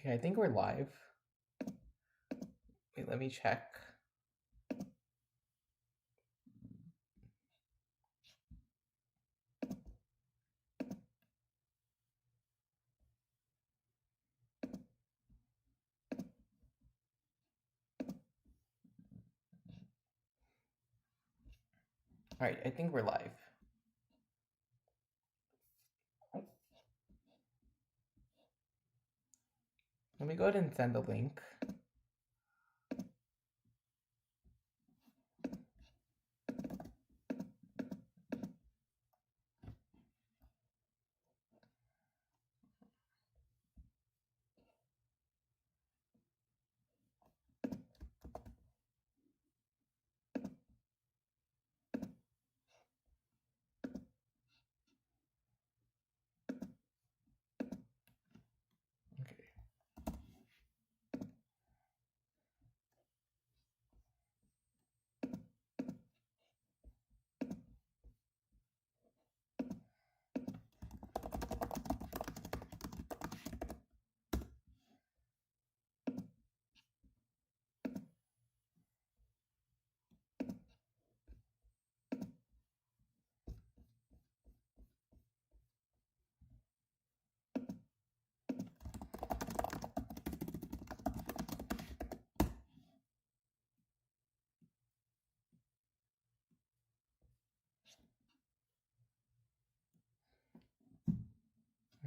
Okay, I think we're live. Wait, let me check. All right, I think we're live. Let me go ahead and send the link.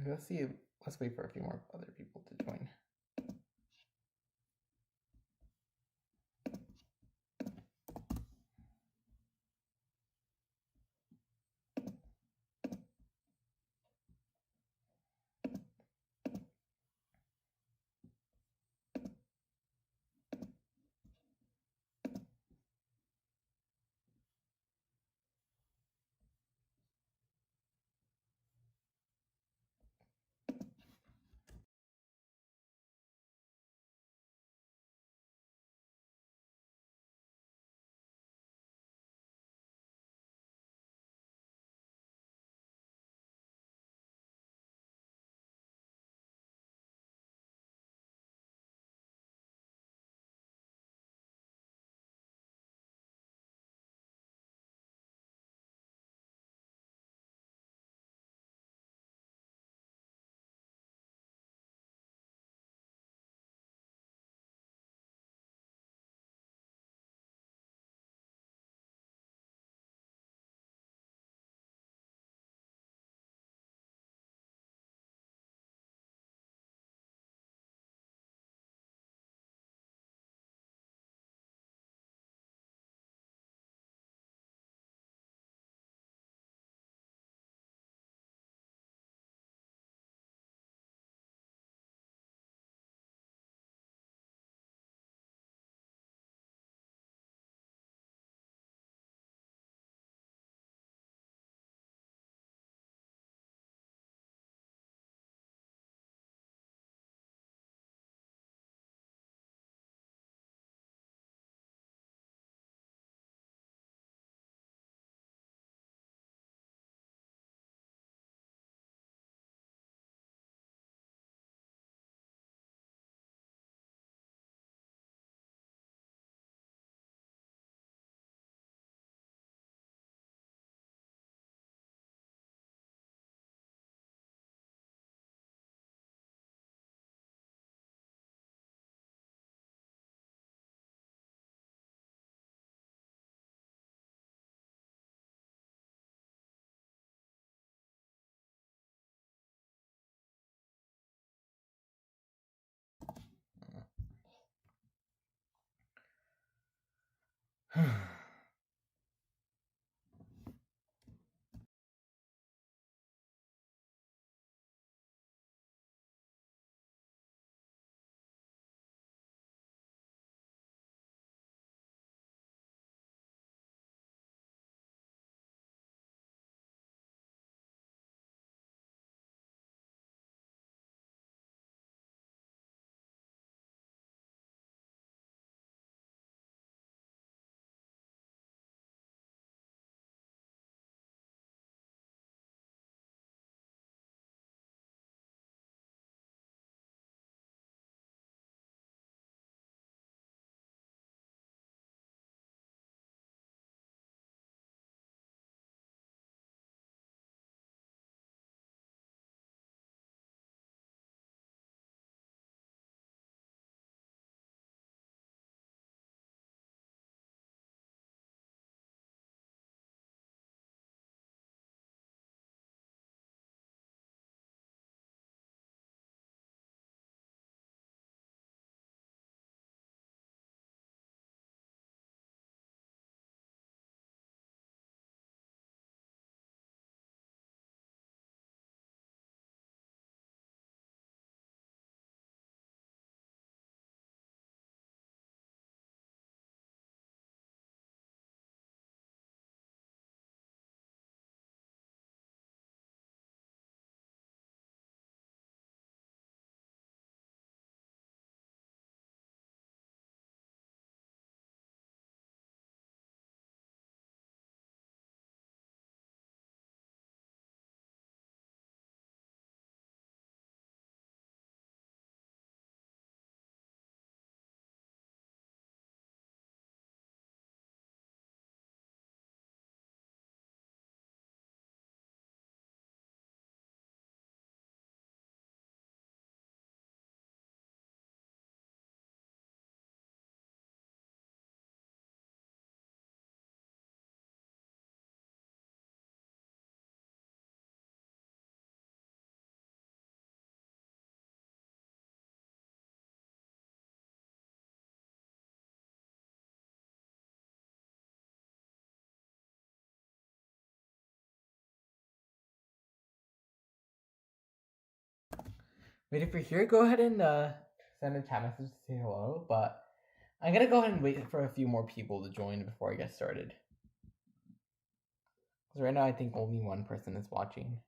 Okay. Let's see. Let's wait for a few more other people to join. Wait, if you're here, go ahead and send a chat message to say hello, but I'm gonna go ahead and wait for a few more people to join before I get started. Because right now I think only one person is watching.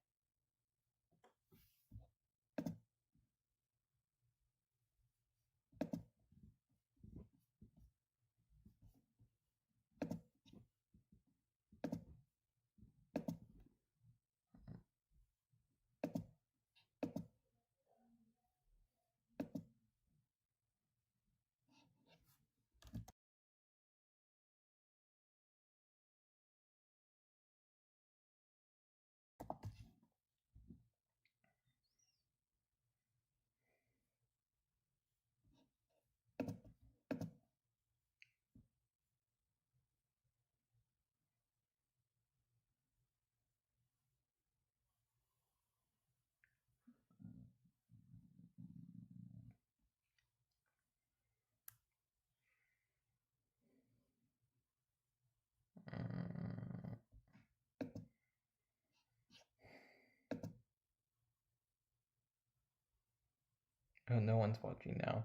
Oh, no one's watching now.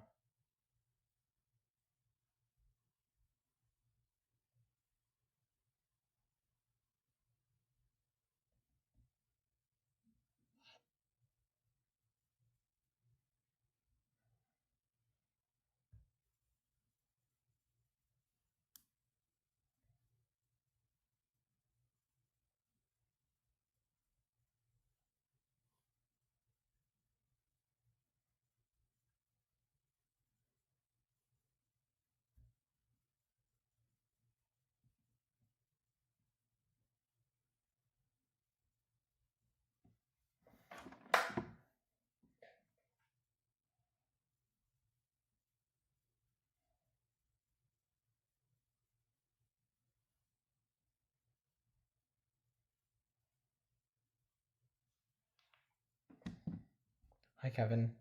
Hi, Kevin.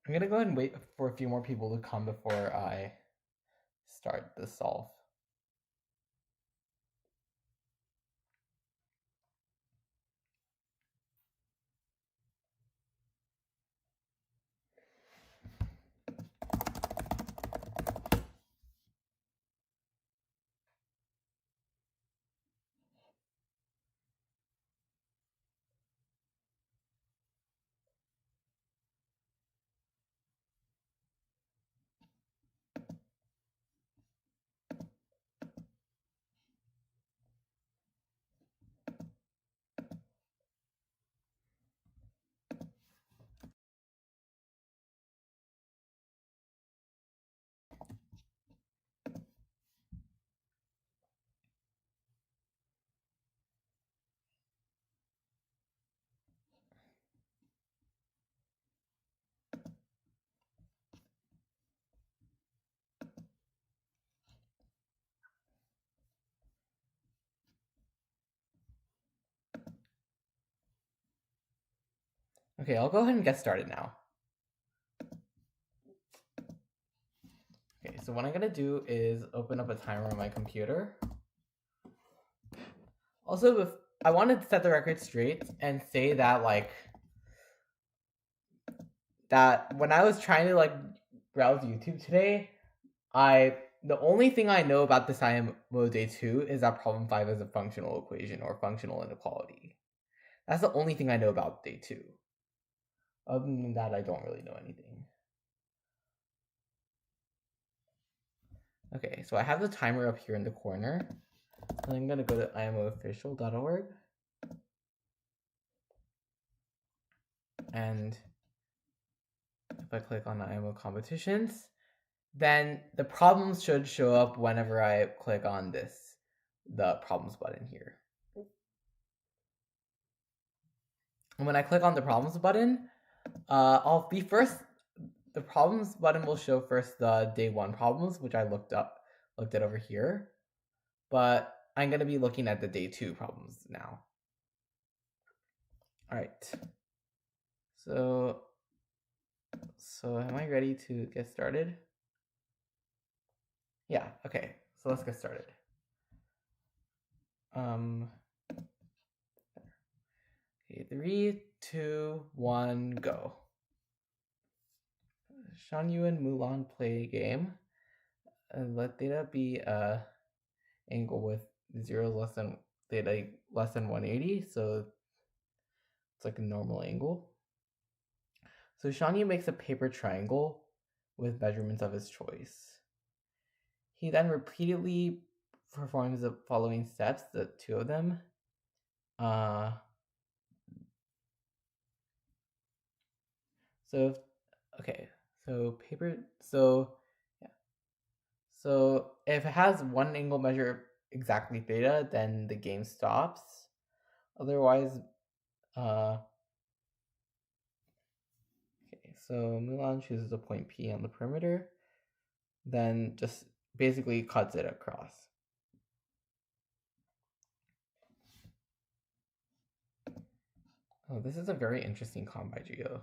I'm gonna go ahead and wait for a few more people to come before I start the solve. Okay, I'll go ahead and get started now. Okay, so what I'm gonna do is open up a timer on my computer. Also, I wanted to set the record straight and say that that when I was trying to browse YouTube today, the only thing I know about this IMO day 2 is that problem 5 is a functional equation or functional inequality. That's the only thing I know about day 2. Other than that, I don't really know anything. Okay, so I have the timer up here in the corner. And I'm gonna go to imoofficial.org. And if I click on IMO competitions, then the problems should show up whenever I click on the problems button here. And when I click on the problems button, the problems button will show first the day 1 problems, which I looked at over here. But I'm going to be looking at the day 2 problems now. All right. So am I ready to get started? Yeah, okay. So let's get started. Okay, 3, 2, 1, go. Shanyu and Mulan play a game. Let theta be a angle with 0 less than theta less than 180, so it's like a normal angle. So Shanyu makes a paper triangle with measurements of his choice. He then repeatedly performs the following steps, the two of them. So if it has one angle measure exactly theta, then the game stops. Otherwise, okay, so Mulan chooses a point P on the perimeter, then just basically cuts it across. Oh, this is a very interesting comp by Geo.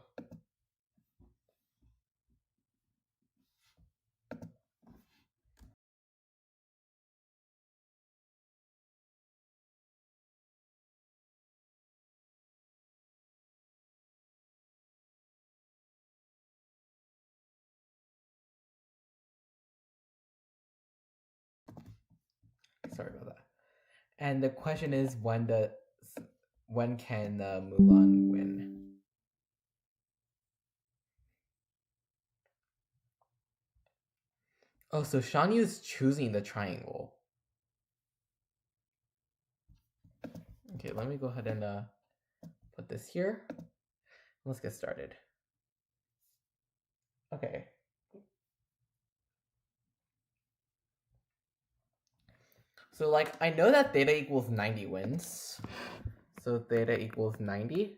Sorry about that. And the question is, when can Mulan win? Oh, so Shanyu is choosing the triangle. Okay, let me go ahead and put this here. Let's get started. Okay. So like I know that theta equals 90 wins. So theta equals 90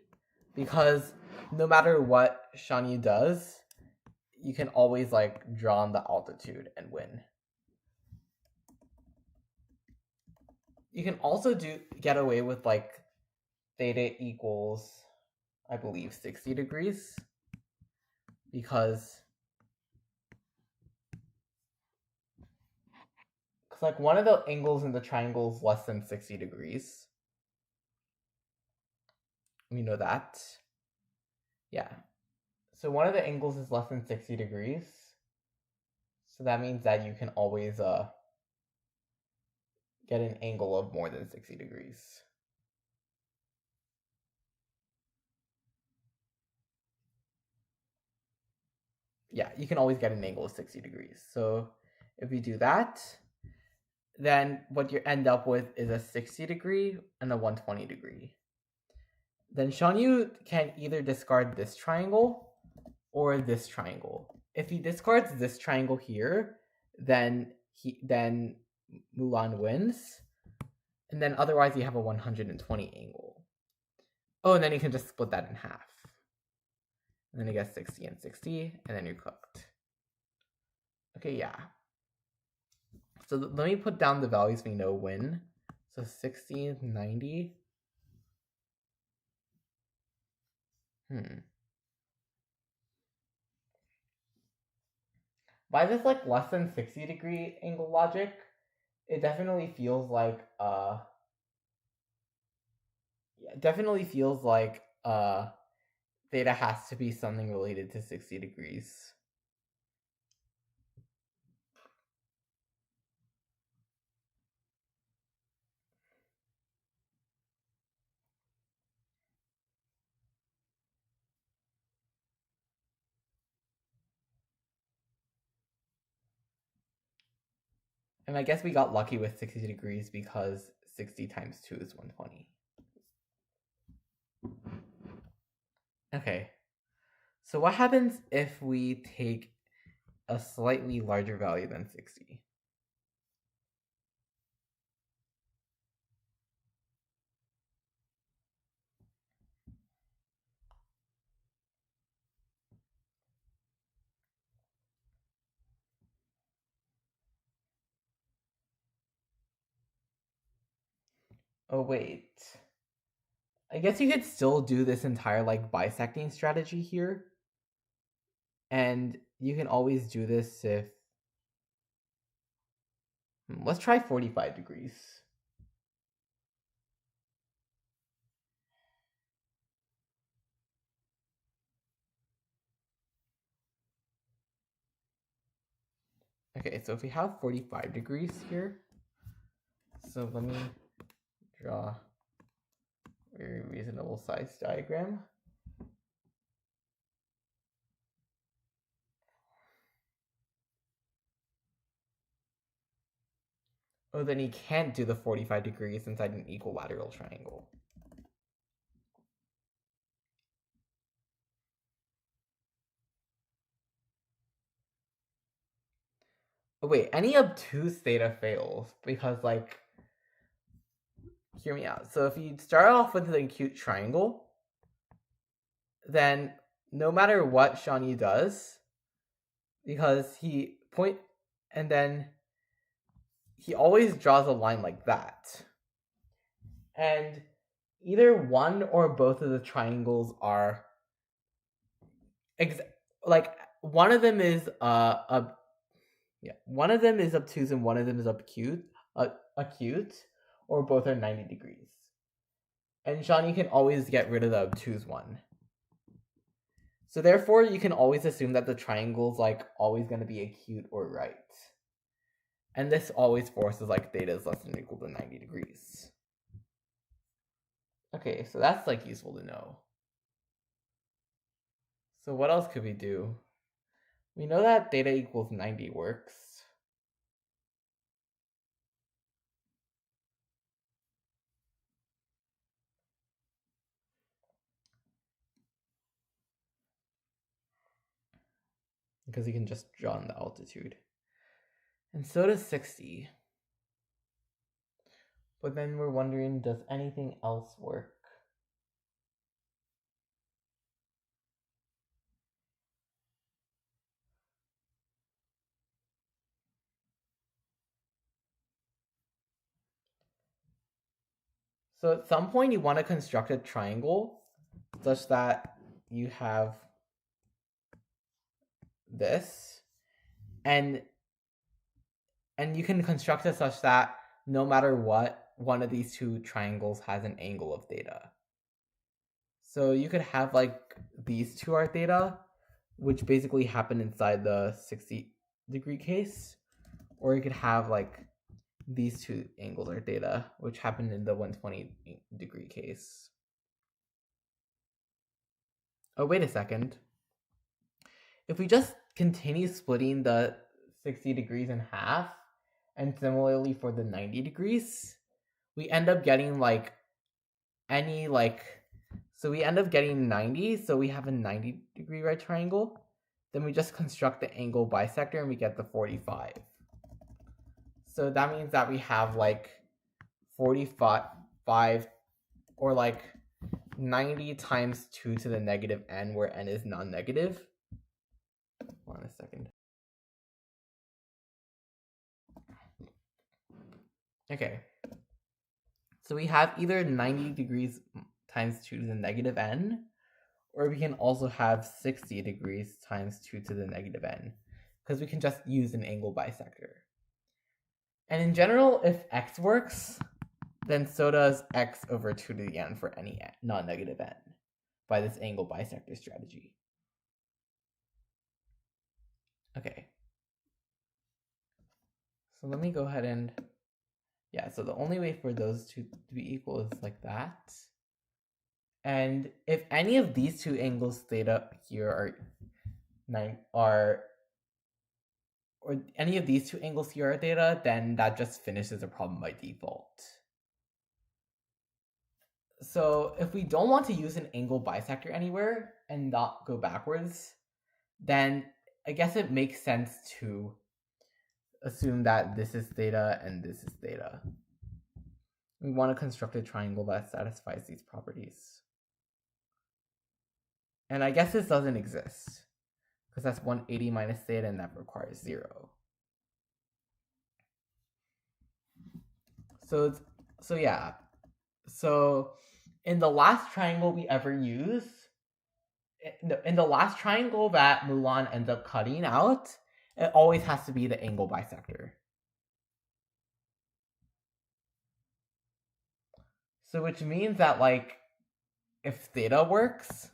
because no matter what Shanyu does, you can always like draw on the altitude and win. You can also get away with like theta equals, I believe, 60 degrees because like one of the angles in the triangle is less than 60 degrees. We know that. Yeah. So one of the angles is less than 60 degrees. So that means that you can always get an angle of more than 60 degrees. Yeah, you can always get an angle of 60 degrees. So if you do that, then what you end up with is a 60 degree and a 120 degree. Then Shanyu can either discard this triangle or this triangle. If he discards this triangle here, then Mulan wins. And then otherwise you have a 120 angle. Oh, and then you can just split that in half. And then you get 60 and 60, and then you're cooked. Okay, yeah. So let me put down the values we know win. So 60, 90. By this like less than 60 degree angle logic, it definitely feels like theta has to be something related to 60 degrees. And I guess we got lucky with 60 degrees because 60 times 2 is 120. Okay. So what happens if we take a slightly larger value than 60? Oh, wait. I guess you could still do this entire like bisecting strategy here. And you can always do this if... Let's try 45 degrees. Okay, so if we have 45 degrees here, so let me draw a very reasonable size diagram. Oh, then he can't do the 45 degrees inside an equilateral triangle. Oh, wait, any obtuse theta fails because, like, hear me out. So if you start off with an acute triangle, then no matter what Shawnee does, because and then he always draws a line like that. And either one or both of the triangles are like one of them is one of them is obtuse and one of them is acute, or both are 90 degrees. And Shawnee can always get rid of the obtuse one. So therefore, you can always assume that the triangle's like always going to be acute or right. And this always forces like theta is less than or equal to 90 degrees. Okay, so that's like useful to know. So what else could we do? We know that theta equals 90 works. Because you can just draw in the altitude. And so does 60. But then we're wondering, does anything else work? So at some point you want to construct a triangle such that you have this, and you can construct it such that no matter what, one of these two triangles has an angle of theta. So you could have like these two are theta, which basically happen inside the 60-degree case, or you could have like these two angles are theta, which happen in the 120-degree case. Oh, wait a second. If we just continue splitting the 60 degrees in half, and similarly for the 90 degrees, we end up getting like any like, so we end up getting 90, so we have a 90-degree right triangle. Then we just construct the angle bisector and we get the 45. So that means that we have like 45 or like 90 times 2 to the negative n, where n is non-negative. Hold on a second. Okay. So we have either 90 degrees times 2 to the negative n, or we can also have 60 degrees times 2 to the negative n, because we can just use an angle bisector. And in general, if x works, then so does x over 2 to the n for any non-negative n by this angle bisector strategy. Okay. So let me go ahead and, yeah, so the only way for those two to be equal is like that. And if any of these two angles theta here or any of these two angles here are theta, then that just finishes the problem by default. So if we don't want to use an angle bisector anywhere and not go backwards, then I guess it makes sense to assume that this is theta and this is theta. We want to construct a triangle that satisfies these properties. And I guess this doesn't exist, because that's 180 minus theta, and that requires 0. So yeah. So in the last triangle we ever use, in the last triangle that Mulan ends up cutting out, it always has to be the angle bisector. So which means that like if theta works,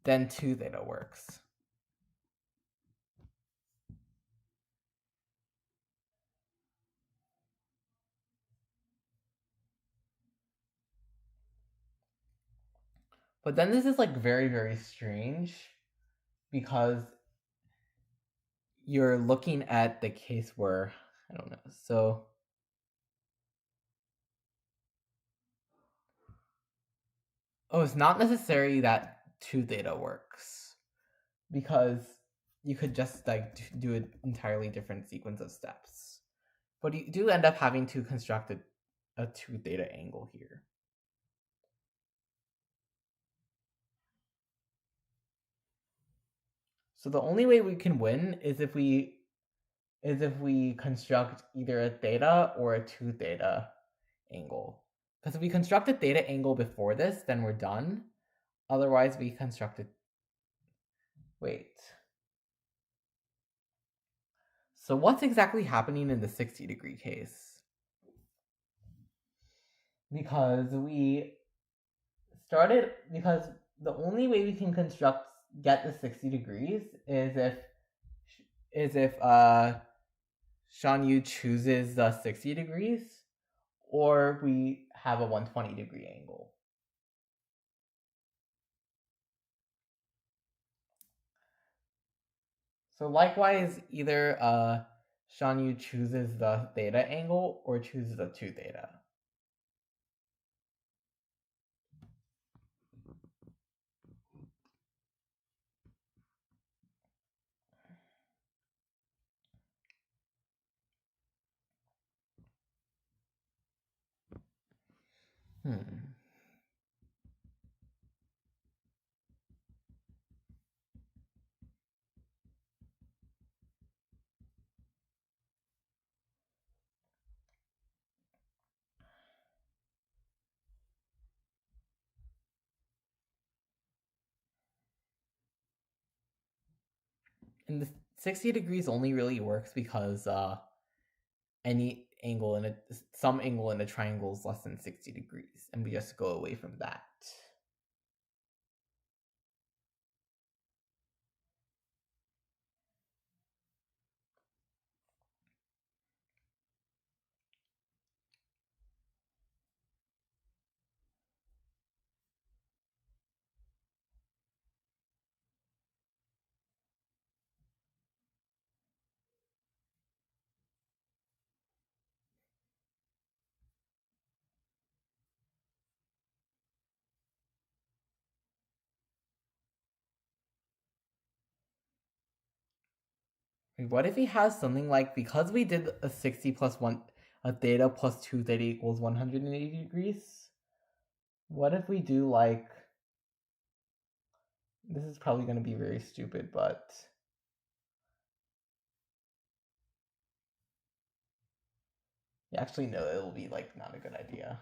then 2 theta works. But then this is like very, very strange because you're looking at the case where, I don't know. So it's not necessary that 2 theta works because you could just like do an entirely different sequence of steps. But you do end up having to construct a 2 theta angle here. So the only way we can win is if we construct either a theta or a 2 theta angle. Because if we construct a theta angle before this, then we're done. Otherwise, we constructed. Wait. So what's exactly happening in the 60-degree case? Because the only way we can get the 60 degrees is if Shan Yu chooses the 60 degrees, or we have a 120-degree angle. So likewise, either Shan Yu chooses the theta angle or chooses a 2 theta. And the 60 degrees only really works because some angle in a triangle is less than 60 degrees, and we just go away from that. What if he has something like, because we did a 60 plus 1, a theta plus 2 theta equals 180 degrees? What if we do like, this is probably going to be very stupid, but actually no, it'll be like not a good idea.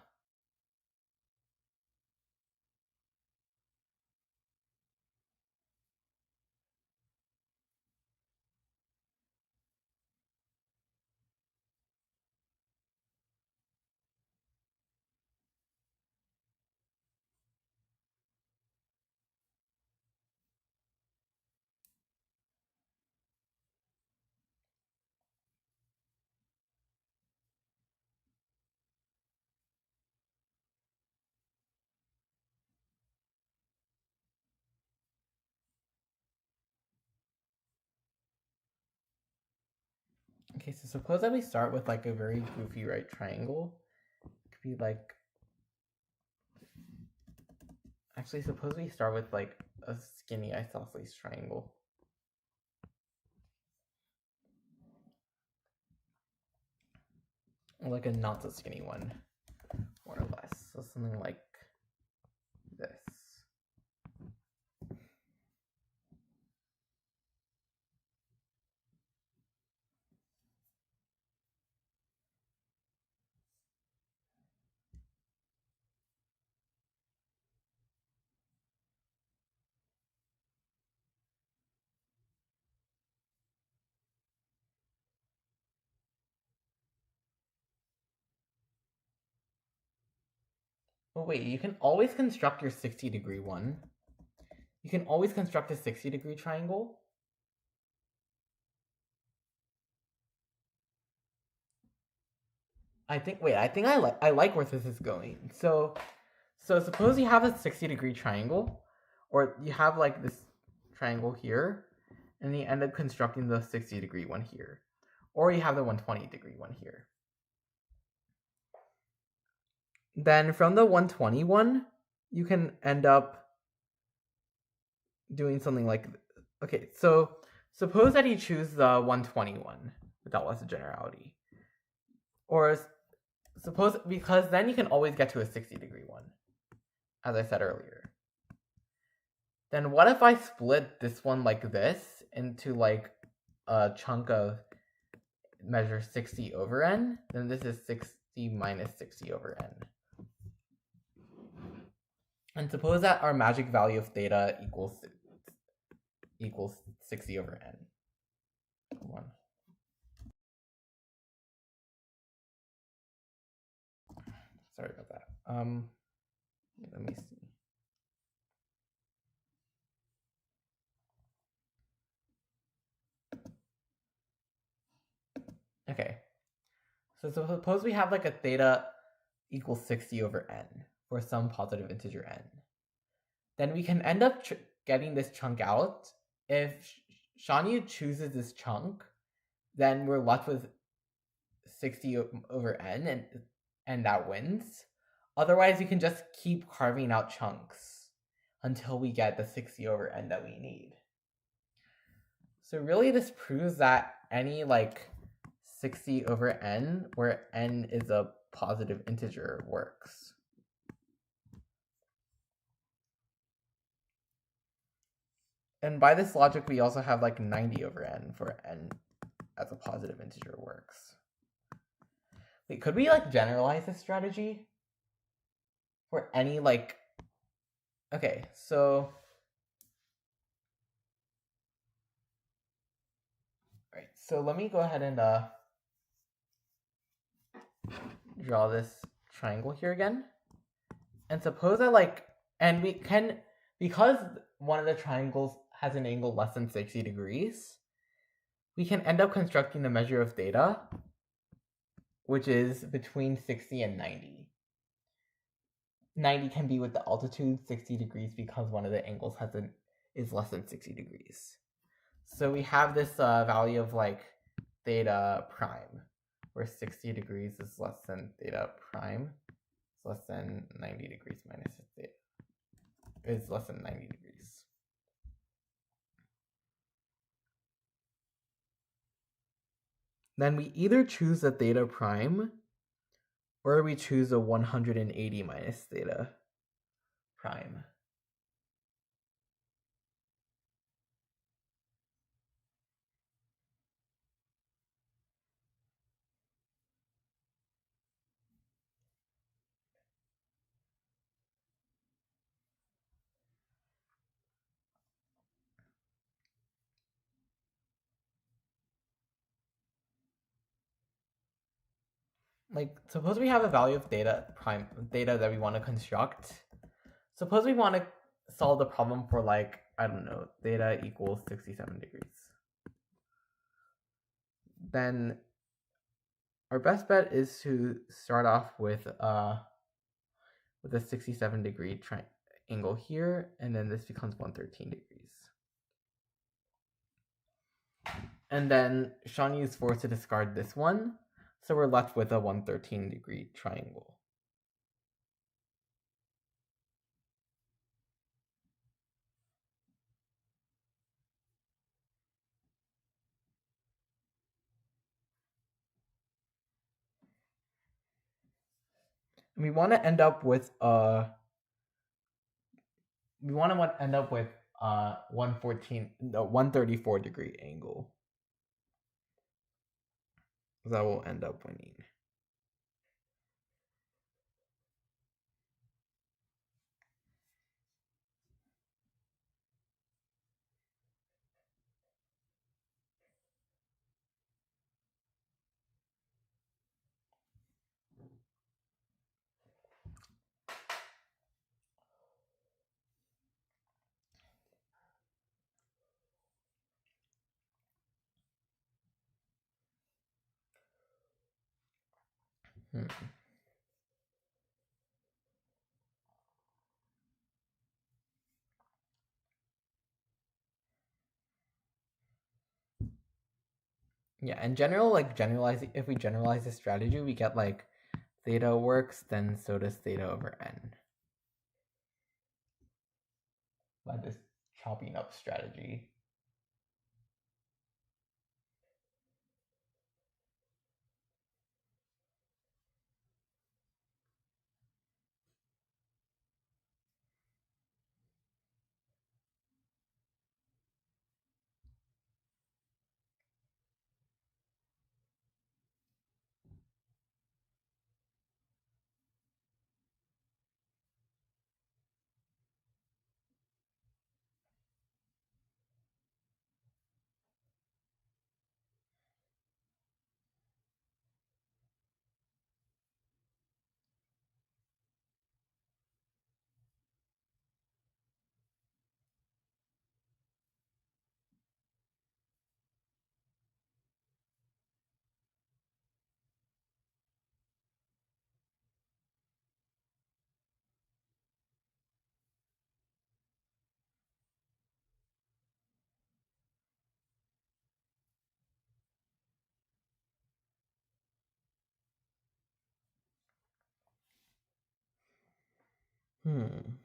Okay, so suppose that we start with like a very goofy right triangle. It could be like, actually, suppose we start with like a skinny isosceles triangle. Or like a not so skinny one, more or less. So something like this. Oh wait, you can always construct your 60-degree one. You can always construct a 60-degree triangle. I think I like where this is going. So So suppose you have a 60-degree triangle, or you have like this triangle here, and you end up constructing the 60-degree one here, or you have the 120-degree one here. Then from the 121, you can end up doing something like, okay, so suppose that you choose the 121 without loss of generality. Or suppose, because then you can always get to a 60-degree one, as I said earlier. Then what if I split this one like this into like a chunk of measure 60 over n? Then this is 60 minus 60 over n. And suppose that our magic value of theta equals 60 over n. One. Sorry about that. Let me see. Okay. So suppose we have like a theta equals 60 over n for some positive integer n. Then we can end up getting this chunk out. If Shanyu chooses this chunk, then we're left with 60 over n, and that wins. Otherwise, we can just keep carving out chunks until we get the 60 over n that we need. So really, this proves that any like 60 over n, where n is a positive integer, works. And by this logic, we also have like 90 over n for n as a positive integer works. Wait, could we like generalize this strategy for any like, okay, so all right, so let me go ahead and draw this triangle here again. And suppose that like, and we can, because one of the triangles has an angle less than 60 degrees, we can end up constructing the measure of theta, which is between 60 and 90. 90 can be with the altitude, 60 degrees because one of the angles is less than 60 degrees. So we have this value of like theta prime, where 60 degrees is less than theta prime. It's less than 90 degrees minus theta. Is less than 90 degrees. Then we either choose the theta prime, or we choose a 180 minus theta prime. Like, suppose we have a value of theta that we want to construct. Suppose we want to solve the problem for like, I don't know, theta equals 67 degrees. Then our best bet is to start off with a 67-degree triangle here, and then this becomes 113 degrees. And then Shanyu is forced to discard this one, so we're left with a 113-degree triangle. And we want to end up with 134-degree angle. That will end up winning. Yeah, in general, like if we generalize this strategy, we get like theta works, then so does theta over n. By this chopping up strategy. Hmm.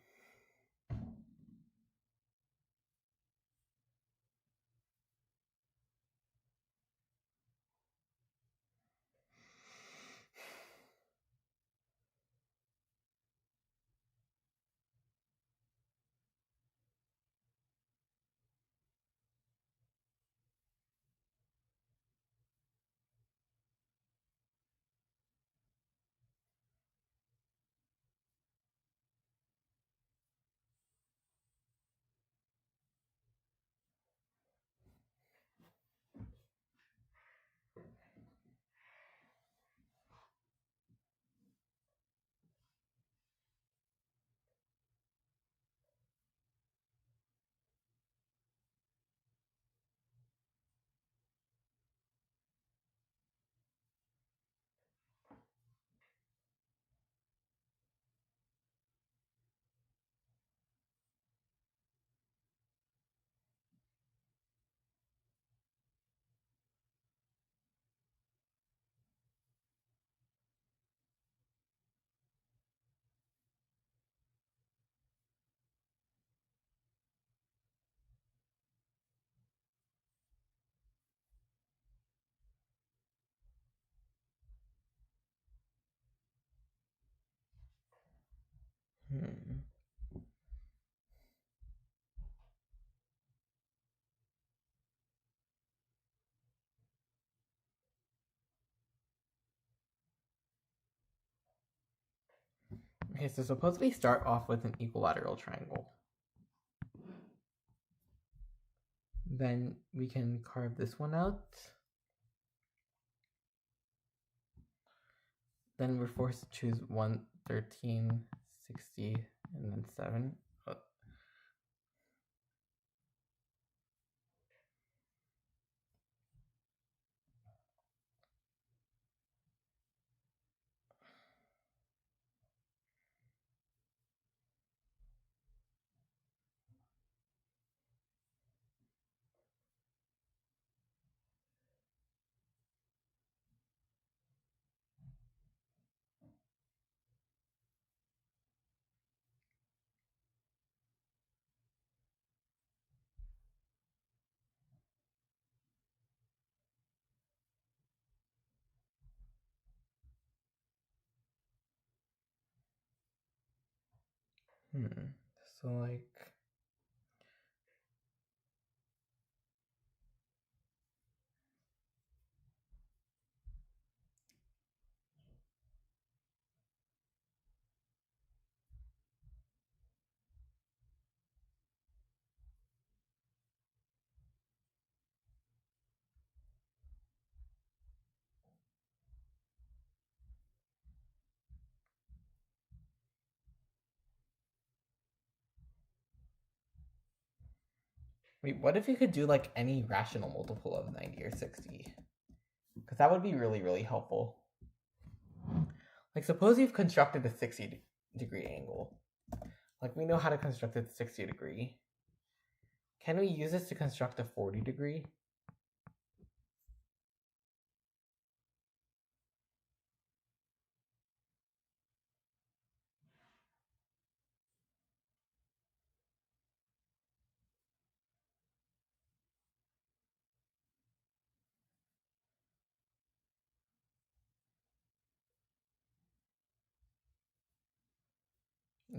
Hmm. Okay, so suppose we start off with an equilateral triangle. Then we can carve this one out. Then we're forced to choose 1, 13, 60, and then 7. Oh. So like wait, what if you could do like any rational multiple of 90 or 60? Because that would be really, really helpful. Like suppose you've constructed a 60-degree angle. Like we know how to construct a 60-degree. Can we use this to construct a 40-degree?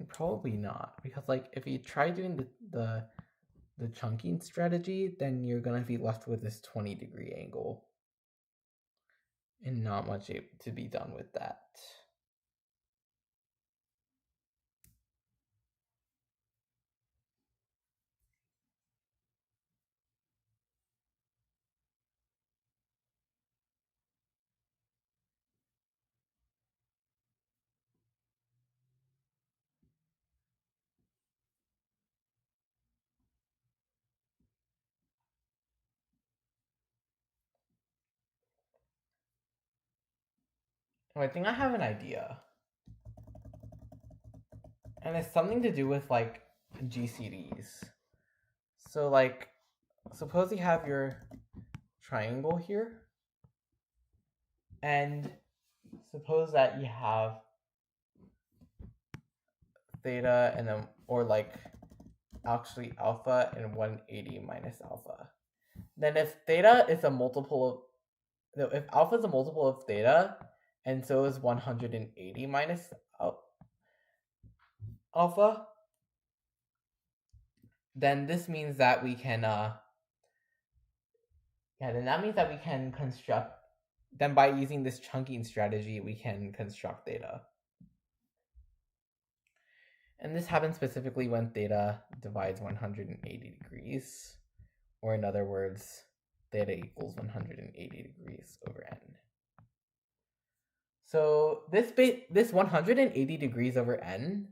Probably not, because like if you try doing the chunking strategy, then you're gonna be left with this 20-degree angle, and not much to be done with that. Oh, I think I have an idea. And it's something to do with like GCDs. So like, suppose you have your triangle here, and suppose that you have theta and then, or like actually alpha and 180 minus alpha. Then if theta is a multiple of, if alpha is a multiple of theta, and so is 180 minus alpha, then this means that we can then that means that we can construct, then by using this chunking strategy, we can construct theta. And this happens specifically when theta divides 180 degrees, or in other words, theta equals 180 degrees over n. So this 180 degrees over n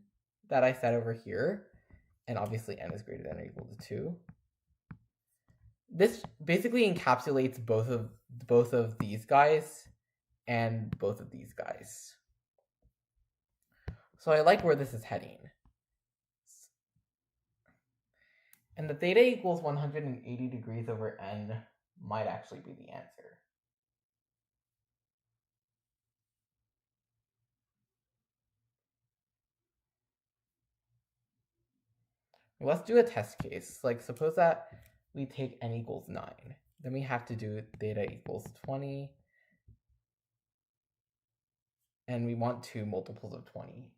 that I said over here, and obviously n is greater than or equal to 2, this basically encapsulates both of these guys and both of these guys. So I like where this is heading. And the theta equals 180 degrees over n might actually be the answer. Let's do a test case. Like suppose that we take n equals 9. Then we have to do theta equals 20. And we want 2 multiples of 20.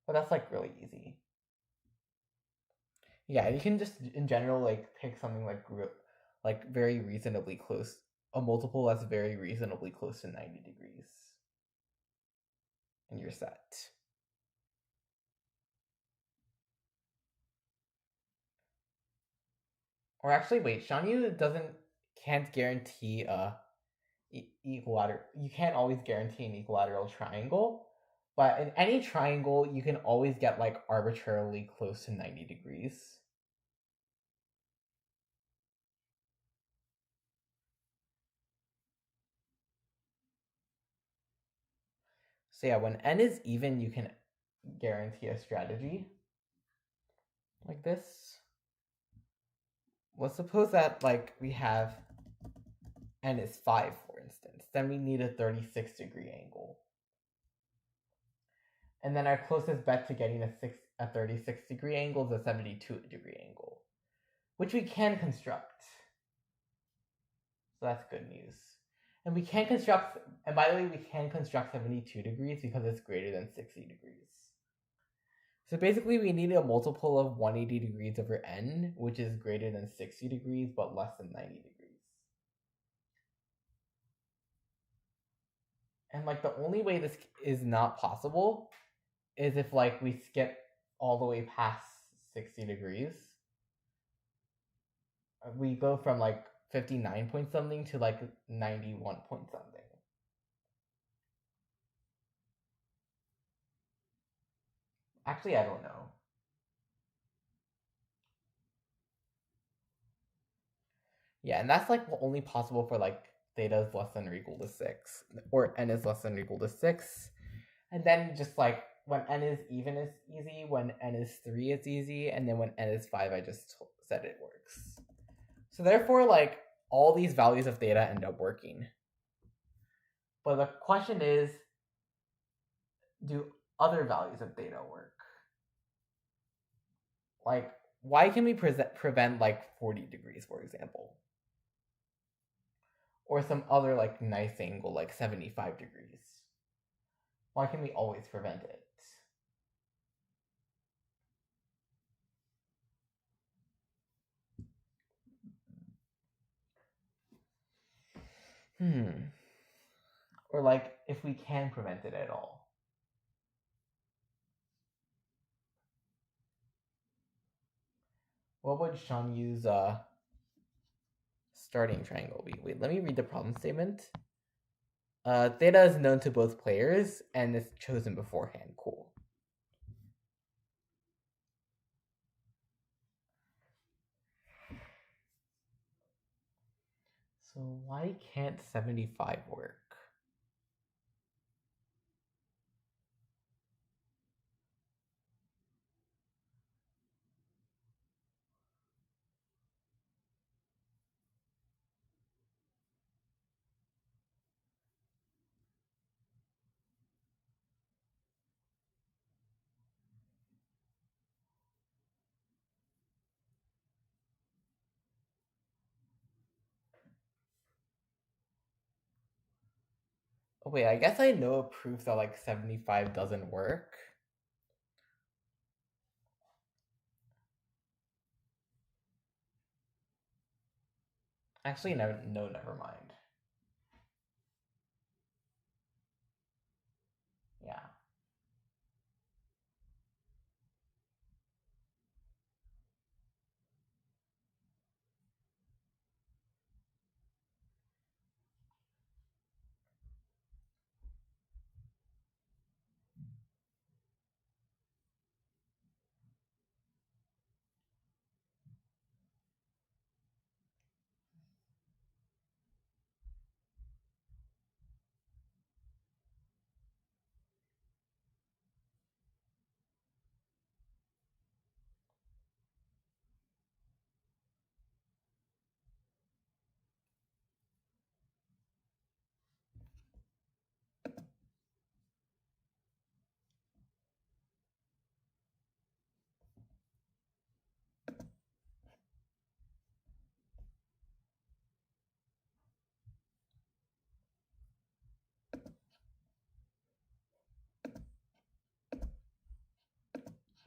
But that's like really easy. Yeah, you can just in general like pick something like very reasonably close, a multiple that's very reasonably close to 90 degrees. And you're set. Or actually, wait, Shanyu can't guarantee equilateral. You can't always guarantee an equilateral triangle, but in any triangle, you can always get like arbitrarily close to 90 degrees. So yeah, when n is even, you can guarantee a strategy like this. Let's suppose that like we have n is 5, for instance. Then we need a 36-degree angle. And then our closest bet to getting a 36-degree angle is a 72-degree angle, which we can construct. So that's good news. And we can construct, and by the way, we can construct 72 degrees because it's greater than 60 degrees. So basically we need a multiple of 180 degrees over n, which is greater than 60 degrees but less than 90 degrees. And like the only way this is not possible is if like we skip all the way past 60 degrees. We go from like 59 point something to like 91 point something. Actually, I don't know. Yeah, and that's like only possible for like theta is less than or equal to 6, or n is less than or equal to 6. And then just like when n is even is easy, when n is 3 it's easy, and then when n is 5 I just said it works. So therefore like all these values of theta end up working. But the question is, do other values of theta work? Like, why can we prevent like 40 degrees, for example? Or some other like nice angle like 75 degrees? Why can we always prevent it? Or like if we can prevent it at all. What would Sean use starting triangle be? Wait, let me read the problem statement. Theta is known to both players and is chosen beforehand. Cool. So why can't 75 work? Oh, wait, I guess I know a proof that like 75 doesn't work. Actually, no, never mind. Yeah.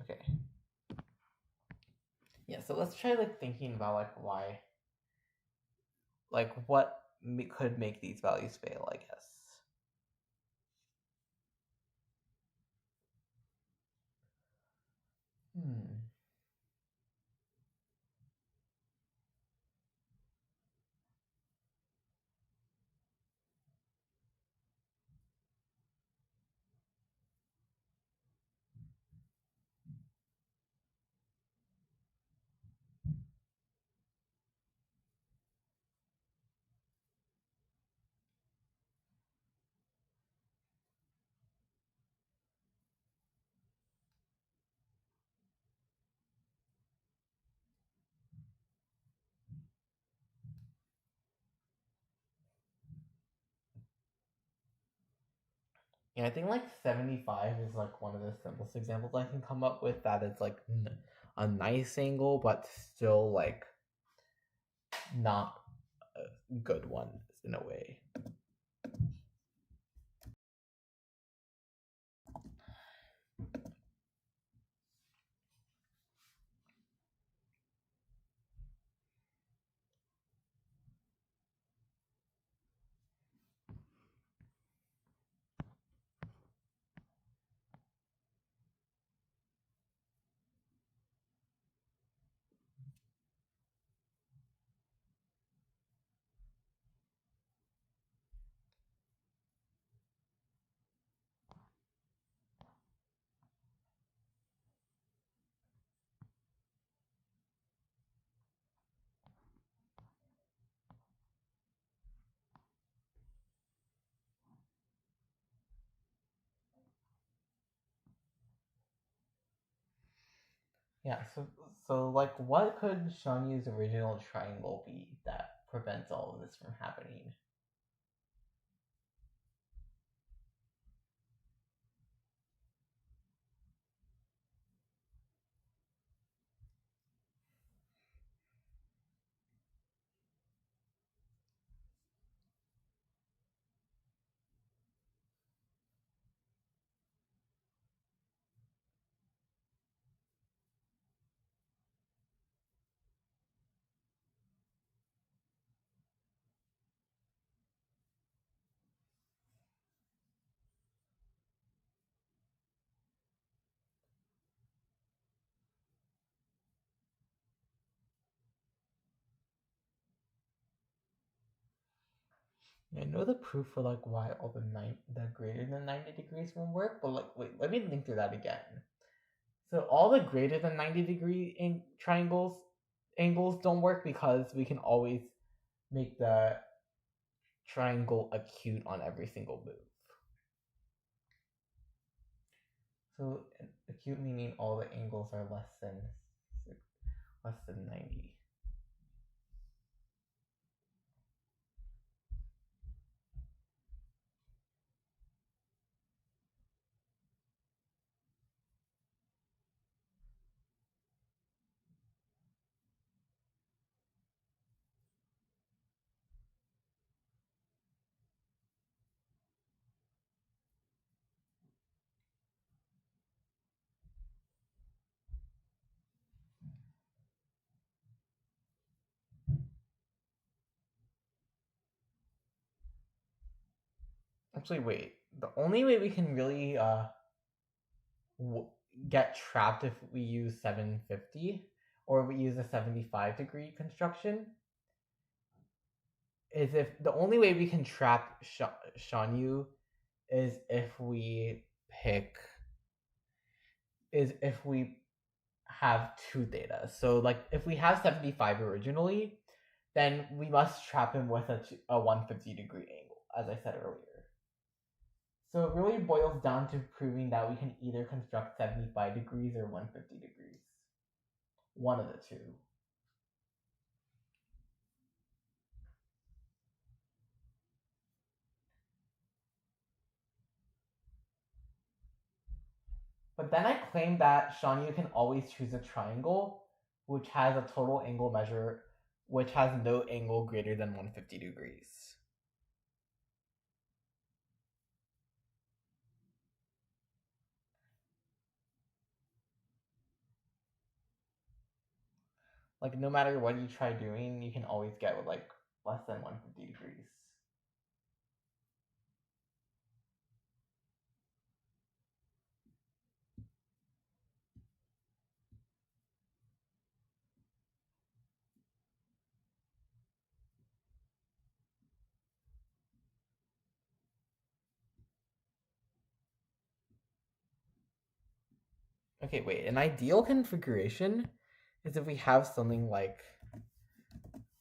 Okay. Yeah, so let's try like thinking about like why, like what could make these values fail, I guess. Yeah, I think like 75 is like one of the simplest examples I can come up with that it's like a nice angle, but still like not a good one in a way. Yeah, so like what could Shanya's original triangle be that prevents all of this from happening? I know the proof for like why all the greater than 90 degrees won't work, but like wait, let me think through that again. So all the greater than 90-degree triangles angles don't work because we can always make the triangle acute on every single move. So acute meaning all the angles are less than 90. Actually, wait. The only way we can really get trapped if we use 750 or we use a 75-degree construction is if the only way we can trap Shanyu is if we have two theta. So like if we have 75 originally, then we must trap him with a 150-degree angle, as I said earlier. So it really boils down to proving that we can either construct 75 degrees or 150 degrees. One of the two. But then I claim that Shanyu can always choose a triangle which has a total angle measure which has no angle greater than 150 degrees. Like no matter what you try doing, you can always get with like less than 150 degrees. Okay, wait. An ideal configuration is if we have something like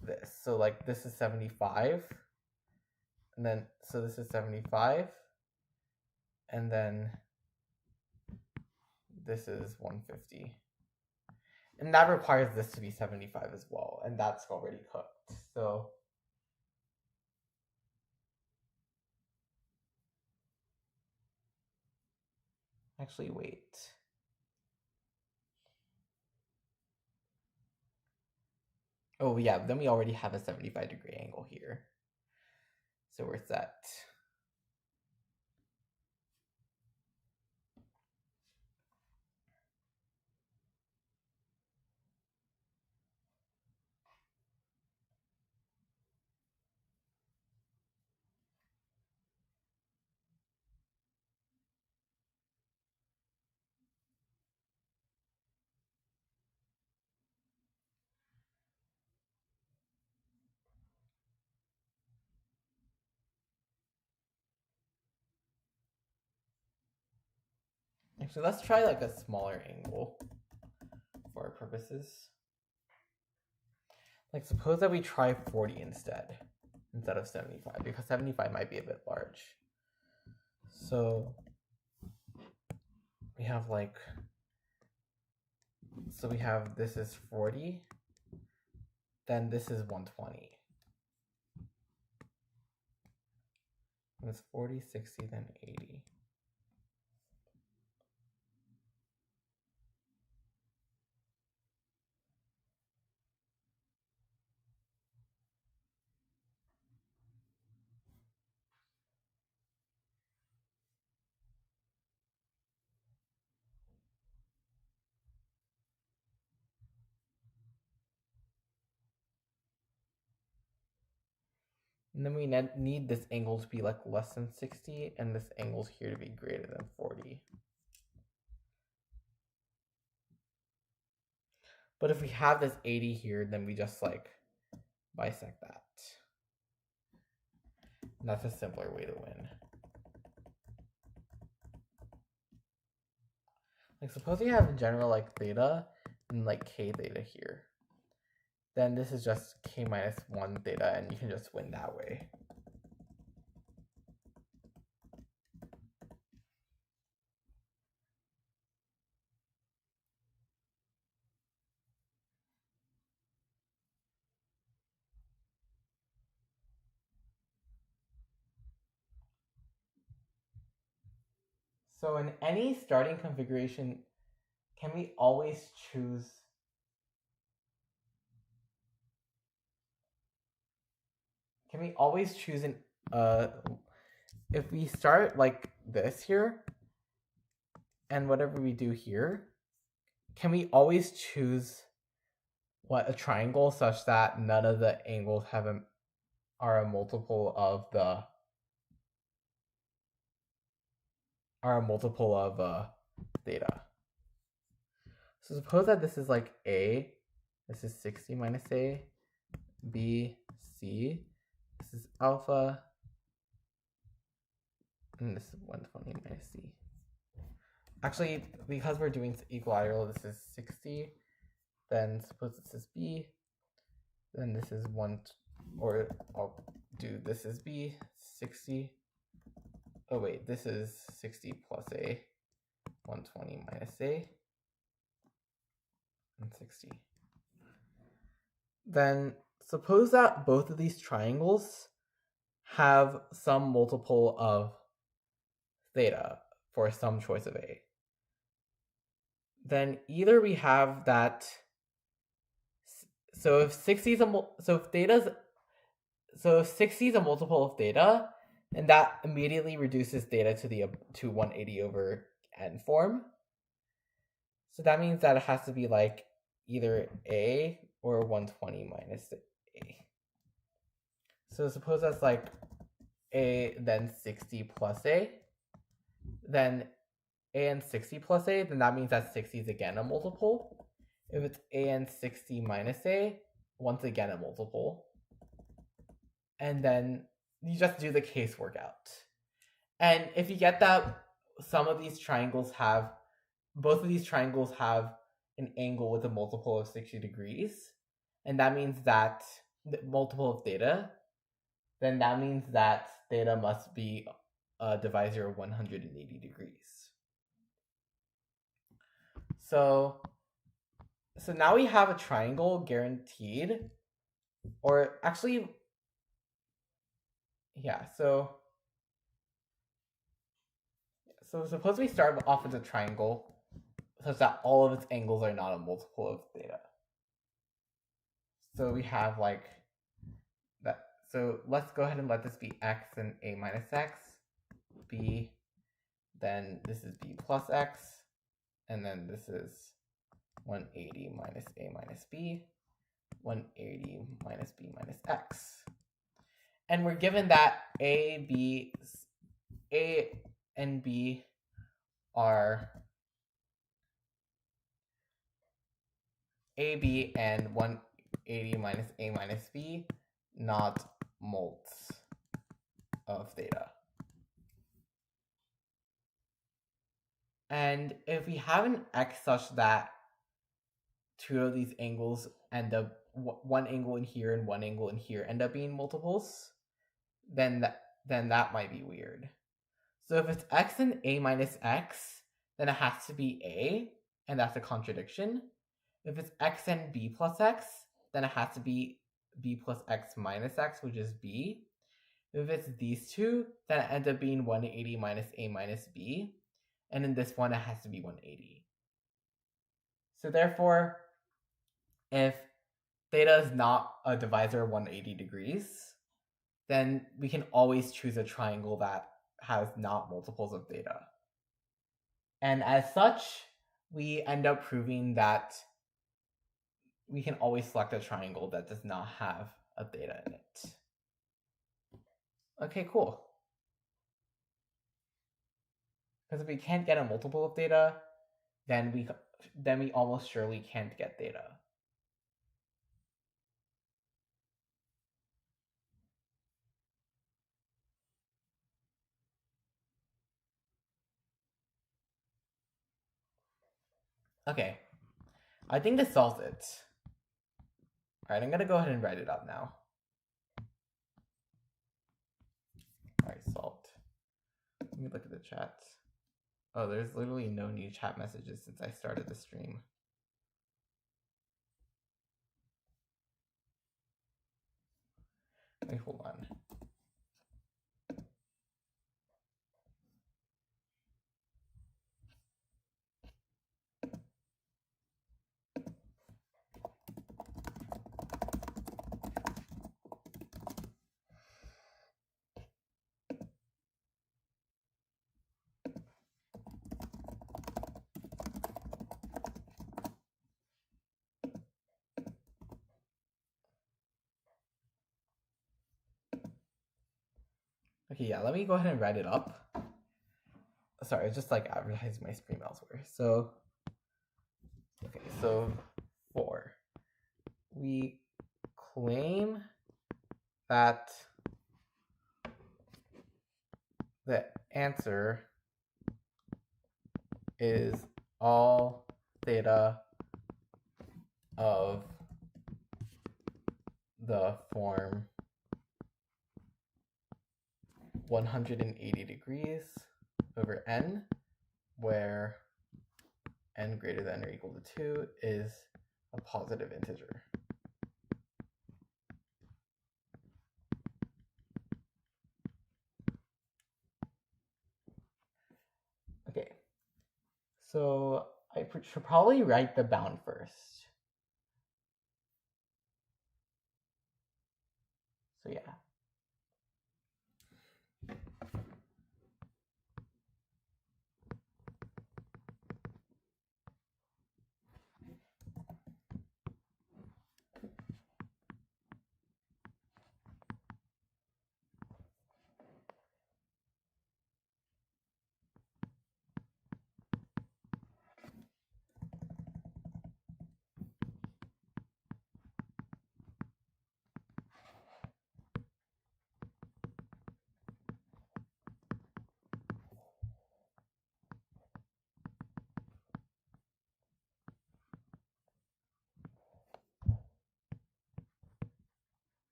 this. So like this is 75, and then so this is 75, and then this is 150. And that requires this to be 75 as well, and that's already cooked. So actually wait. Oh yeah, then we already have a 75-degree angle here. So we're set. Actually, let's try like a smaller angle for our purposes. Like suppose that we try 40 instead of 75, because 75 might be a bit large. So we have like, so we have this is 40, then this is 120. It's 40, 60, then 80. And then we need this angle to be like less than 60, and this angle's here to be greater than 40. But if we have this 80 here, then we just like bisect that. That's a simpler way to win. Like suppose you have in general like theta and like k theta here. Then this is just k minus 1 theta and you can just win that way. So in any starting configuration, can we always choose an if we start like this here and whatever we do here, can we always choose a triangle such that none of the angles are a multiple of theta? So suppose that this is like A, this is 60 minus A, B, C, this is alpha, and this is 120 minus C. Actually, because we're doing equilateral, this is 60, then suppose this is B, then this is 1, or I'll do this is B, 60. Oh wait, this is 60 plus A, 120 minus A, and 60. Then suppose that both of these triangles have some multiple of theta for some choice of A. Then either we have that, so if 60 is a multiple of theta, and that immediately reduces theta to 180 over n form. So that means that it has to be like either A or 120 minus A. So suppose that's like A, then 60 plus A. Then A and 60 plus A, then that means that 60 is again a multiple. If it's A and 60 minus A, once again a multiple. And then you just do the case workout. And if you get that both of these triangles have an angle with a multiple of 60 degrees, and that means that the multiple of theta, then that means that theta must be a divisor of 180 degrees. So now we have a triangle guaranteed, or actually, yeah, so suppose we start off with a triangle such that all of its angles are not a multiple of theta. So we have like that. So let's go ahead and let this be x and A minus x, B, then this is B plus x, and then this is 180 minus A minus B, 180 minus B minus x. And we're given that A and B are AB and 180 minus A minus B, not mults of theta. And if we have an x such that two of these angles end up, one angle in here and one angle in here end up being multiples, then that might be weird. So if it's x and A minus x, then it has to be A, and that's a contradiction. If it's x and B plus x, then it has to be B plus x minus x, which is B. If it's these two, then it ends up being 180 minus A minus B. And in this one, it has to be 180. So therefore, if theta is not a divisor of 180 degrees, then we can always choose a triangle that has not multiples of theta. And as such, we end up proving that we can always select a triangle that does not have a theta in it. Okay, cool. Because if we can't get a multiple of theta, then we almost surely can't get theta. Okay. I think this solves it. Alright, I'm gonna go ahead and write it up now. Alright, solved. Let me look at the chat. Oh, there's literally no new chat messages since I started the stream. Wait, hold on. Okay, yeah, let me go ahead and write it up. Sorry, I just like advertised my stream elsewhere. So, okay, so 4. We claim that the answer is all theta of the form 180 degrees over n, where n greater than or equal to 2 is a positive integer. Okay, so I should probably write the bound first. So yeah.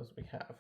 Suppose we have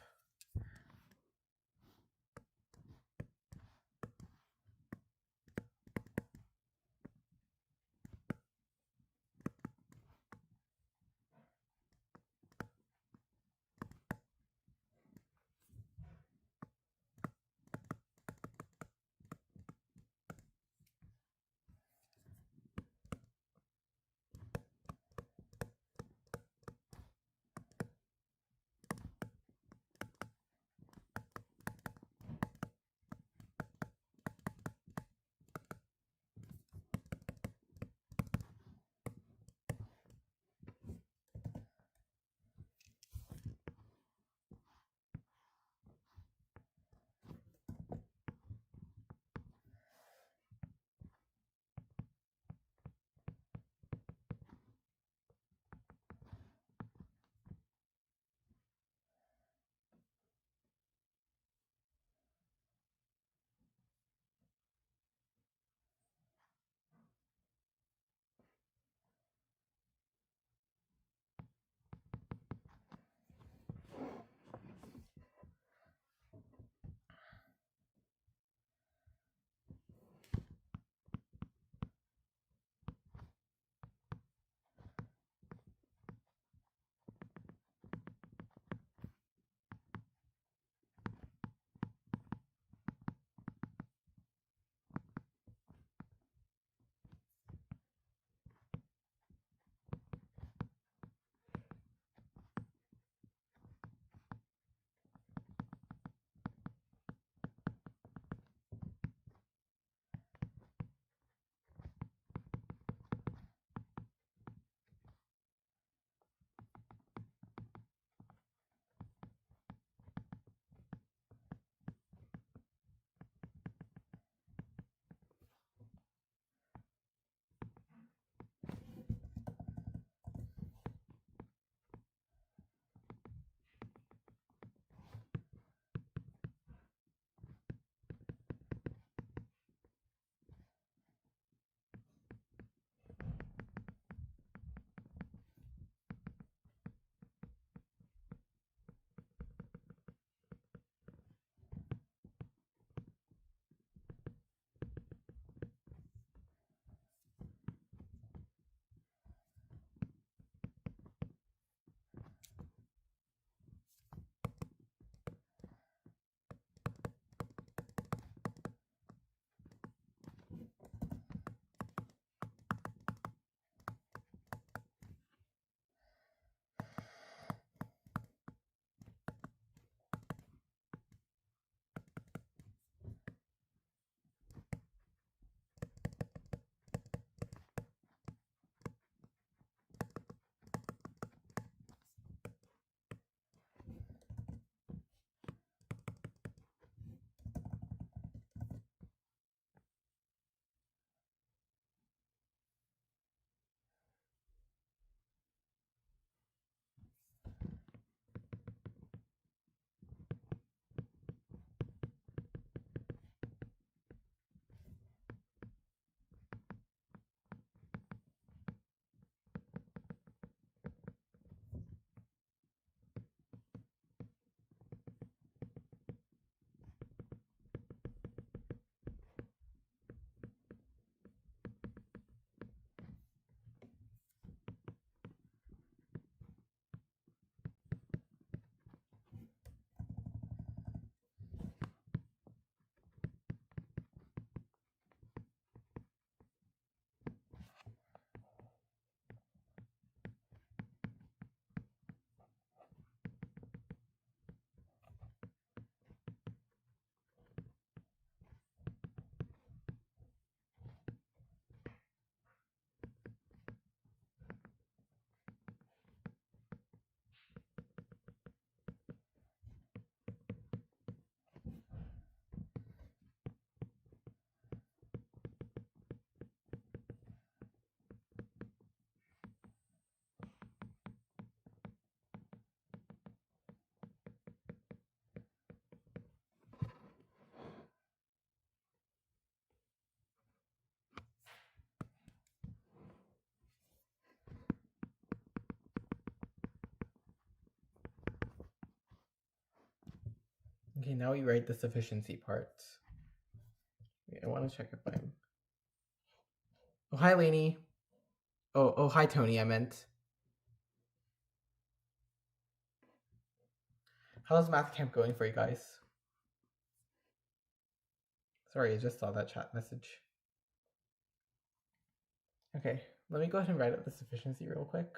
Okay, now we write the sufficiency part. Wait, I want to check if I'm... Oh, hi, Lainey. Oh, hi, Tony, I meant. How's math camp going for you guys? Sorry, I just saw that chat message. Okay, let me go ahead and write up the sufficiency real quick.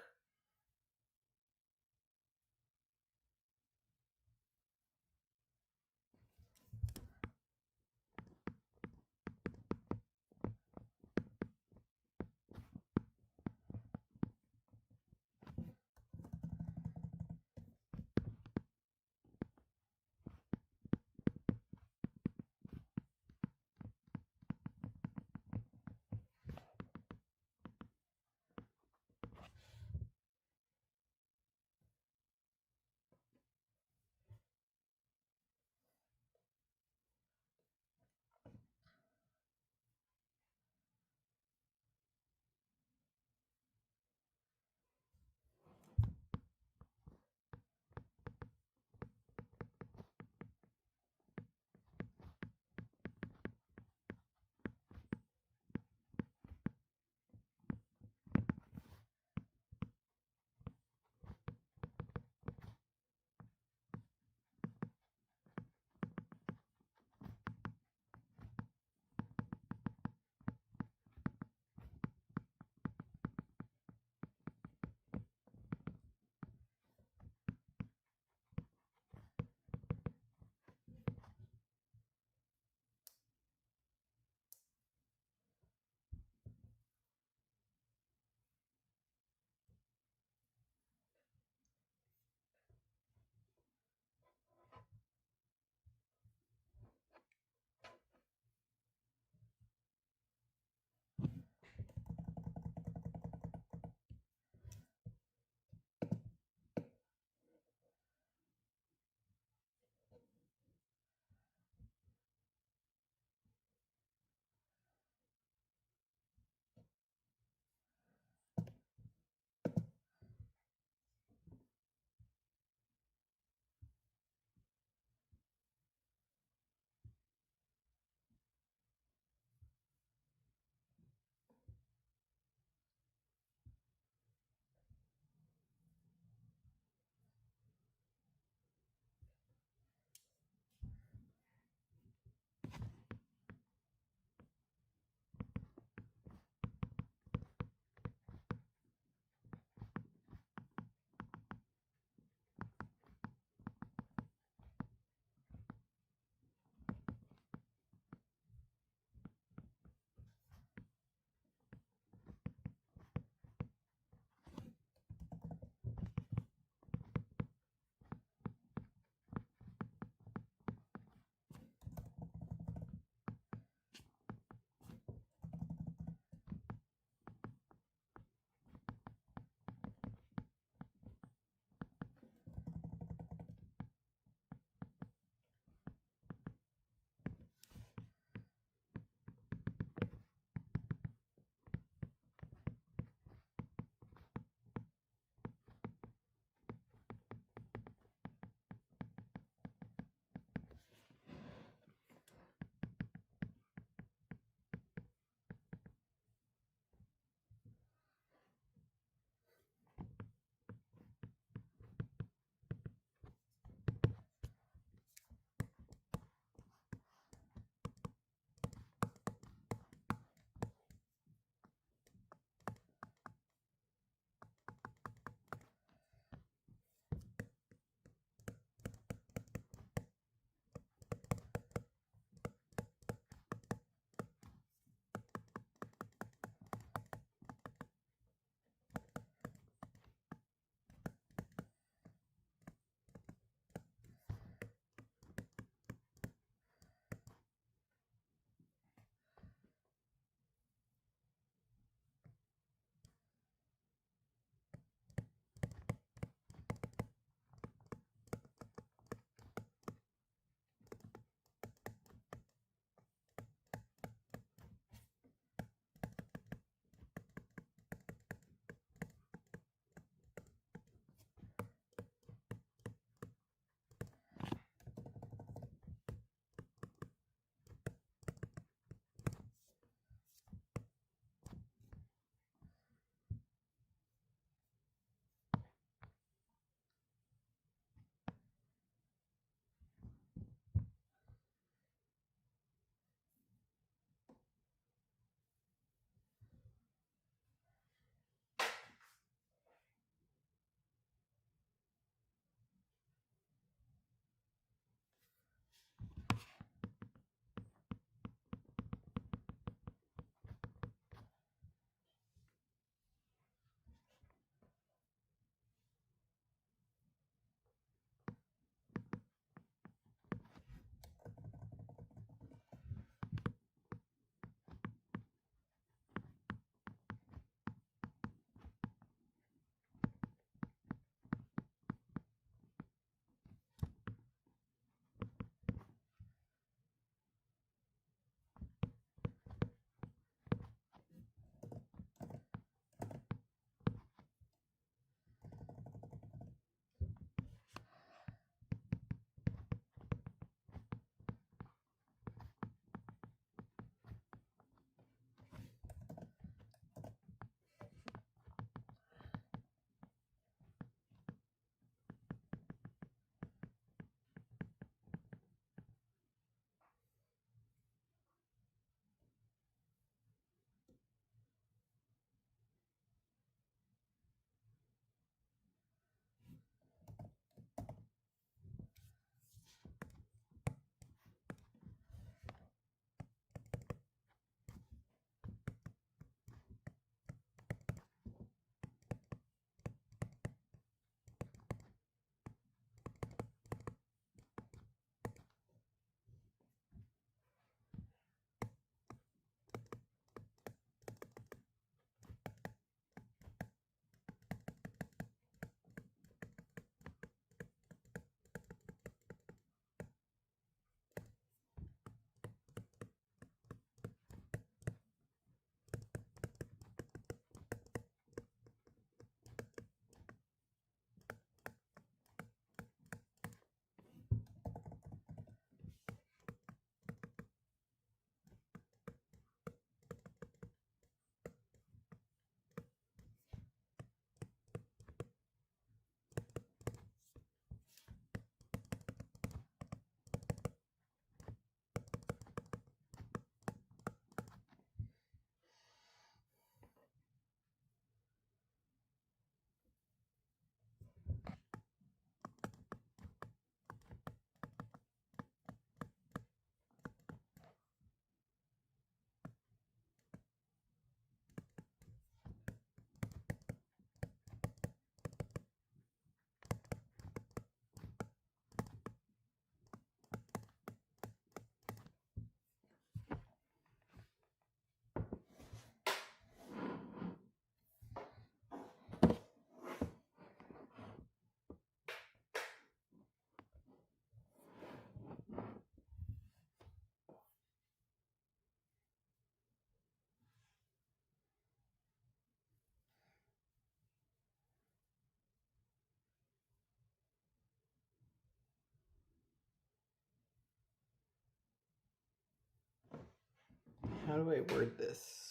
How do I word this?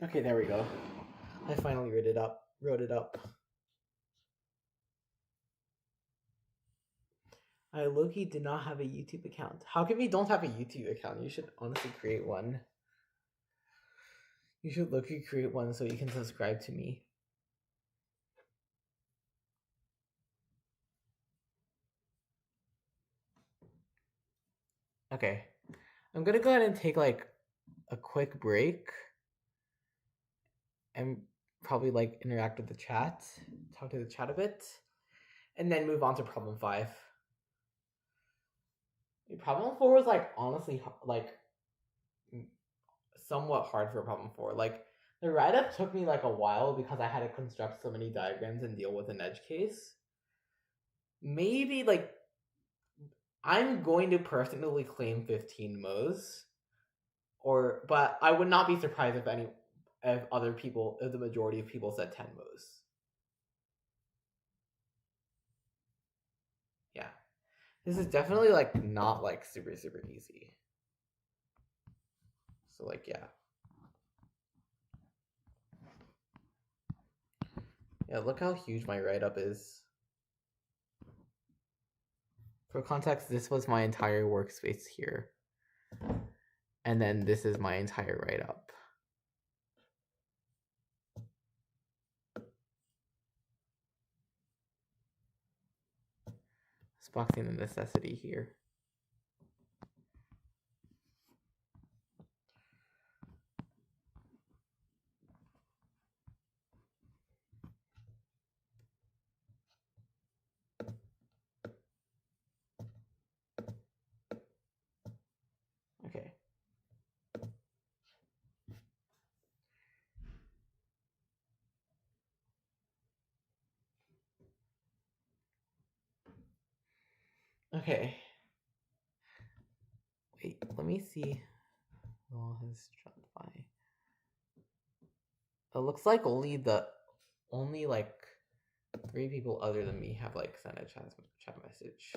Okay, there we go. I finally wrote it up. I low-key did not have a YouTube account. How come you don't have a YouTube account? You should honestly create one. You should look to create one so you can subscribe to me. Okay. I'm gonna go ahead and take like a quick break and probably like interact with the chat, talk to the chat a bit, and then move on to problem 5. Problem 4 was like honestly like somewhat hard for problem 4. Like the write-up took me like a while because I had to construct so many diagrams and deal with an edge case. Maybe like I'm going to personally claim 15 mo's, but I would not be surprised if the majority of people said 10 mo's. Yeah, this is definitely like not like super easy. So like yeah, look how huge my write-up is. For context, this was my entire workspace here. And then this is my entire write-up. Boxing the necessity here. Okay. Okay. Wait, let me see. Oh, his by. It looks like only like 3 people other than me have like sent a chat message.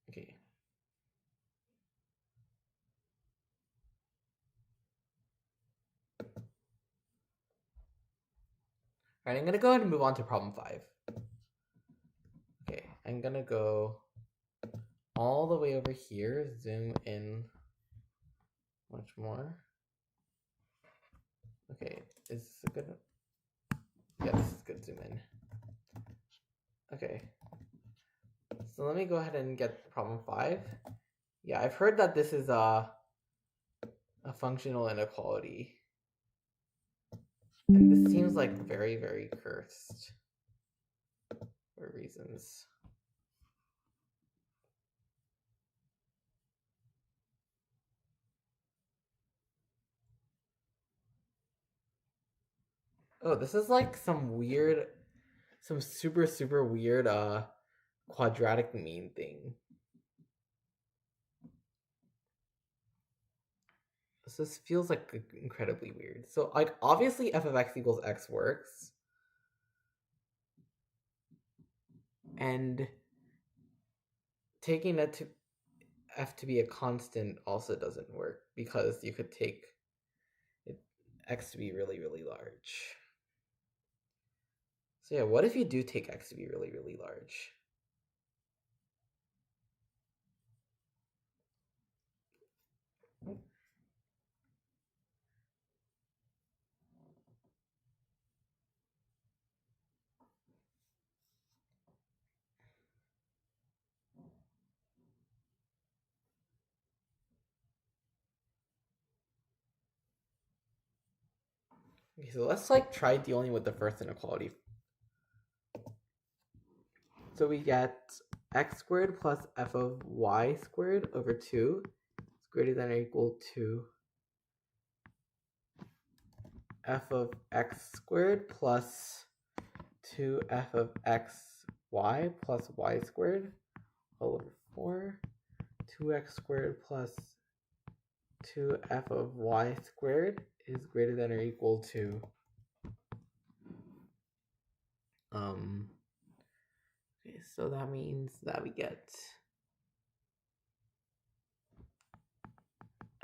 Okay. Alright, I'm gonna go ahead and move on to problem 5. Okay, I'm gonna go all the way over here, zoom in much more. Okay, is this a good? Yeah, this is good zoom in. Okay. So let me go ahead and get problem 5. Yeah, I've heard that this is a functional inequality. And this seems like very cursed for reasons. Oh, this is like some super weird quadratic mean thing. This feels like incredibly weird. So like obviously f of x equals x works. And taking that to f to be a constant also doesn't work because you could take x to be really large. So yeah, what if you do take x to be really large? Okay, so let's like try dealing with the first inequality. So we get x squared plus f of y squared over 2 is greater than or equal to f of x squared plus 2f of xy plus y squared all over 4. 2x squared plus 2f of y squared is greater than or equal to okay, so that means that we get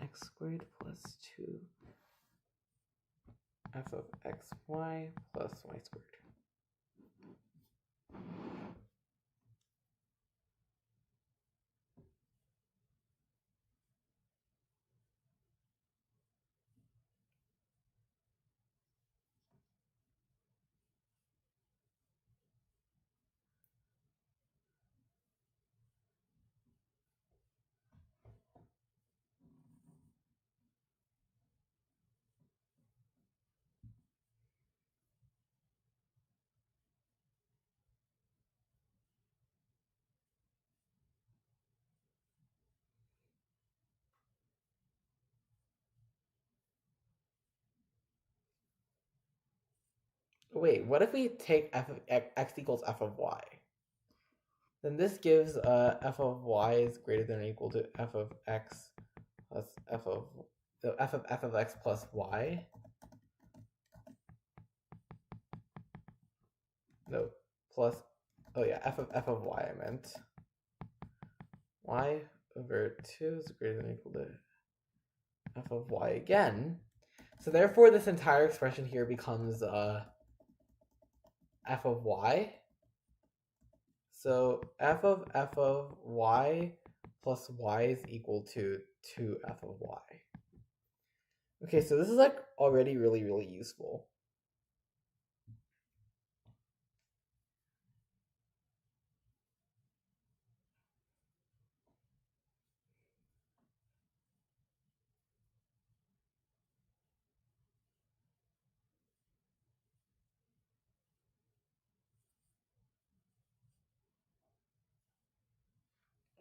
x squared plus 2 f of xy plus y squared. Wait, what if we take f of x equals f of y? Then this gives f of y is greater than or equal to f of x plus f of x plus y. No, plus, oh yeah, f of y I meant. Y over 2 is greater than or equal to f of y again. So therefore this entire expression here becomes f of y. So f of y plus y is equal to 2f of y. Okay, so this is like already really, really useful.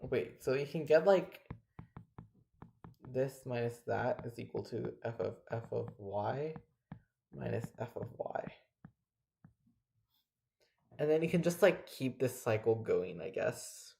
Wait, so you can get like this minus that is equal to f of y minus f of y. And then you can just like keep this cycle going, I guess.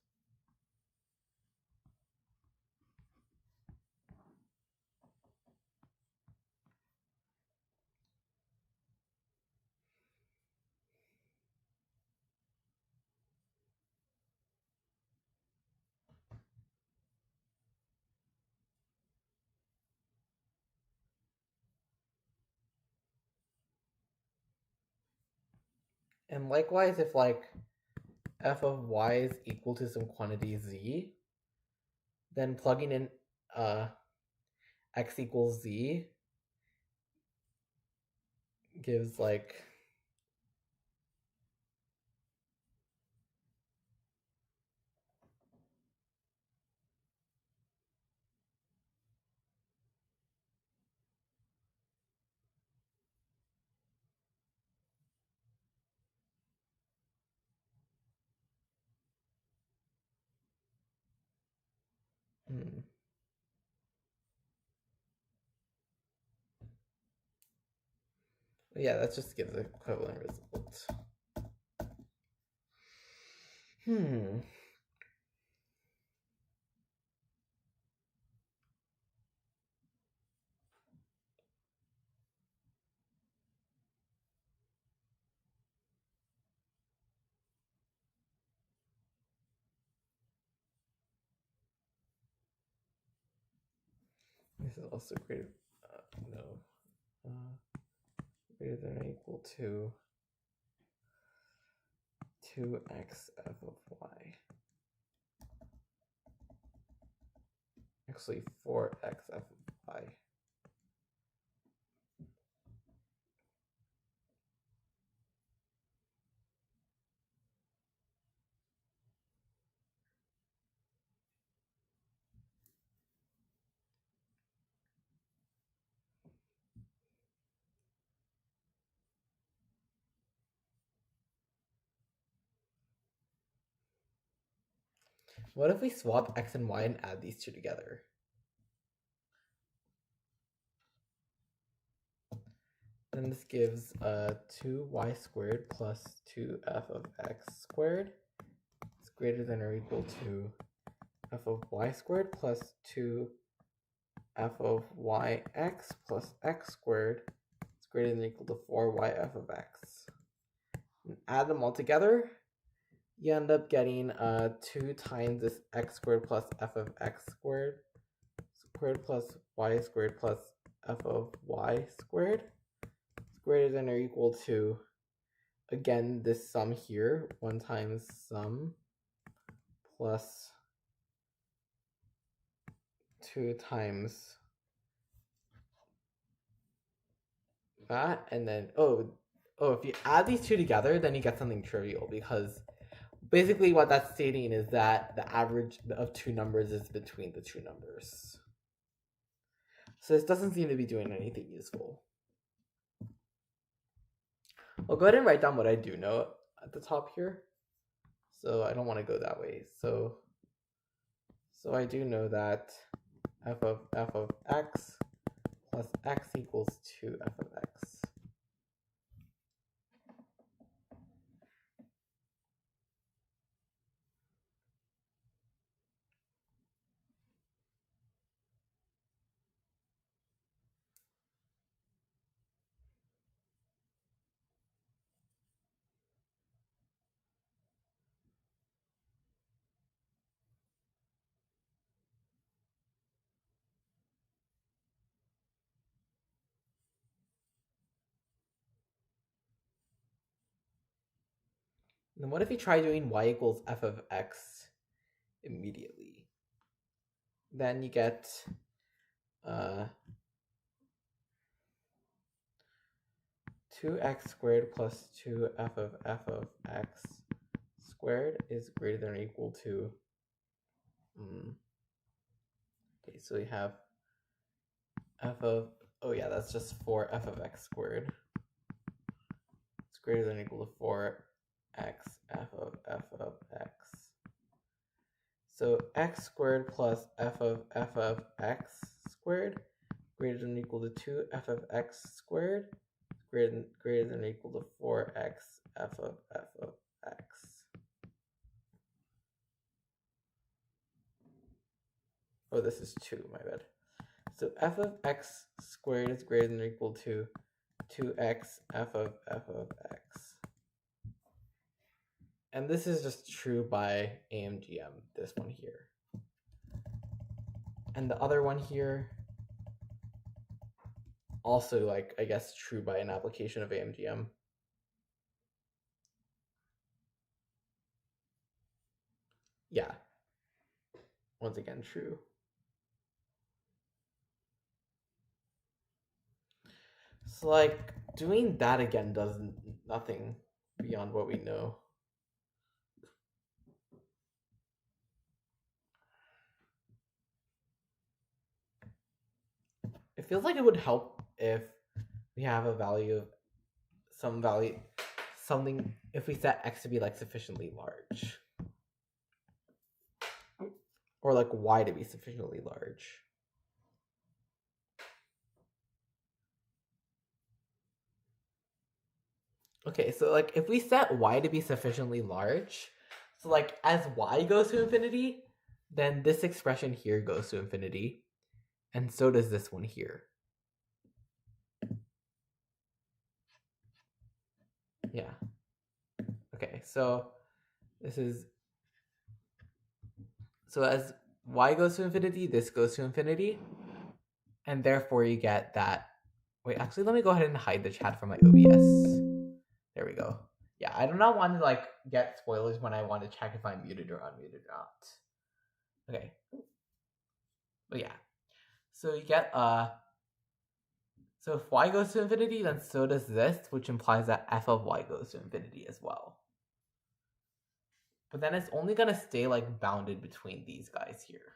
And likewise, if like f of y is equal to some quantity z, then plugging in x equals z gives like yeah, that just gives an equivalent result. This is also greater, greater than or equal to 2x f of y. Actually, 4x f of y. What if we swap x and y and add these two together? Then this gives 2y squared plus 2f of x squared is greater than or equal to f of y squared plus 2f of yx plus x squared is greater than or equal to 4yf of x. And add them all together, you end up getting 2 times this x squared plus f of x squared plus y squared plus f of y squared is greater than or equal to, again, this sum here, 1 times sum plus 2 times that, and then, if you add these two together, then you get something trivial, because basically what that's stating is that the average of two numbers is between the two numbers. So this doesn't seem to be doing anything useful. I'll go ahead and write down what I do know at the top here. So I don't want to go that way. So I do know that f of x plus x equals 2f of x. Then what if you try doing y equals f of x immediately? Then you get 2x squared plus 2f of x squared is greater than or equal to, okay, so we have f of, that's just 4f of x squared. It's greater than or equal to 4x f of x. So x squared plus f of x squared greater than or equal to 2f of x squared greater than or equal to 4x f of x. Oh, this is 2, my bad. So f of x squared is greater than or equal to 2x f of x. And this is just true by AMGM, this one here. And the other one here, also, like, I guess true by an application of AMGM. Yeah. Once again, true. So, like, doing that again does nothing beyond what we know. It feels like it would help if we have a value of something, if we set x to be like sufficiently large. Or like y to be sufficiently large. Okay, so like if we set y to be sufficiently large, so like as y goes to infinity, then this expression here goes to infinity, and so does this one here. Yeah. Okay, so this is, so as y goes to infinity, this goes to infinity, and therefore you get that. Wait, actually, let me go ahead and hide the chat from my OBS. There we go. Yeah, I do not want to like get spoilers when I want to check if I'm muted or unmuted or not. Okay. But yeah. So you get so if y goes to infinity, then so does this, which implies that f of y goes to infinity as well. But then it's only gonna stay like bounded between these guys here.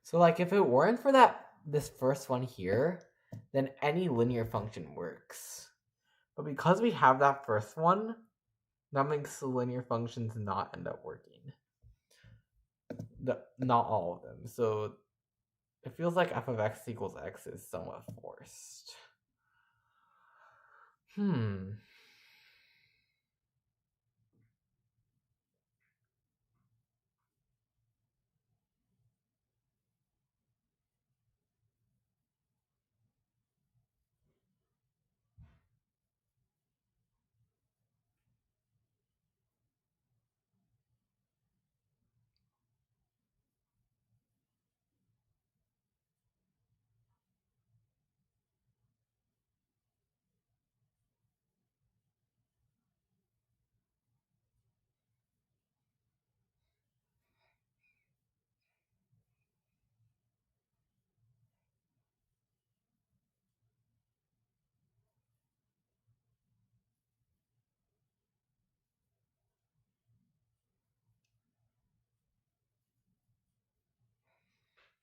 So like if it weren't for this first one here, then any linear function works. But because we have that first one, that makes the linear functions not end up working. Not all of them. So it feels like f of x equals x is somewhat forced.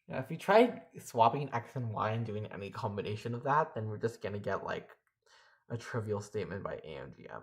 Now, if we try swapping x and y and doing any combination of that, then we're just gonna get like a trivial statement by AMGM.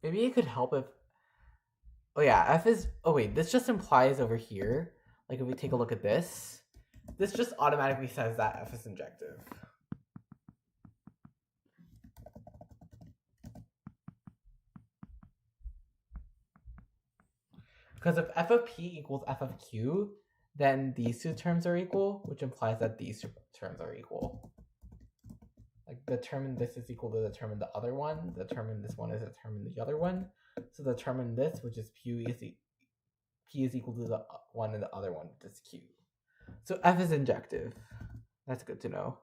Maybe it could help if... Oh yeah, f is... Oh wait, this just implies over here, like if we take a look at this just automatically says that f is injective. Because if f of p equals f of q, then these two terms are equal, which implies that these two terms are equal. Like determine this is equal to determine the other one, determine this one is determine the other one. So determine this, which is p is equal to the one and the other one, which is q. So f is injective. That's good to know.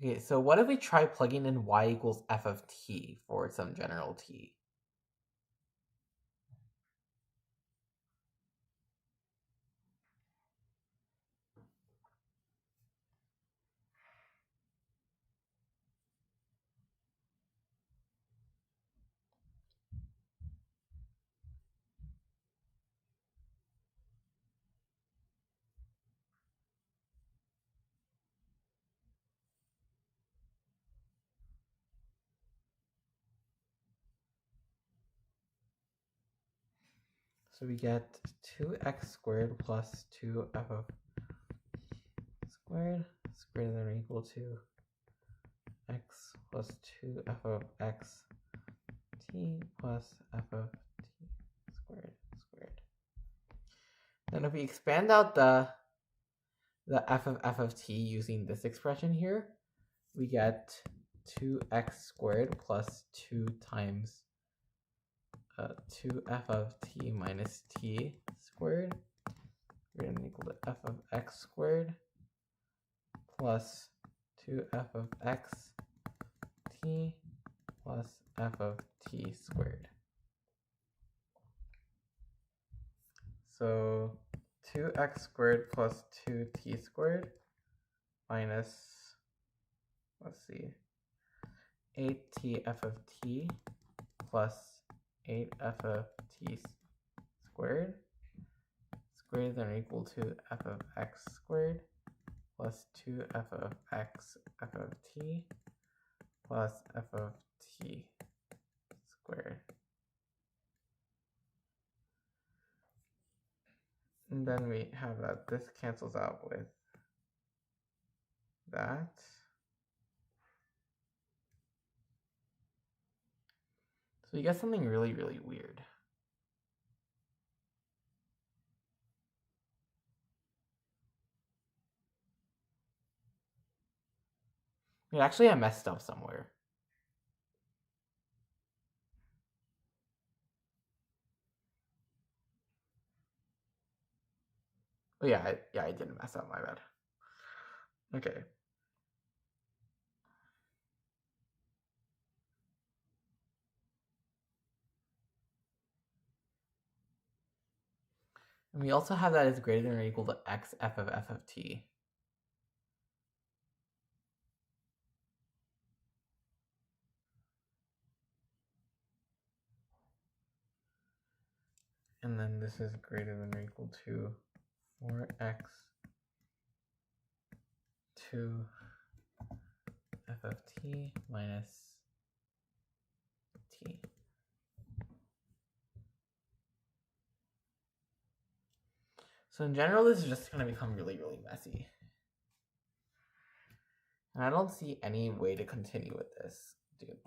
Okay, so what if we try plugging in y equals f of t for some general t? So we get 2x squared plus 2f of squared is greater than or equal to x plus 2f of x t plus f of t squared. Then if we expand out the f of t using this expression here, we get 2x squared plus 2 times 2f of t minus t squared greater than or equal to f of x squared plus 2f of x t plus f of t squared. So 2x squared plus 2t squared minus, let's see, 8t f of t plus 8f of t squared is greater than or equal to f of x squared plus 2f of x f of t plus f of t squared. And then we have that this cancels out with that. So you get something really, really weird. Actually, I messed up somewhere. Oh yeah, I didn't mess up, my bad. Okay. And we also have that as greater than or equal to x f of t. And then this is greater than or equal to 4x 2 f of t minus t. So in general, this is just going to become really, really messy. And I don't see any way to continue with this, dude.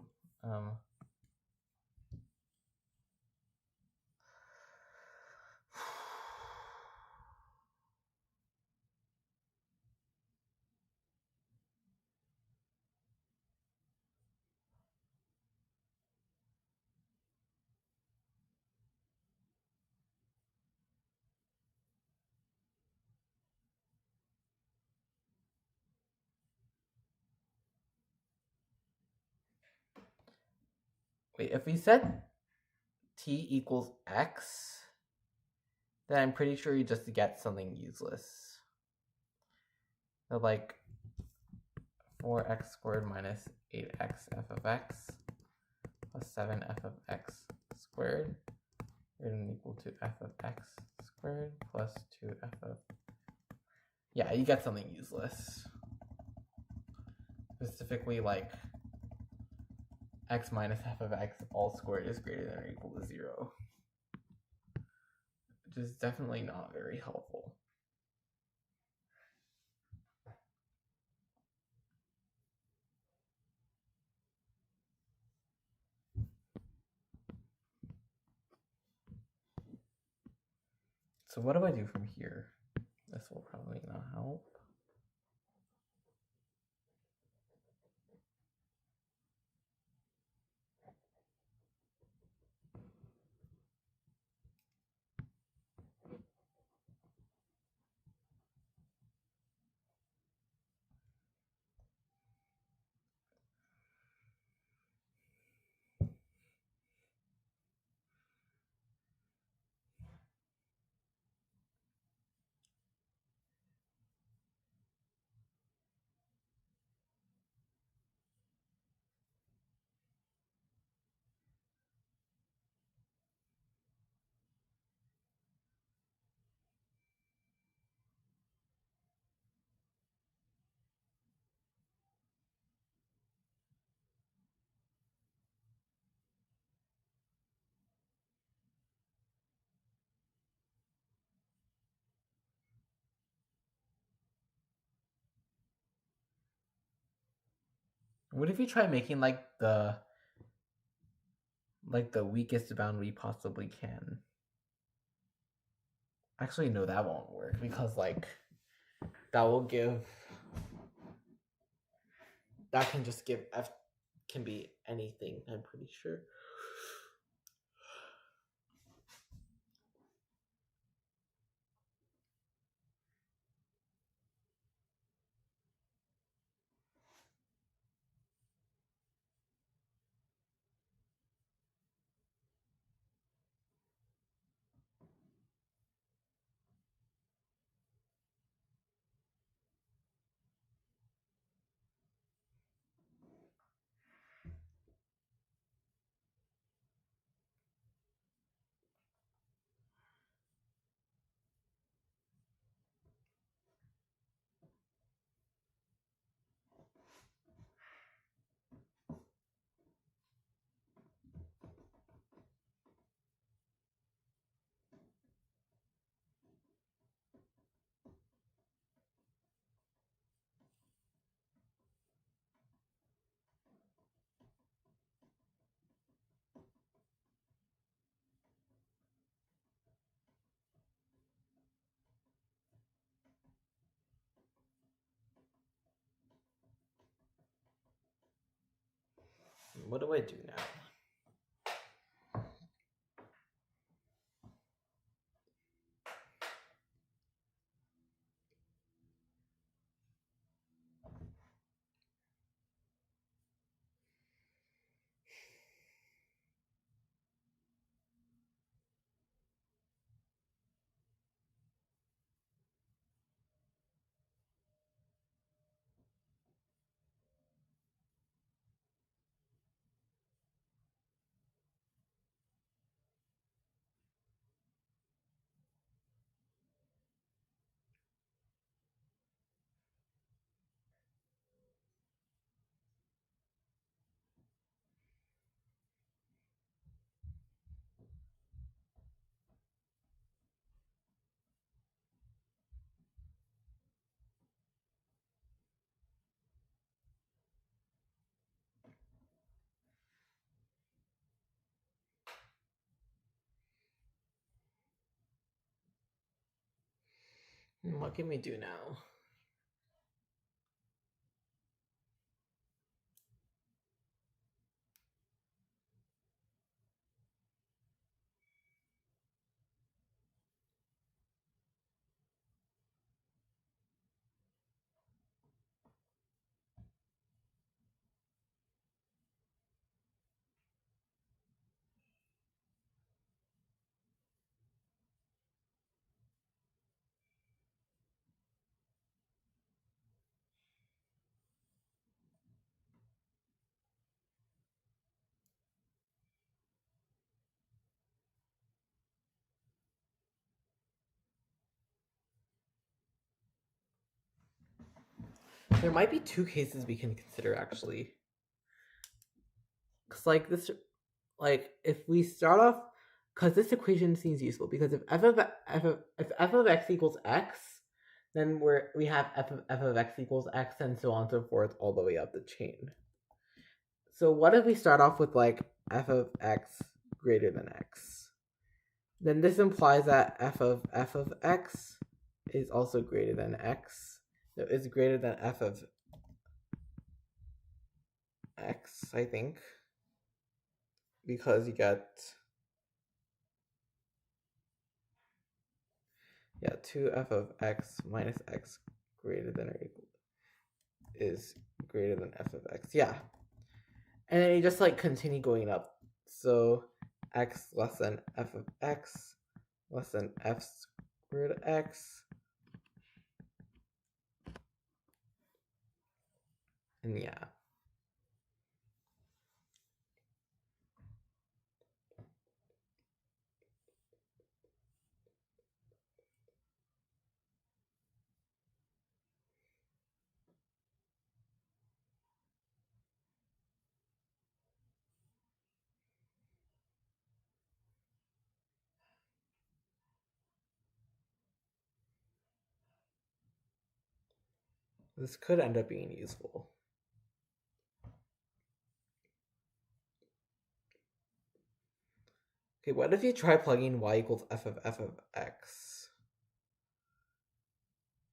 Wait, if we set t equals x, then I'm pretty sure you just get something useless. So like 4x squared minus 8x f of x plus 7f of x squared greater than or equal to f of x squared plus 2f of... Yeah, you get something useless. Specifically like x minus f of x all squared is greater than or equal to 0. Which is definitely not very helpful. So what do I do from here? This will probably not help. What if you try making like the weakest bound we possibly can? Actually, no, that won't work because like that will give... That can just give f can be anything, I'm pretty sure. What do I do now? What can we do now? There might be two cases we can consider actually. Because like this, like if we start off, because this equation seems useful, because if f of x equals x, then we have f of x equals x and so on and so forth all the way up the chain. So what if we start off with like f of x greater than x? Then this implies that f of x is also greater than x. So it's greater than f of x, I think, because you get 2f of x minus x greater than or equal is greater than f of x. Yeah. And then you just like continue going up. So x less than f of x less than f squared x. And yeah. This could end up being useful. Okay, what if you try plugging y equals f of x?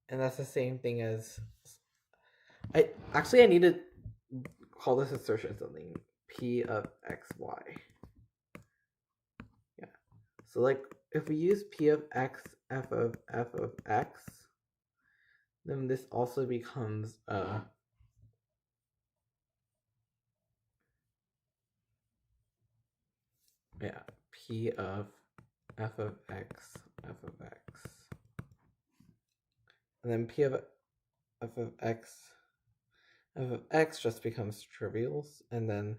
And that's the same thing as... I need to call this assertion something. P of xy. Yeah. So like if we use P of x f of x, then this also becomes P of f of x f of x. And then P of f of x just becomes trivials, and then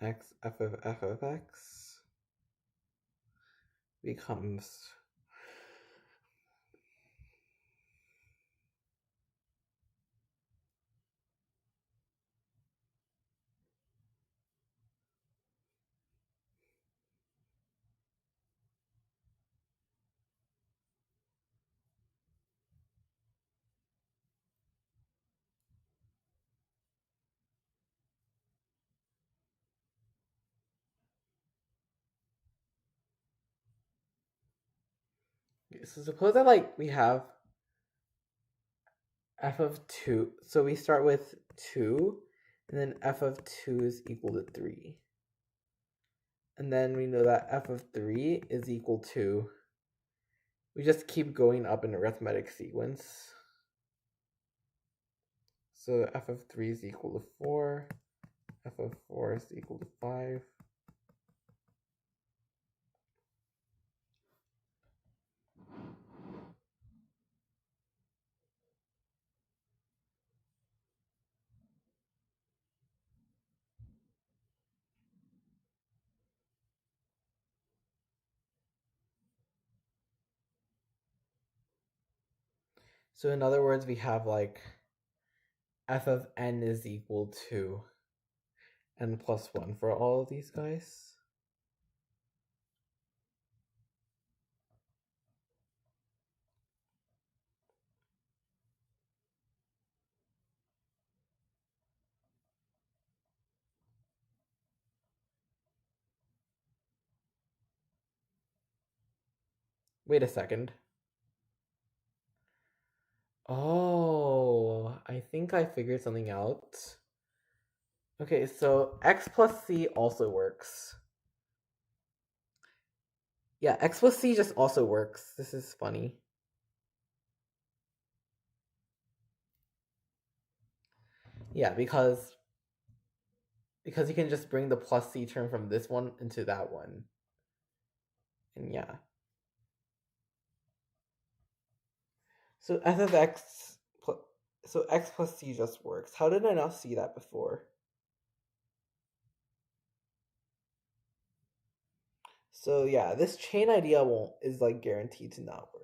x f of x becomes so suppose that like we have f of 2. So we start with 2, And then f of 2 is equal to 3. And then we know that f of 3 is equal to, we just keep going up in arithmetic sequence. So f of 3 is equal to 4, f of 4 is equal to 5. So in other words, we have like f of n is equal to n plus 1 for all of these guys. Wait a second. Oh, I think I figured something out. Okay, so x plus c also works. Yeah, x plus c just also works. This is funny. Yeah, because you can just bring the plus c term from this one into that one. And yeah. So f of x, so x plus c just works. How did I not see that before? So yeah, this chain idea is like guaranteed to not work.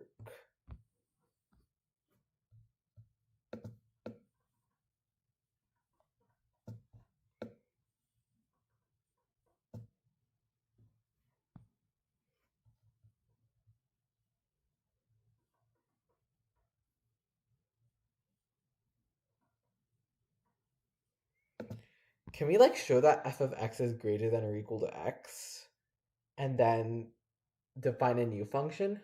Can we like show that f of x is greater than or equal to x and then define a new function?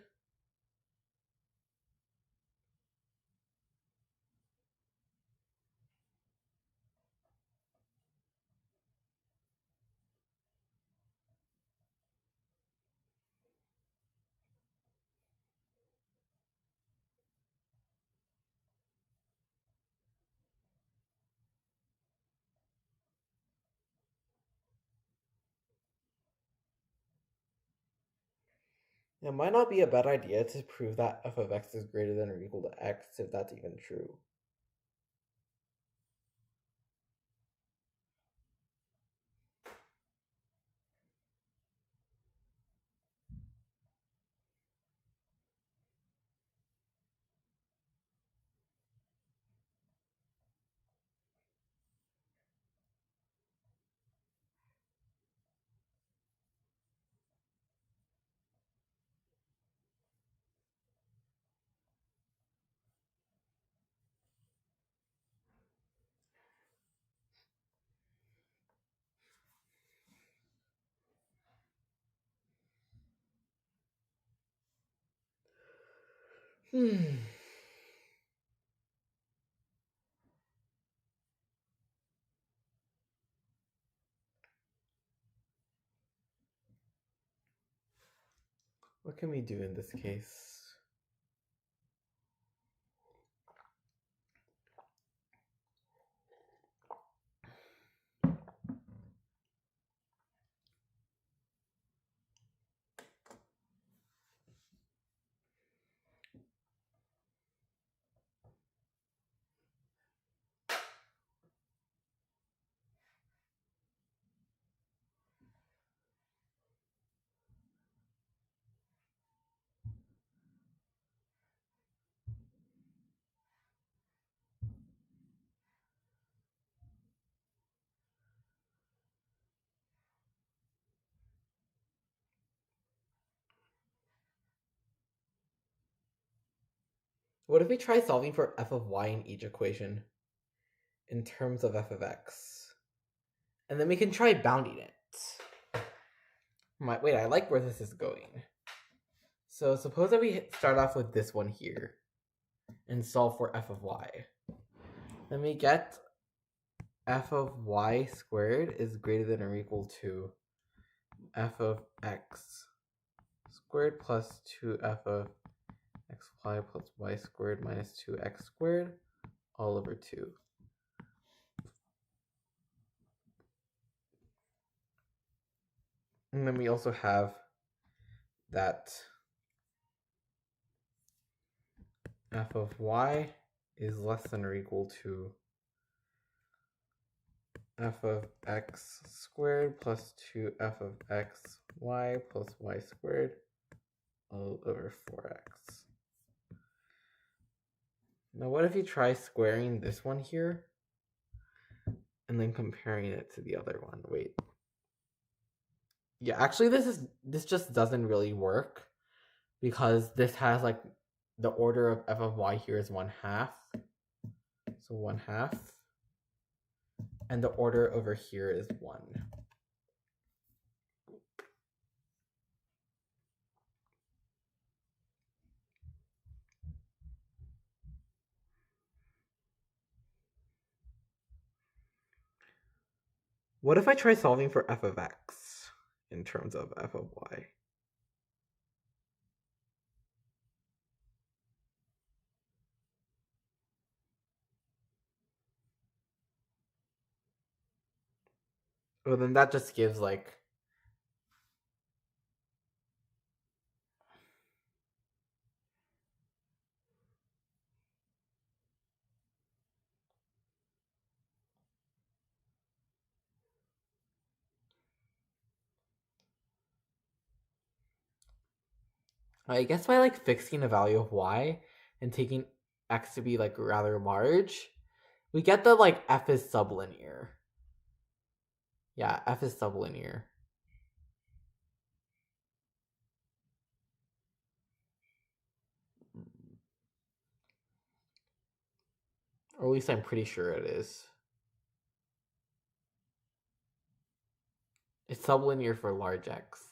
It might not be a bad idea to prove that f of x is greater than or equal to x if that's even true. What can we do in this case? What if we try solving for f of y in each equation in terms of f of x? And then we can try bounding it. Wait, I like where this is going. So suppose that we start off with this one here and solve for f of y. Then we get f of y squared is greater than or equal to f of x squared plus 2f of xy plus y squared minus 2x squared all over 2. And then we also have that f of y is less than or equal to f of x squared plus 2f of x y plus y squared all over 4x. Now what if you try squaring this one here and then comparing it to the other one? Wait. Yeah, actually this just doesn't really work because this has like the order of f of y here is 1/2. So 1/2. And the order over here is 1. What if I try solving for f of x in terms of f of y? Well, then that just gives like I guess by like fixing a value of y and taking x to be like rather large, we get the like f is sublinear. Yeah, f is sublinear. Or at least I'm pretty sure it is. It's sublinear for large x.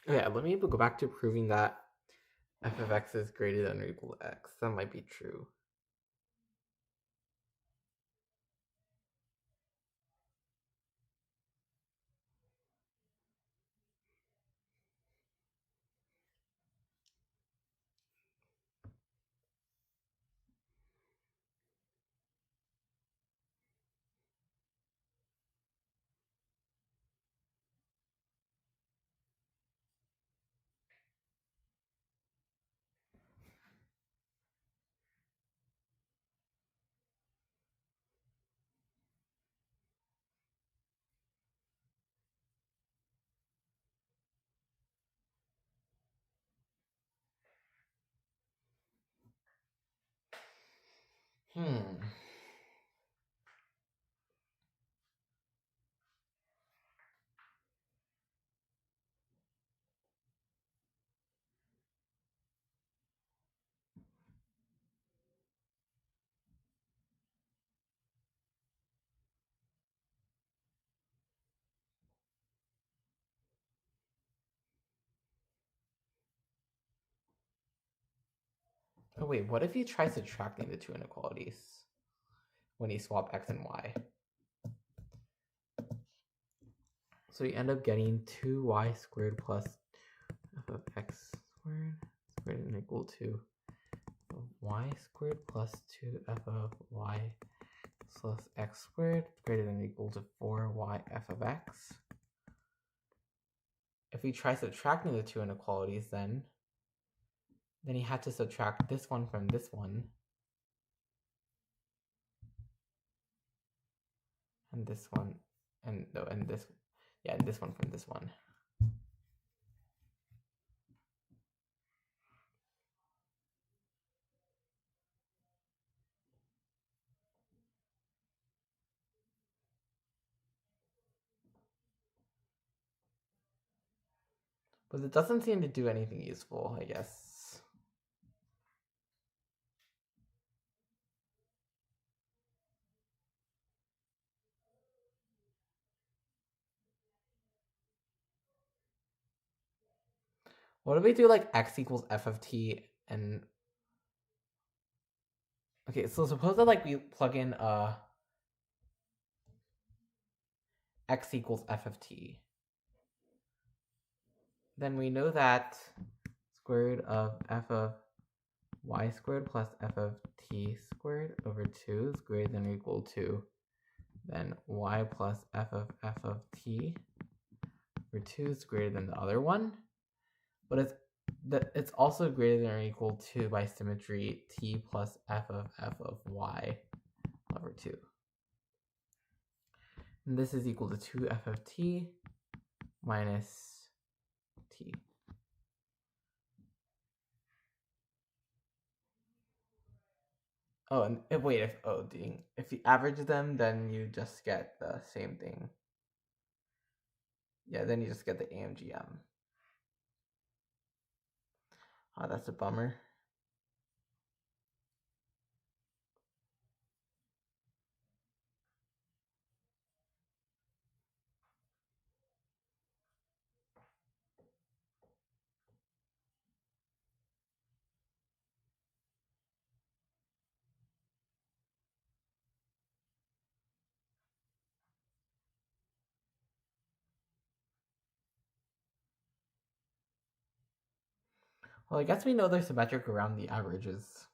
Okay, let me go back to proving that f of x is greater than or equal to x. That might be true. Oh wait, what if you try subtracting the two inequalities when you swap x and y? So you end up getting 2y squared plus f of x squared is greater than or equal to y squared plus 2f of y plus x squared greater than or equal to 4y f of x. If we try subtracting the two inequalities, then you have to subtract this one from this one, and this one, and this one from this one. But it doesn't seem to do anything useful, I guess. What if we do like x equals f of t and... Okay, so suppose that like we plug in x equals f of t. Then we know that square root of f of y squared plus f of t squared over 2 is greater than or equal to then y plus f of t over 2 is greater than the other one. But it's also greater than or equal to, by symmetry, t plus f of y over 2. And this is equal to 2f of t minus t. Oh, and if you average them, then you just get the same thing. Yeah, then you just get the AMGM. Oh, that's a bummer. Well, I guess we know they're symmetric around the averages.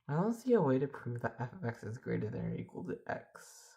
I don't see a way to prove that f of x is greater than or equal to x.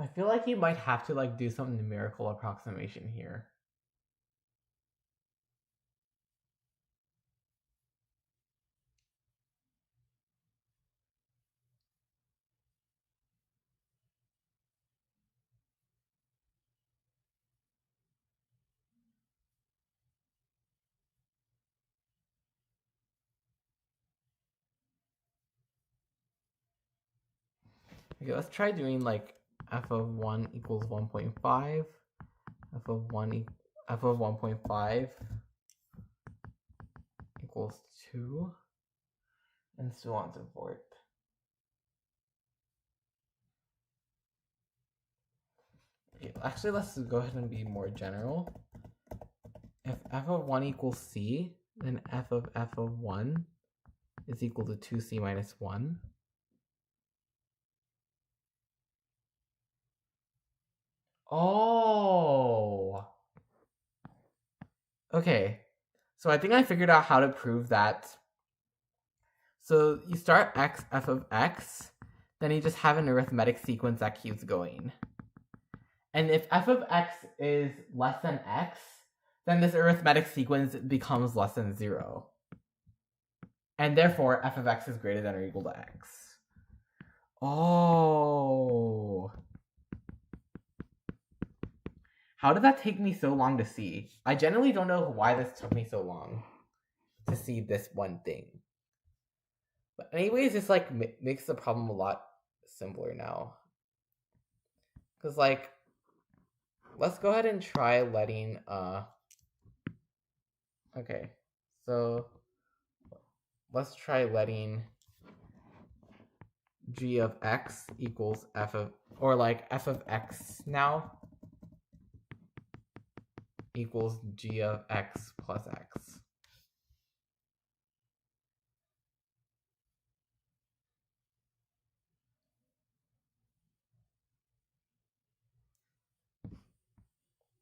I feel like you might have to like do some numerical approximation here. Okay, let's try doing like f of 1 equals 1.5, f of 1.5 equals 2, and so on and so forth. Okay, actually, let's go ahead and be more general. If f of 1 equals c, then f of 1 is equal to 2c minus 1. Oh! Okay, so I think I figured out how to prove that. So you start f of x, then you just have an arithmetic sequence that keeps going. And if f of x is less than x, then this arithmetic sequence becomes less than 0. And therefore, f of x is greater than or equal to x. Oh. How did that take me so long to see? I generally don't know why this took me so long to see this one thing. But anyways, this like makes the problem a lot simpler now. Because like, let's go ahead and try letting, okay, so let's try letting g of x equals f of, or like f of x now equals g of x plus x.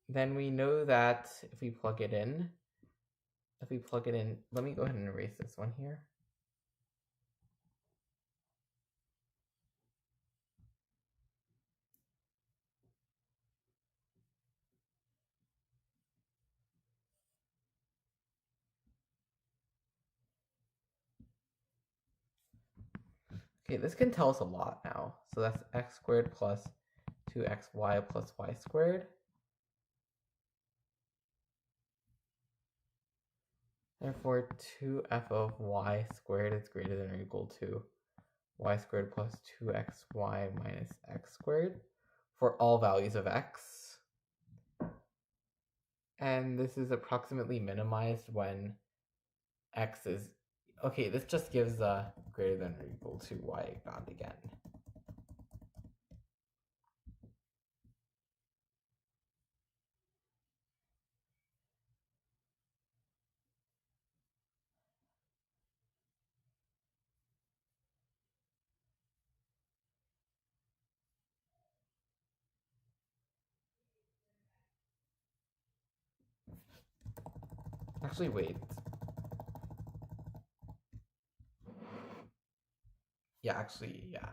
Then we know that if we plug it in, let me go ahead and erase this one here. Okay, this can tell us a lot now. So that's x squared plus 2xy plus y squared. Therefore, 2f of y squared is greater than or equal to y squared plus 2xy minus x squared for all values of x. And this is approximately minimized when x is... Okay, this just gives greater than or equal to y bound again. Actually, wait. Yeah, actually, yeah.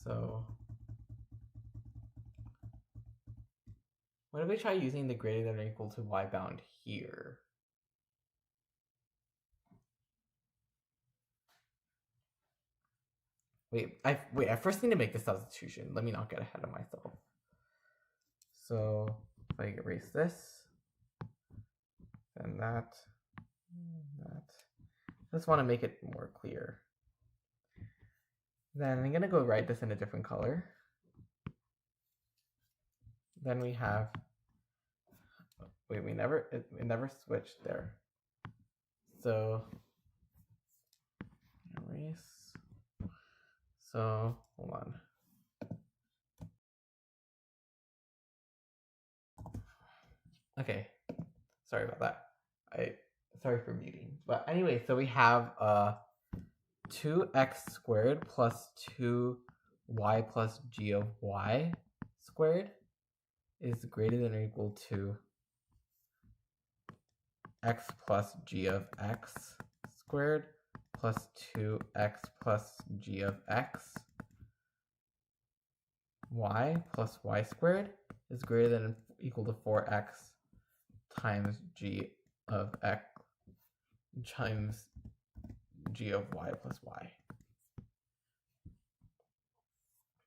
So what if we try using the greater than or equal to y bound here? I first need to make the substitution. Let me not get ahead of myself. So if I erase this, then that. I just want to make it more clear. Then I'm gonna go write this in a different color. Then we have, wait, it never switched there. So erase. So hold on. Okay, sorry about that. Sorry for muting. But anyway, so we have 2x squared plus 2y plus g of y squared is greater than or equal to x plus g of x squared plus 2x plus g of x y plus y squared is greater than or equal to 4x times g of x times g of y plus y.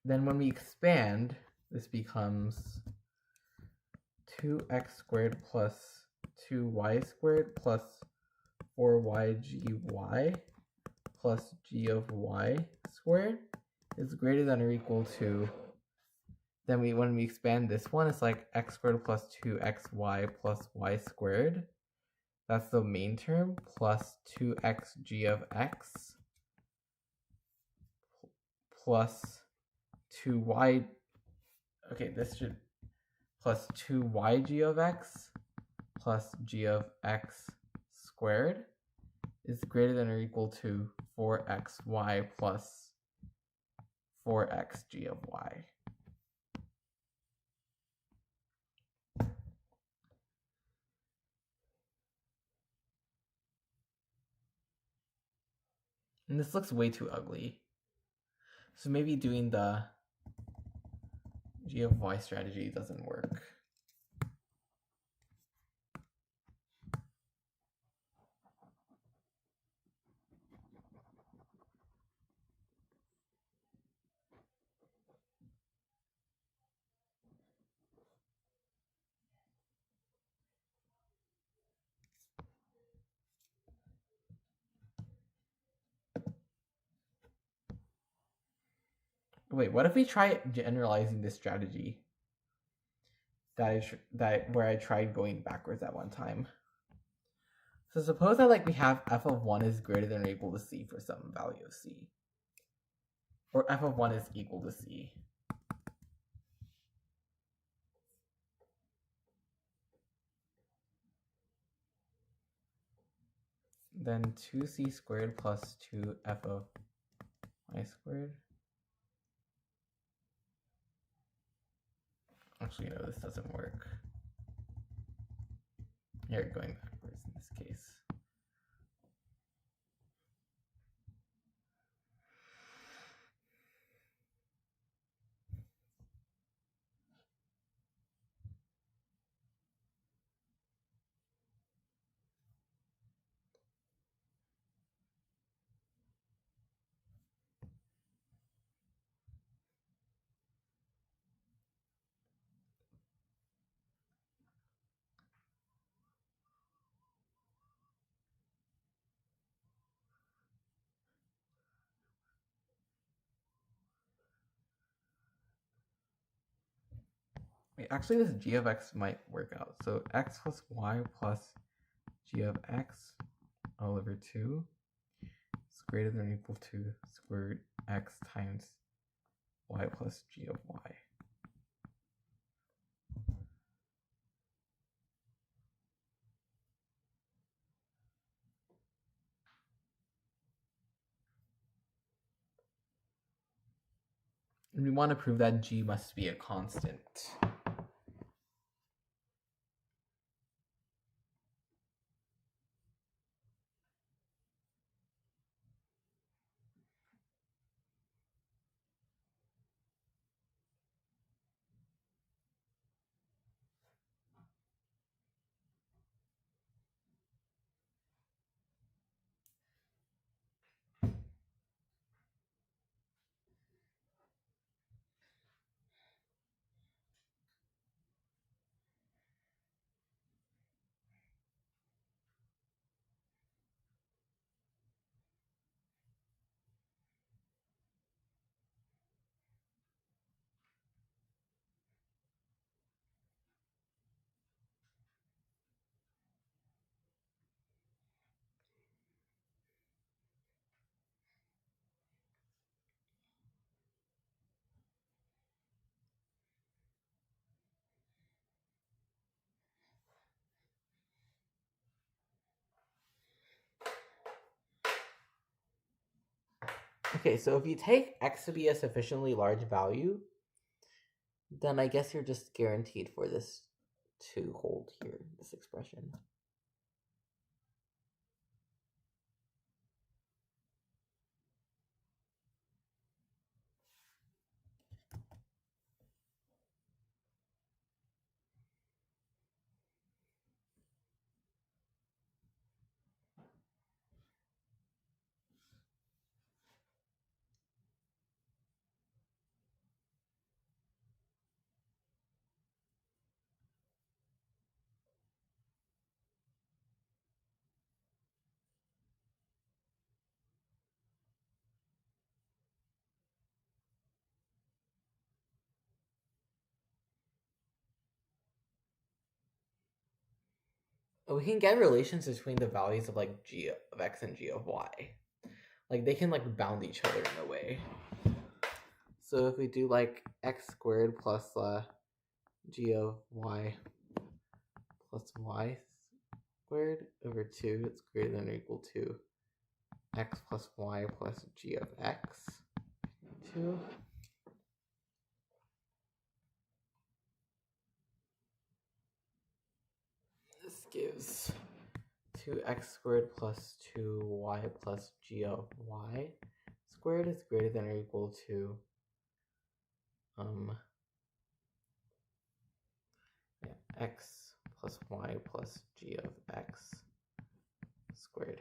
Then when we expand, this becomes 2x squared plus 2y squared plus 4ygy plus g of y squared is greater than or equal to, then when we expand this one, it's like x squared plus 2xy plus y squared. That's the main term, plus 2xg of x plus 2y, okay, this should, plus 2yg of x plus g of x squared is greater than or equal to 4xy plus 4xg of y. And this looks way too ugly. So maybe doing the g of y strategy doesn't work. Wait, what if we try generalizing this strategy where I tried going backwards at one time? So suppose that we have f of 1 is greater than or equal to c for some value of c. Or f of 1 is equal to c. Then 2c squared plus 2f of y squared. Actually, no, this doesn't work. Here, going backwards in this case. Wait, actually this g of x might work out. So x plus y plus g of x all over 2 is greater than or equal to square root x times y plus g of y. And we want to prove that g must be a constant. Okay, so if you take x to be a sufficiently large value, then I guess you're just guaranteed for this to hold here, this expression. We can get relations between the values of like g of x and g of y. Like they can like bound each other in a way. So if we do like x squared plus g of y plus y squared over 2, it's greater than or equal to x plus y plus g of x 2. This gives 2x squared plus 2y plus g of y squared is greater than or equal to x plus y plus g of x squared.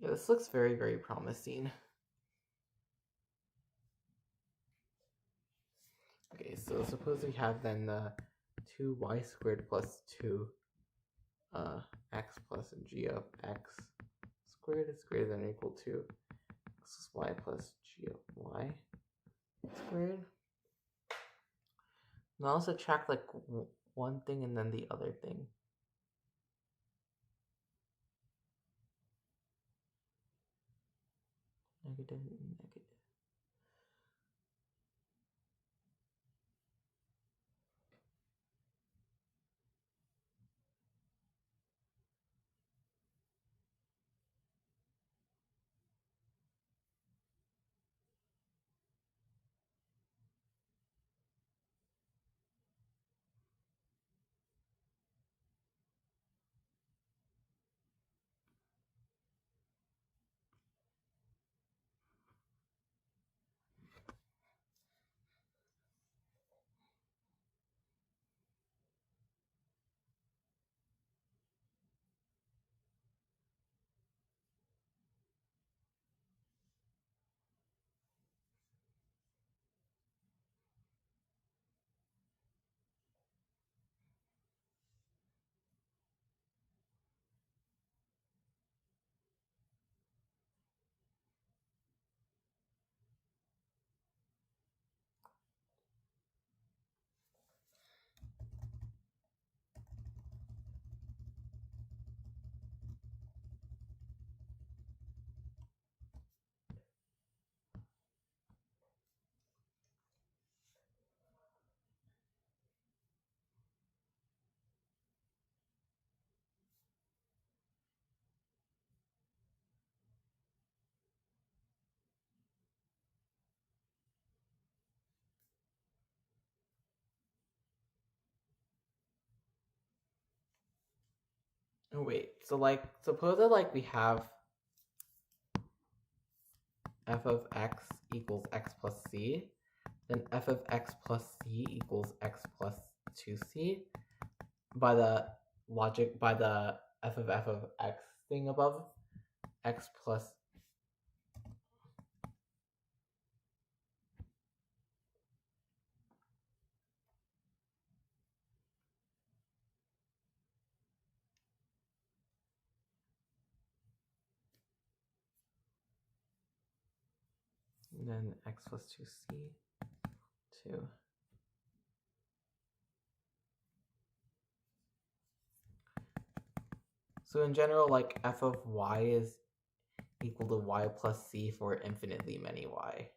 Yeah, this looks very, very promising. Okay, so suppose we have then the 2y squared plus 2 x plus g of x squared is greater than or equal to x plus y plus g of y squared. And I'll also track like one thing and then the other thing. Negative, negative. Oh wait, so like suppose that like we have f of x equals x plus c, then f of x plus c equals x plus 2c by the logic, by the f of x thing above, x plus and then x plus 2c 2. So in general, like f of y is equal to y plus c for infinitely many y.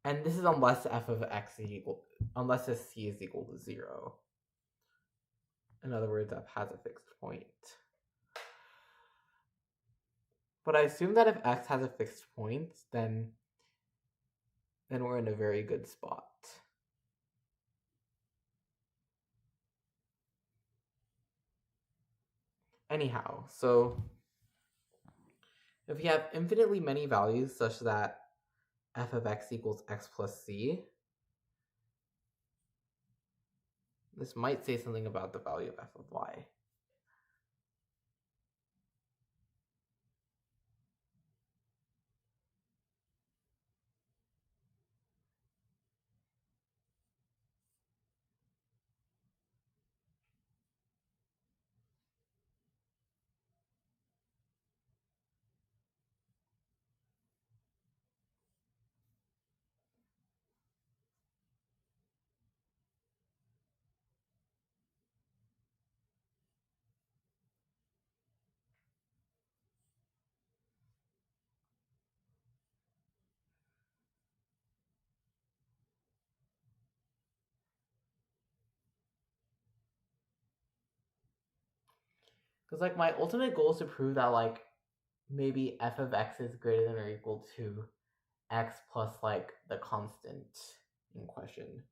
And this is unless f of x is equal, unless this c is equal to 0. In other words, f has a fixed point. But I assume that if x has a fixed point, then we're in a very good spot. Anyhow, so if we have infinitely many values such that f of x equals x plus c, this might say something about the value of f of y. Because like my ultimate goal is to prove that like maybe f of x is greater than or equal to x plus like the constant in question.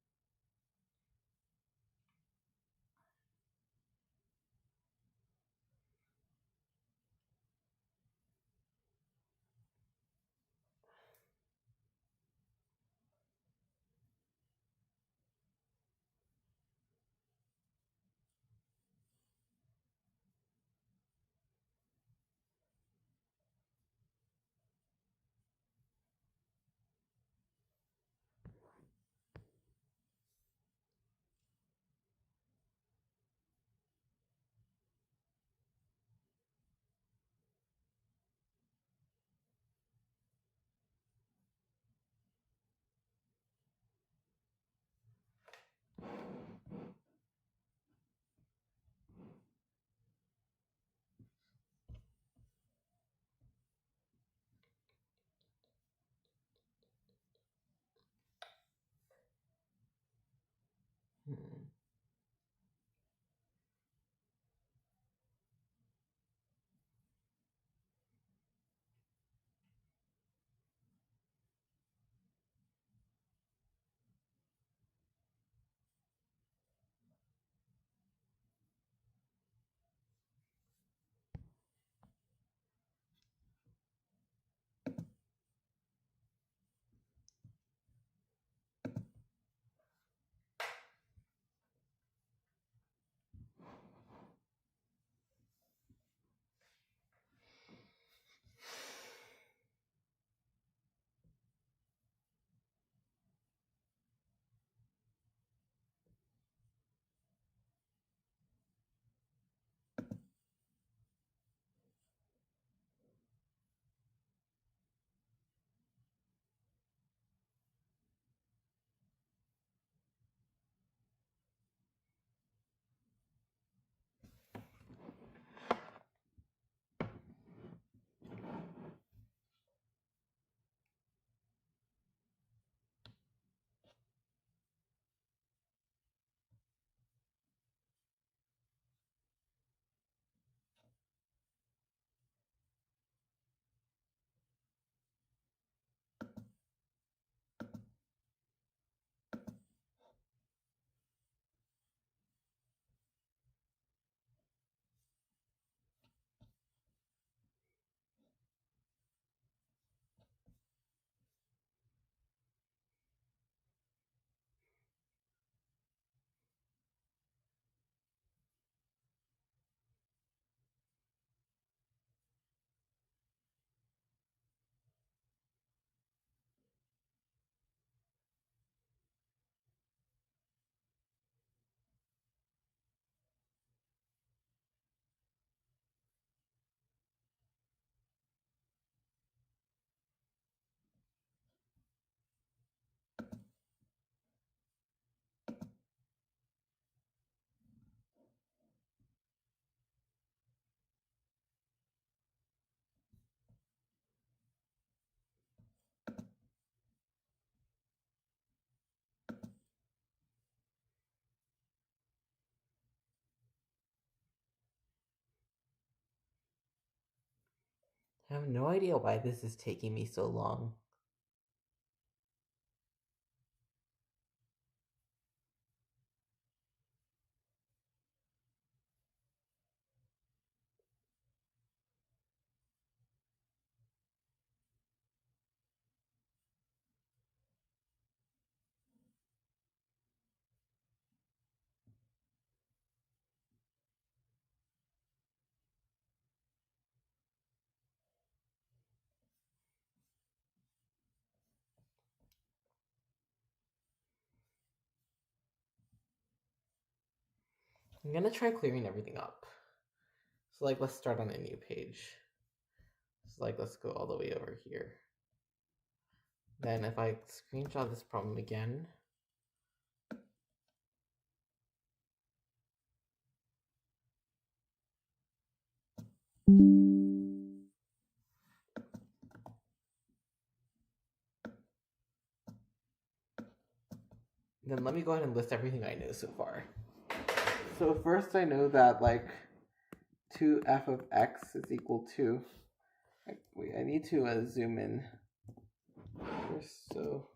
I have no idea why this is taking me so long. I'm gonna try clearing everything up. So like, let's start on a new page. So like, let's go all the way over here. Then if I screenshot this problem again, then let me go ahead and list everything I know so far. So first I know that like 2f of x is equal to, wait, I need to zoom in first. So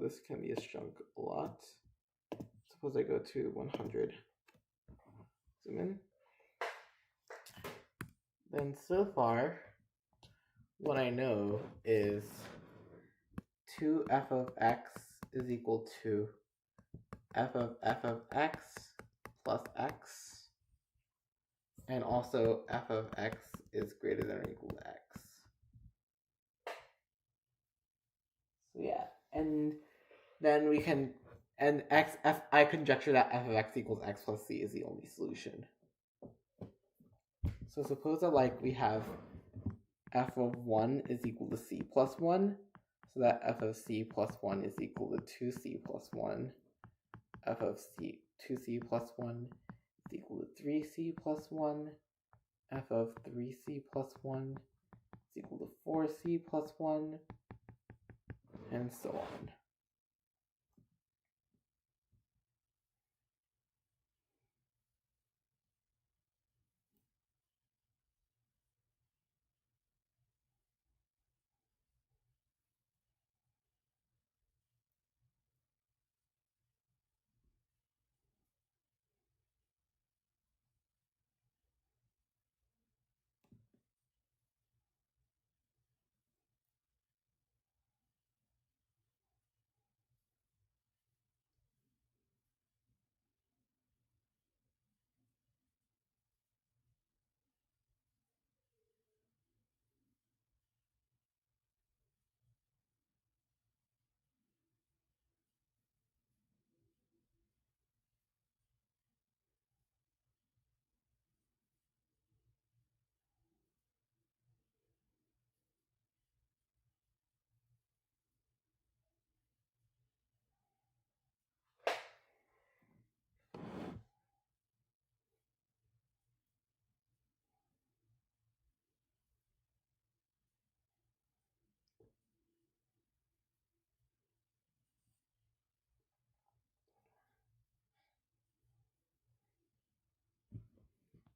this can be a chunk a lot. Suppose I go to 100. Zoom in. Then so far, what I know is 2f of x is equal to f of x plus x, and also f of x is greater than or equal to x. So yeah, and then we can, and I conjecture that f of x equals x plus c is the only solution. So suppose that like we have f of 1 is equal to c plus 1, so that f of c plus 1 is equal to 2c plus 1. F of c 2c plus 1 is equal to 3c plus 1. F of 3c plus 1 is equal to 4c plus 1, and so on.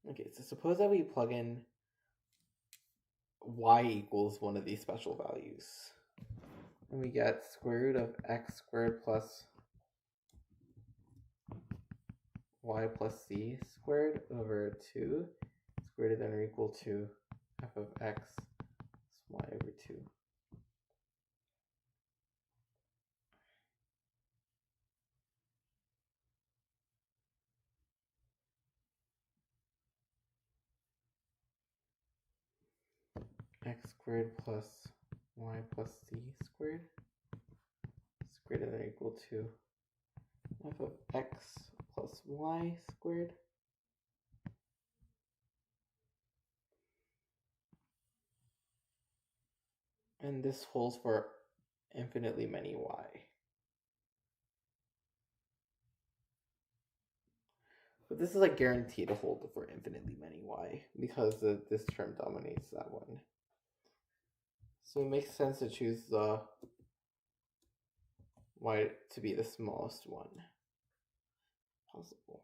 Okay, so suppose that we plug in y equals one of these special values. And we get square root of x squared plus y plus c squared over 2 is greater than or equal to f of x plus y over 2. X squared plus y plus c squared is greater than or equal to f of x plus y squared. And this holds for infinitely many y. But this is like guaranteed to hold for infinitely many y because this term dominates that one. So it makes sense to choose the y to be the smallest one possible.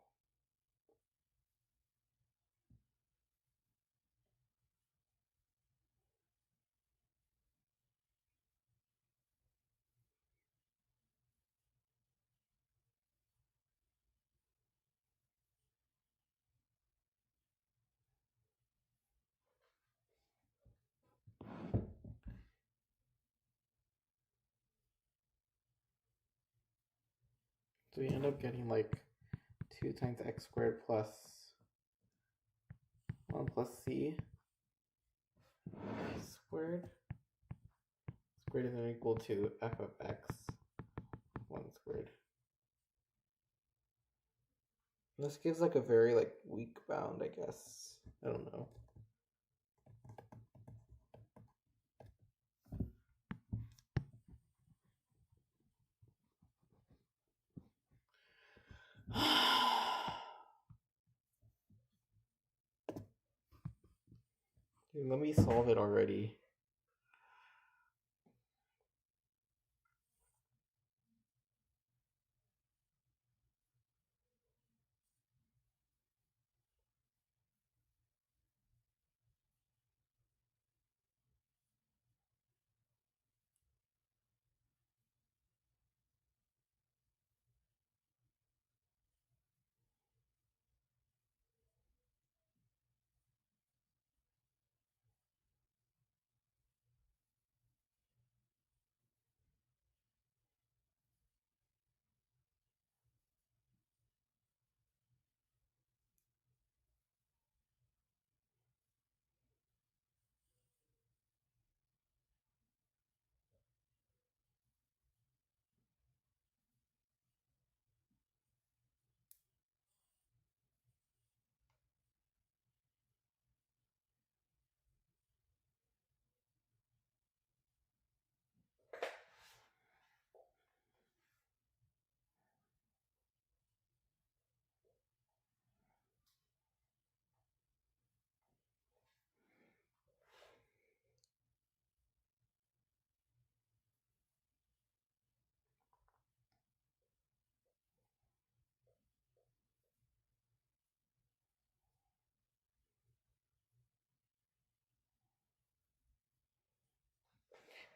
So we end up getting like 2 times x squared plus 1 plus c squared is greater than or equal to f of x 1 squared. This gives like a very like weak bound, I guess. I don't know. Dude, let me solve it already.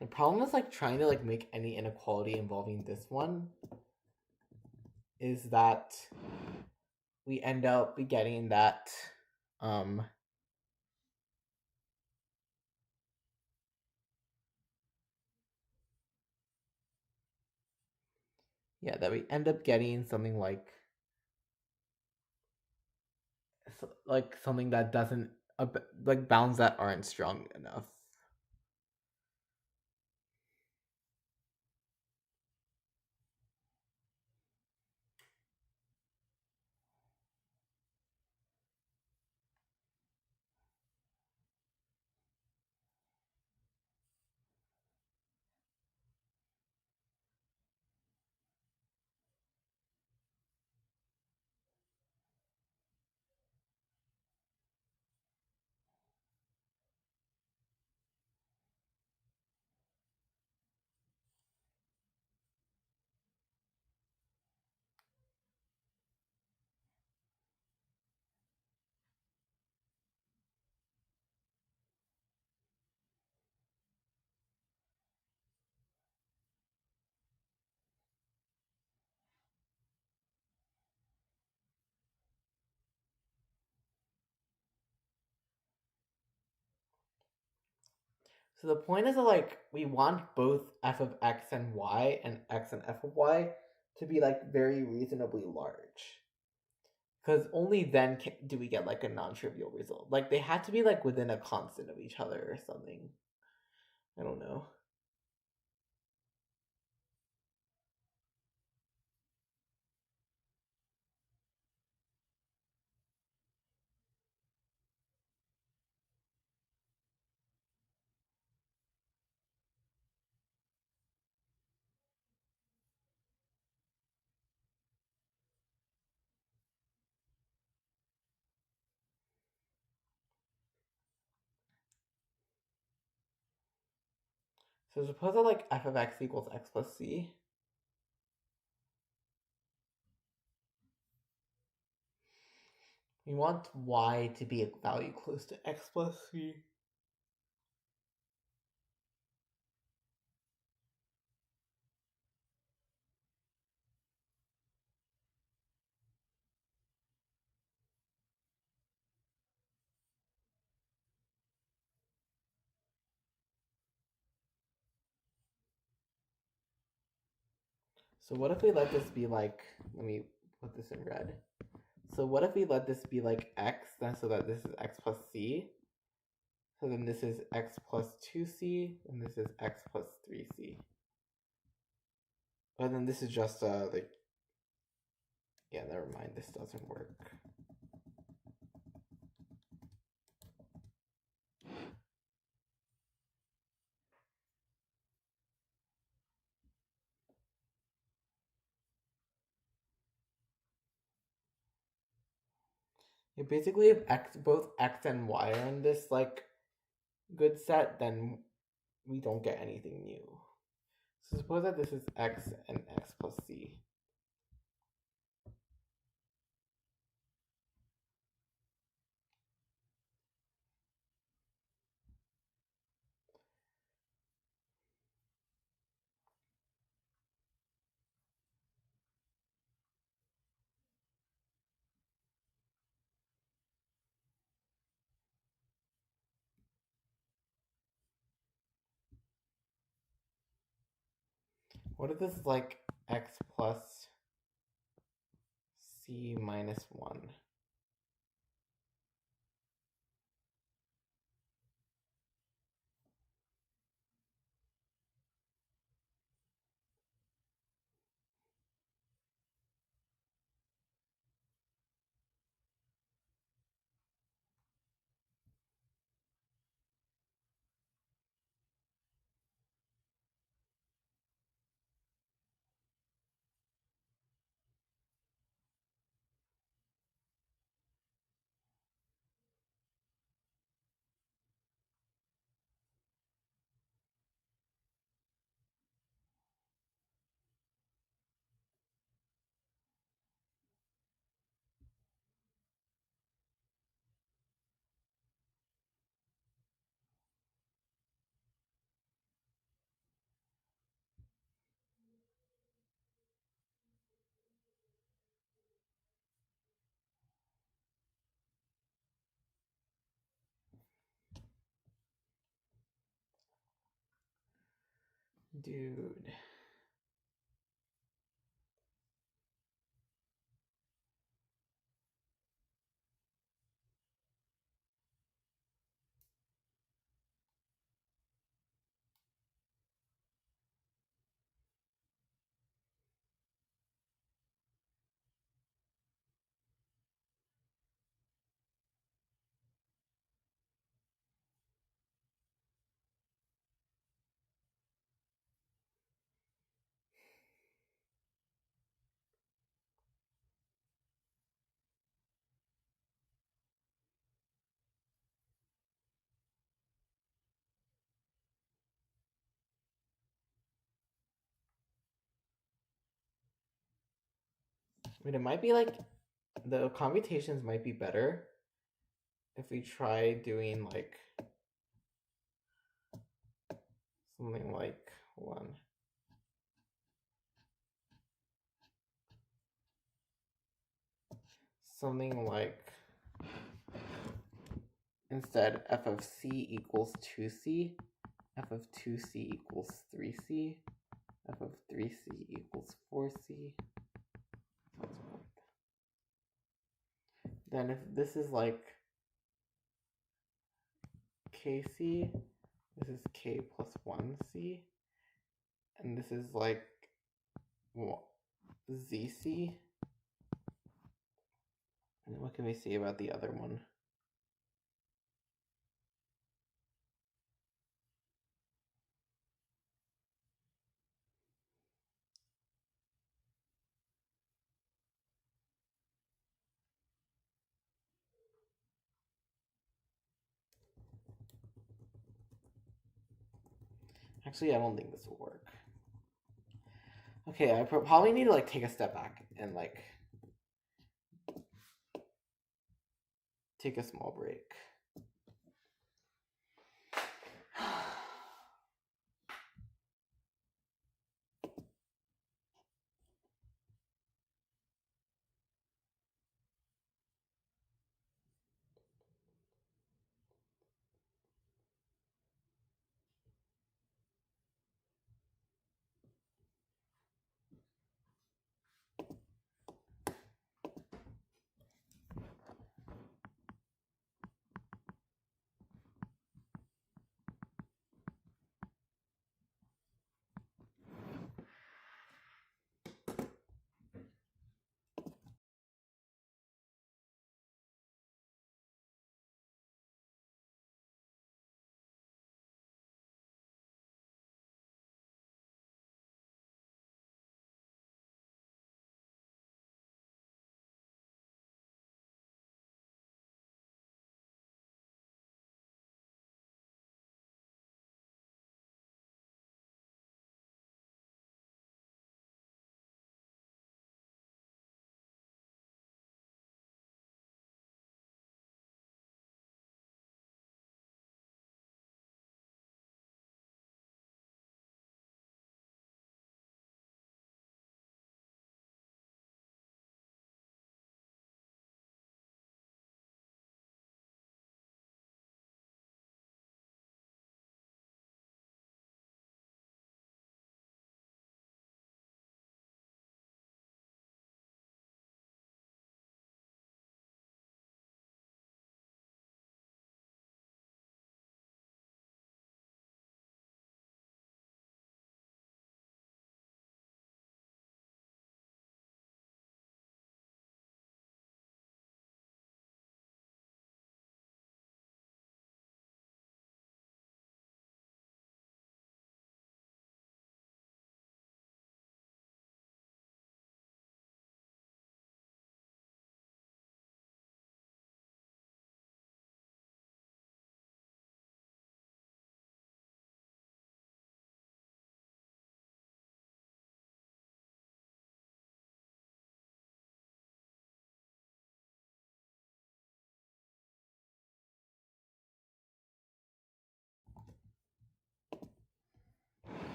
The problem is like trying to like make any inequality involving this one is that we end up getting that that we end up getting something like something that doesn't like bounds that aren't strong enough. So the point is that like we want both f of x and y and x and f of y to be like very reasonably large. Because only then do we get like a non-trivial result. Like they had to be like within a constant of each other or something. I don't know. So suppose that like f of x equals x plus c. We want y to be a value close to x plus c. So what if we let this be like, let me put this in red. So what if we let this be like x, then so that this is x plus c. So then this is x plus 2c, and this is x plus 3c. But then this is just like, yeah, never mind, this doesn't work. Yeah, basically if both x and y are in this like good set, then we don't get anything new. So suppose that this is x and x plus c. What if this is like x plus c minus 1? Dude. I mean, it might be like, the computations might be better if we try doing like something like something like instead f of c equals 2c, f of 2c equals 3c, f of 3c equals 4c. Then if this is like kc, this is k plus 1c, and this is like zc. And what can we say about the other one? Actually, I don't think this will work. Okay, I probably need to like take a step back and like take a small break.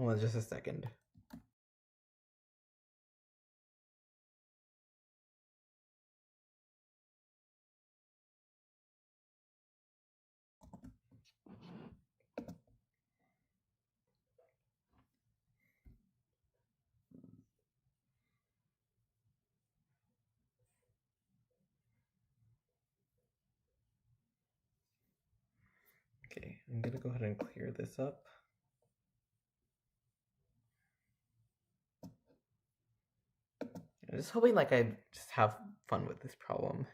Hold on just a second. Okay, I'm gonna go ahead and clear this up. I'm just hoping like I just have fun with this problem.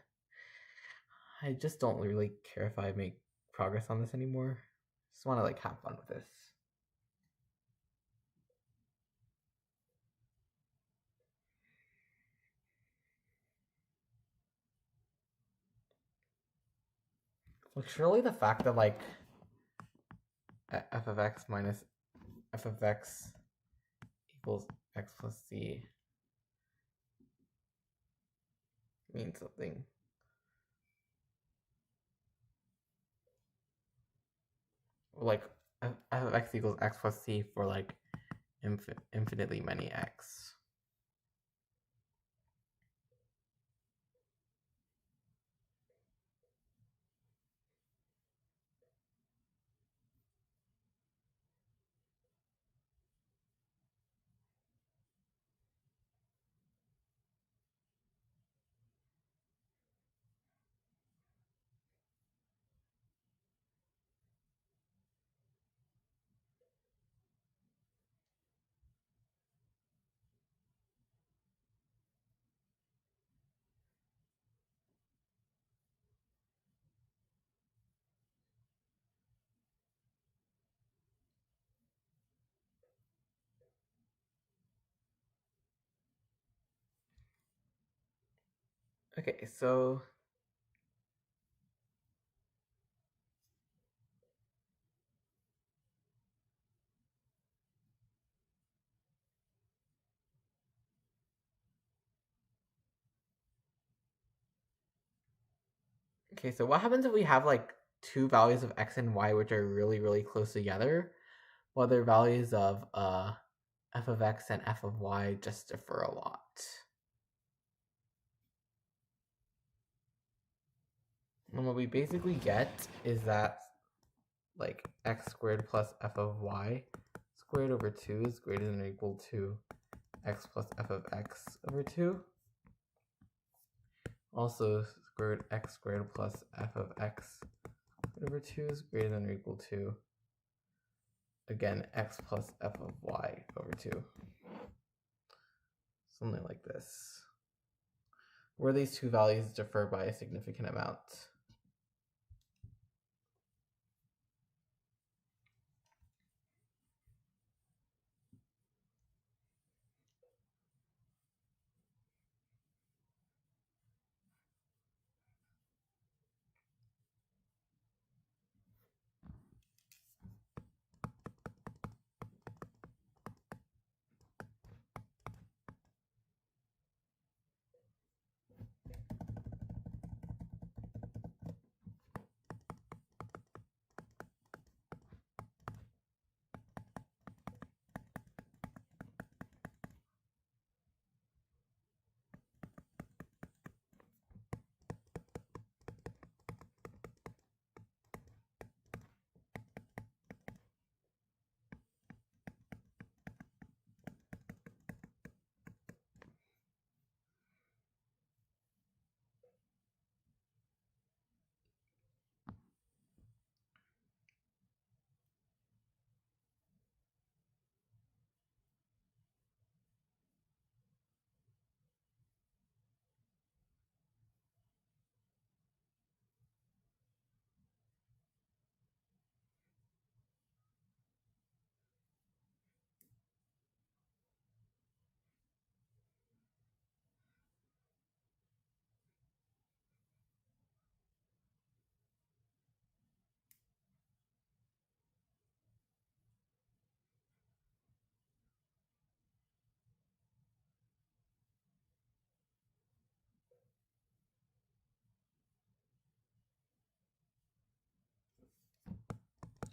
I just don't really care if I make progress on this anymore. Just want to like have fun with this. Well, surely the fact that like f of x minus f of x equals x plus c means something. Or like f of x equals x plus c for like infinitely many x. Okay, so what happens if we have like two values of x and y which are really, really close together, while their values of f of x and f of y just differ a lot? And what we basically get is that like x squared plus f of y squared over 2 is greater than or equal to x plus f of x over 2. Also, x squared plus f of x over 2 is greater than or equal to, again, x plus f of y over 2. Something like this, where these two values differ by a significant amount.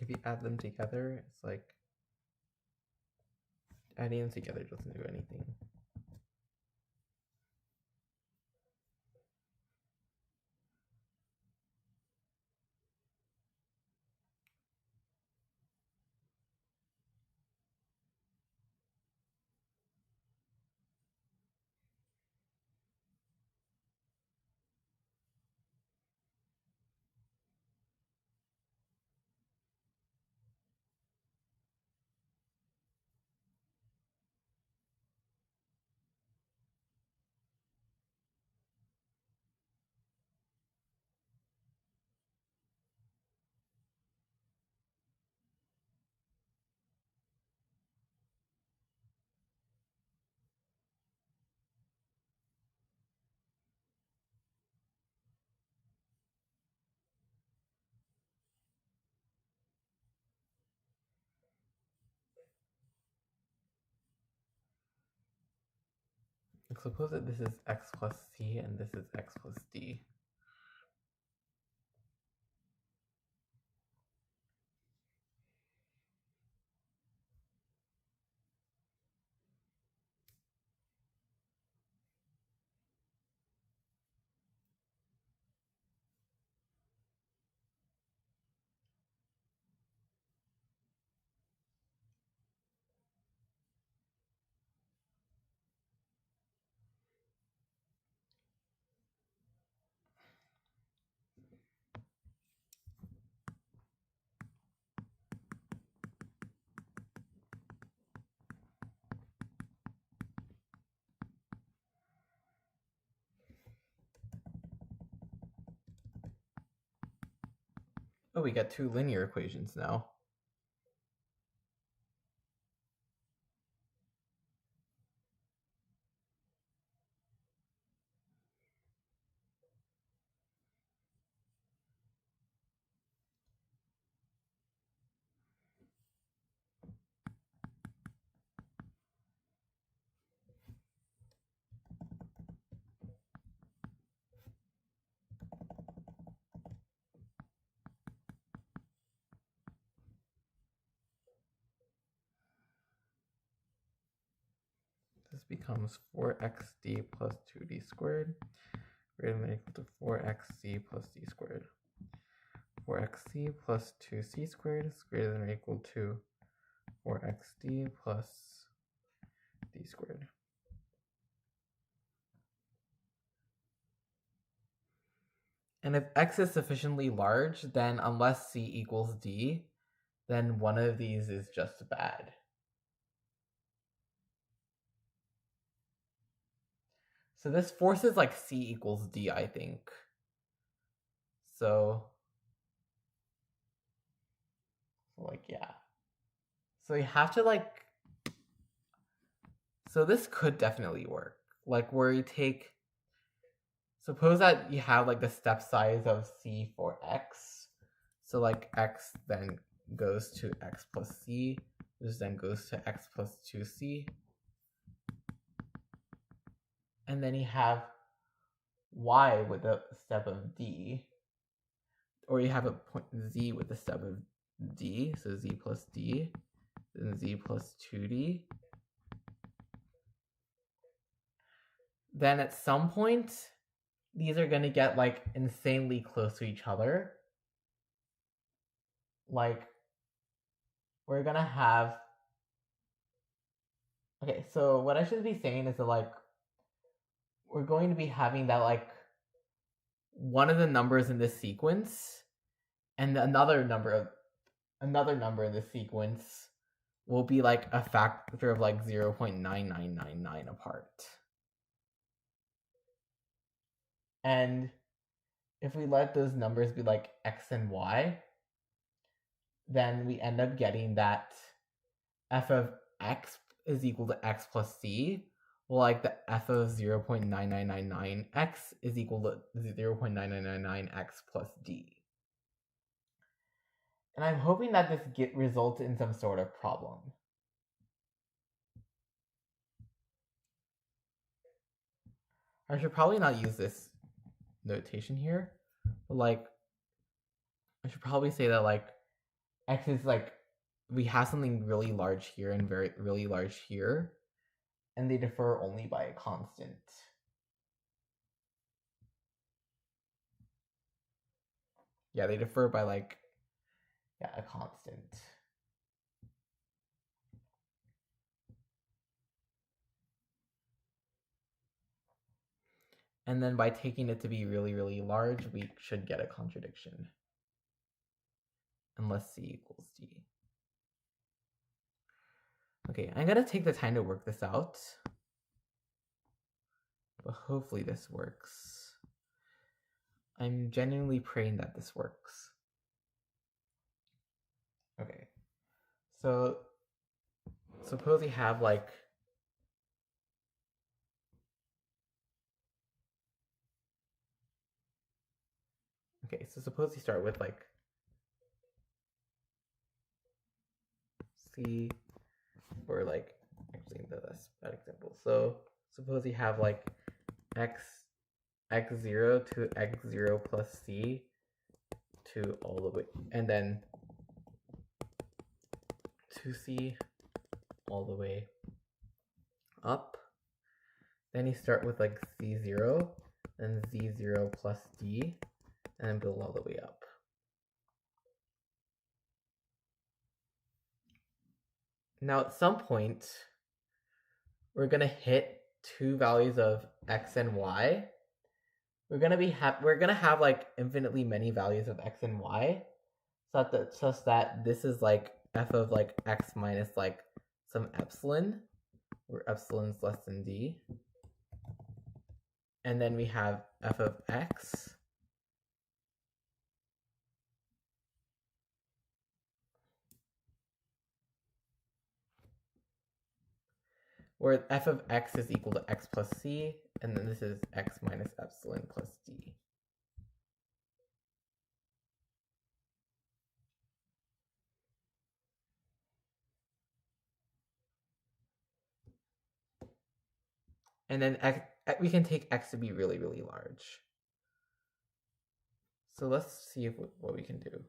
If you add them together, it's like Adding them together doesn't do anything. Suppose that this is x plus c and this is x plus d. Oh, we got two linear equations now. This becomes 4xd plus 2d squared greater than or equal to 4xc plus d squared. 4xc plus 2c squared is greater than or equal to 4xd plus d squared. And if x is sufficiently large, then unless c equals d, then one of these is just bad. So this forces like c equals d, I think. So like, yeah. So you have to like, so this could definitely work. Like where you take, suppose that you have like the step size of c for x. So like x then goes to x plus c, which then goes to x plus 2c. And then you have y with the step of d, or you have a point z with the step of d, so z plus d, then z plus 2d. Then at some point, these are going to get like insanely close to each other. Like, we're going to have, okay, so what I should be saying is that like, we're going to be having that like, one of the numbers in this sequence and another number in the sequence will be like a factor of like 0.9999 apart. And if we let those numbers be like x and y, then we end up getting that f of x is equal to x plus c. Well, like the f of 0.9999x is equal to 0.9999x plus d. And I'm hoping that this results in some sort of problem. I should probably not use this notation here, but like, I should probably say that like x is like we have something really large here and really large here, and they differ only by a constant. Yeah, they differ by like, yeah, a constant. And then by taking it to be really, really large, we should get a contradiction. Unless C equals D. Okay, I'm gonna take the time to work this out. But hopefully this works. I'm genuinely praying that this works. Okay. So suppose you have like okay, so suppose you start with like C, or like, actually that's a bad example. So suppose you have like x0 to x0 plus C to all the way, and then 2C all the way up. Then you start with like C0, then Z0 plus D, and then build all the way up. Now at some point, we're gonna hit two values of x and y. We're gonna have like infinitely many values of x and y, such that this is like f of like x minus like some epsilon, where epsilon is less than d. And then we have f of x where f of x is equal to x plus c, and then this is x minus epsilon plus d. And then we can take x to be really, really large. So let's see what we can do.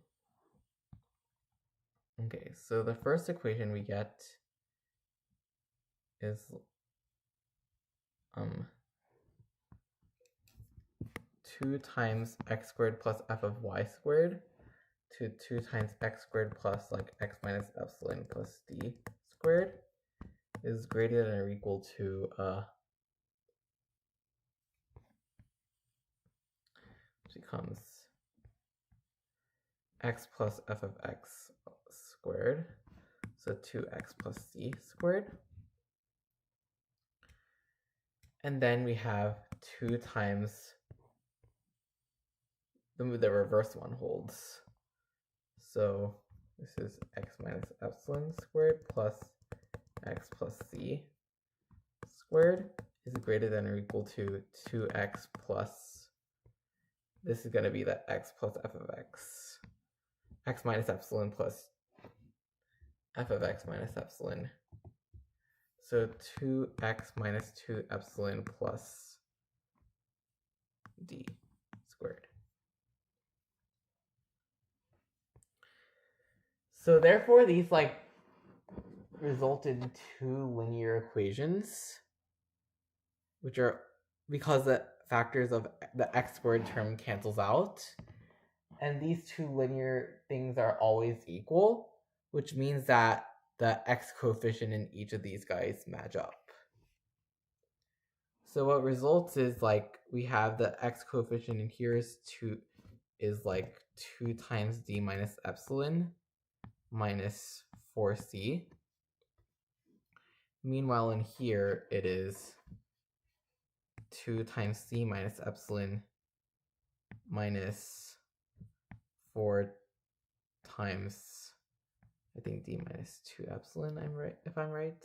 Okay, so the first equation we get is 2 times x squared plus f of y squared to 2 times x squared plus like x minus epsilon plus d squared is greater than or equal to which becomes x plus f of x squared, so 2x plus c squared. And then we have 2 times the reverse one holds. So this is x minus epsilon squared plus x plus c squared is greater than or equal to 2x plus, this is going to be the x plus f of x minus epsilon plus f of x minus epsilon. So 2x minus 2 epsilon plus d squared. So therefore these like result in two linear equations, which are because the factors of the x squared term cancels out, and these two linear things are always equal, which means that the x coefficient in each of these guys match up. So what results is like we have the x coefficient in here is like 2 times d minus epsilon minus 4c. Meanwhile in here it is 2 times c minus epsilon minus 4 times, I think, d minus 2 epsilon, if I'm right.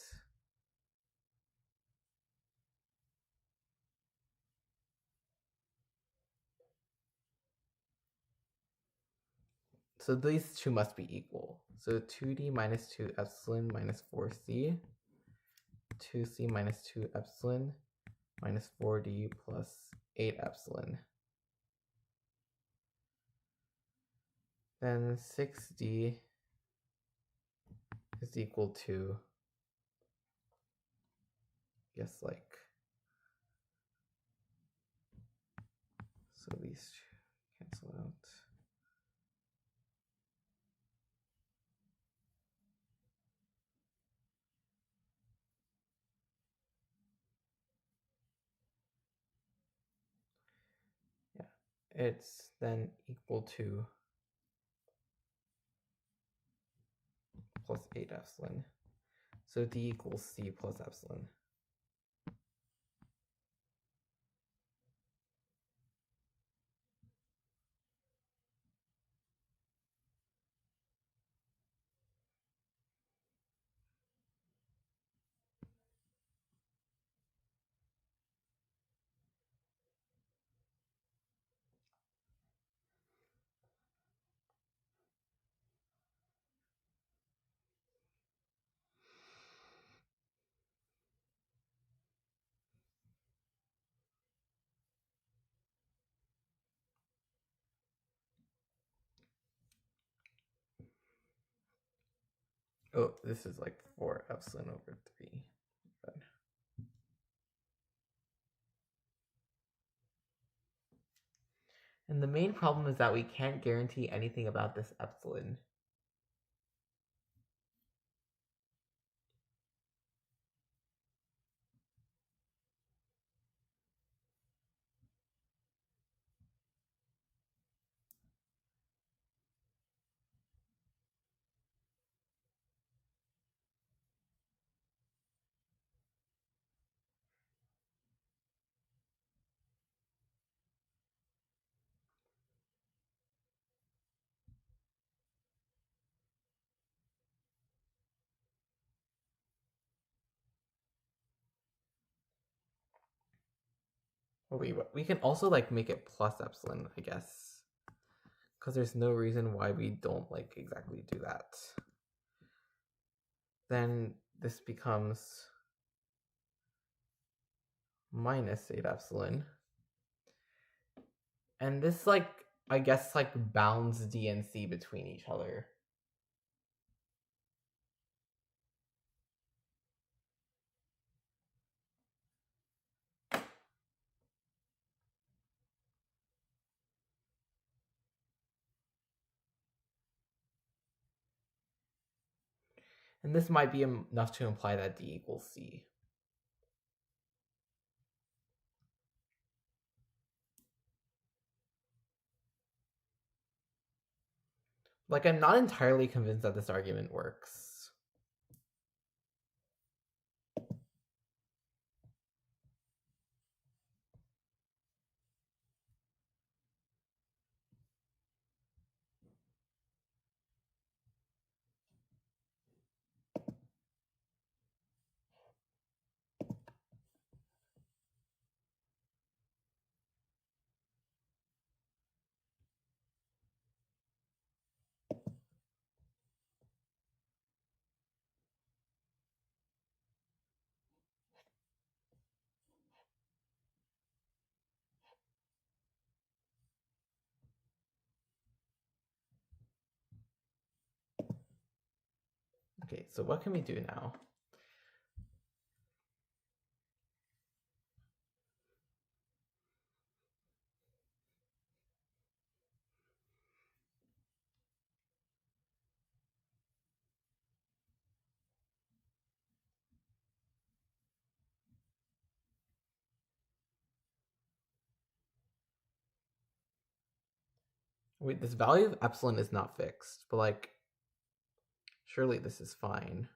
So these two must be equal. So 2d minus 2 epsilon minus 4c, 2c minus 2 epsilon minus 4d plus 8 epsilon. Then 6d is equal to, I guess, like, so these two cancel out. Yeah, it's then equal to plus 8 epsilon. So D equals C plus epsilon. Oh, this is like 4 epsilon over 3. But and the main problem is that we can't guarantee anything about this epsilon. We can also like make it plus epsilon, I guess, because there's no reason why we don't like exactly do that. Then this becomes minus 8 epsilon. And this like, I guess, like bounds D and C between each other. And this might be enough to imply that D equals C. Like, I'm not entirely convinced that this argument works. Okay, so what can we do now? Wait, this value of epsilon is not fixed, but like, surely this is fine.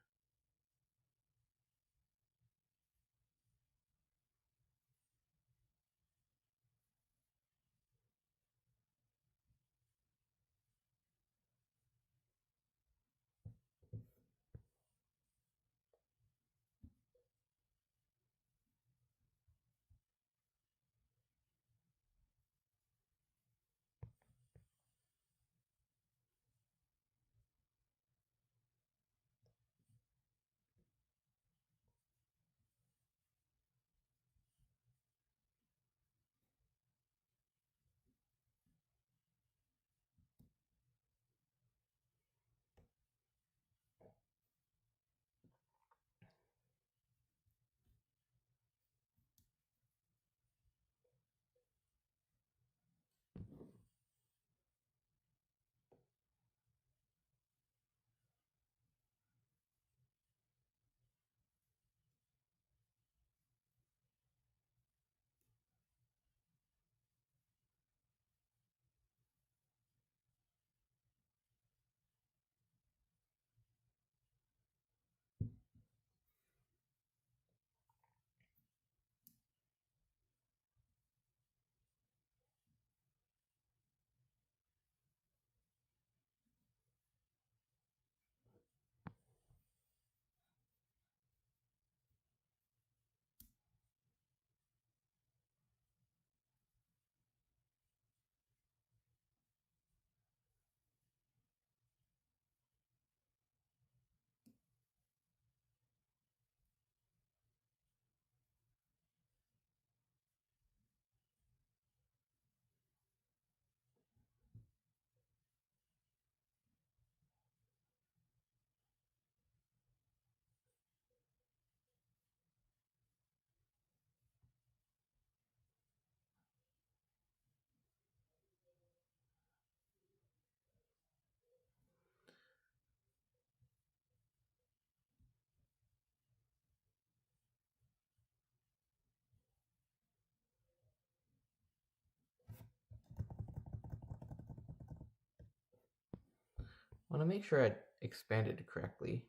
I want to make sure I expanded correctly.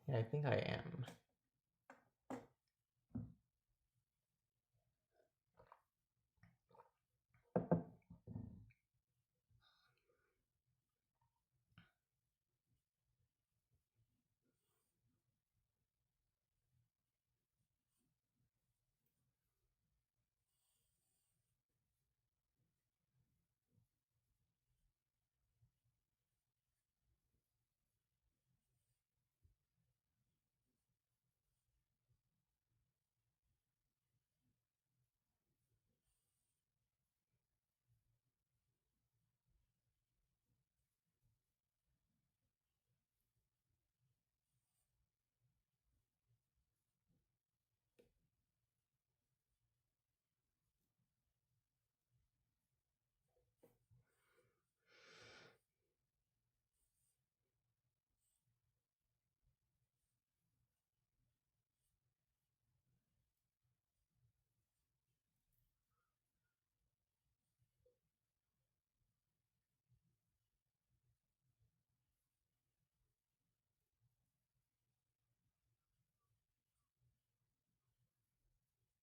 Yeah, I think I am.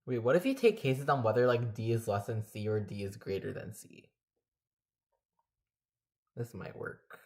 Wait, what if you take cases on whether like D is less than C or D is greater than C? This might work.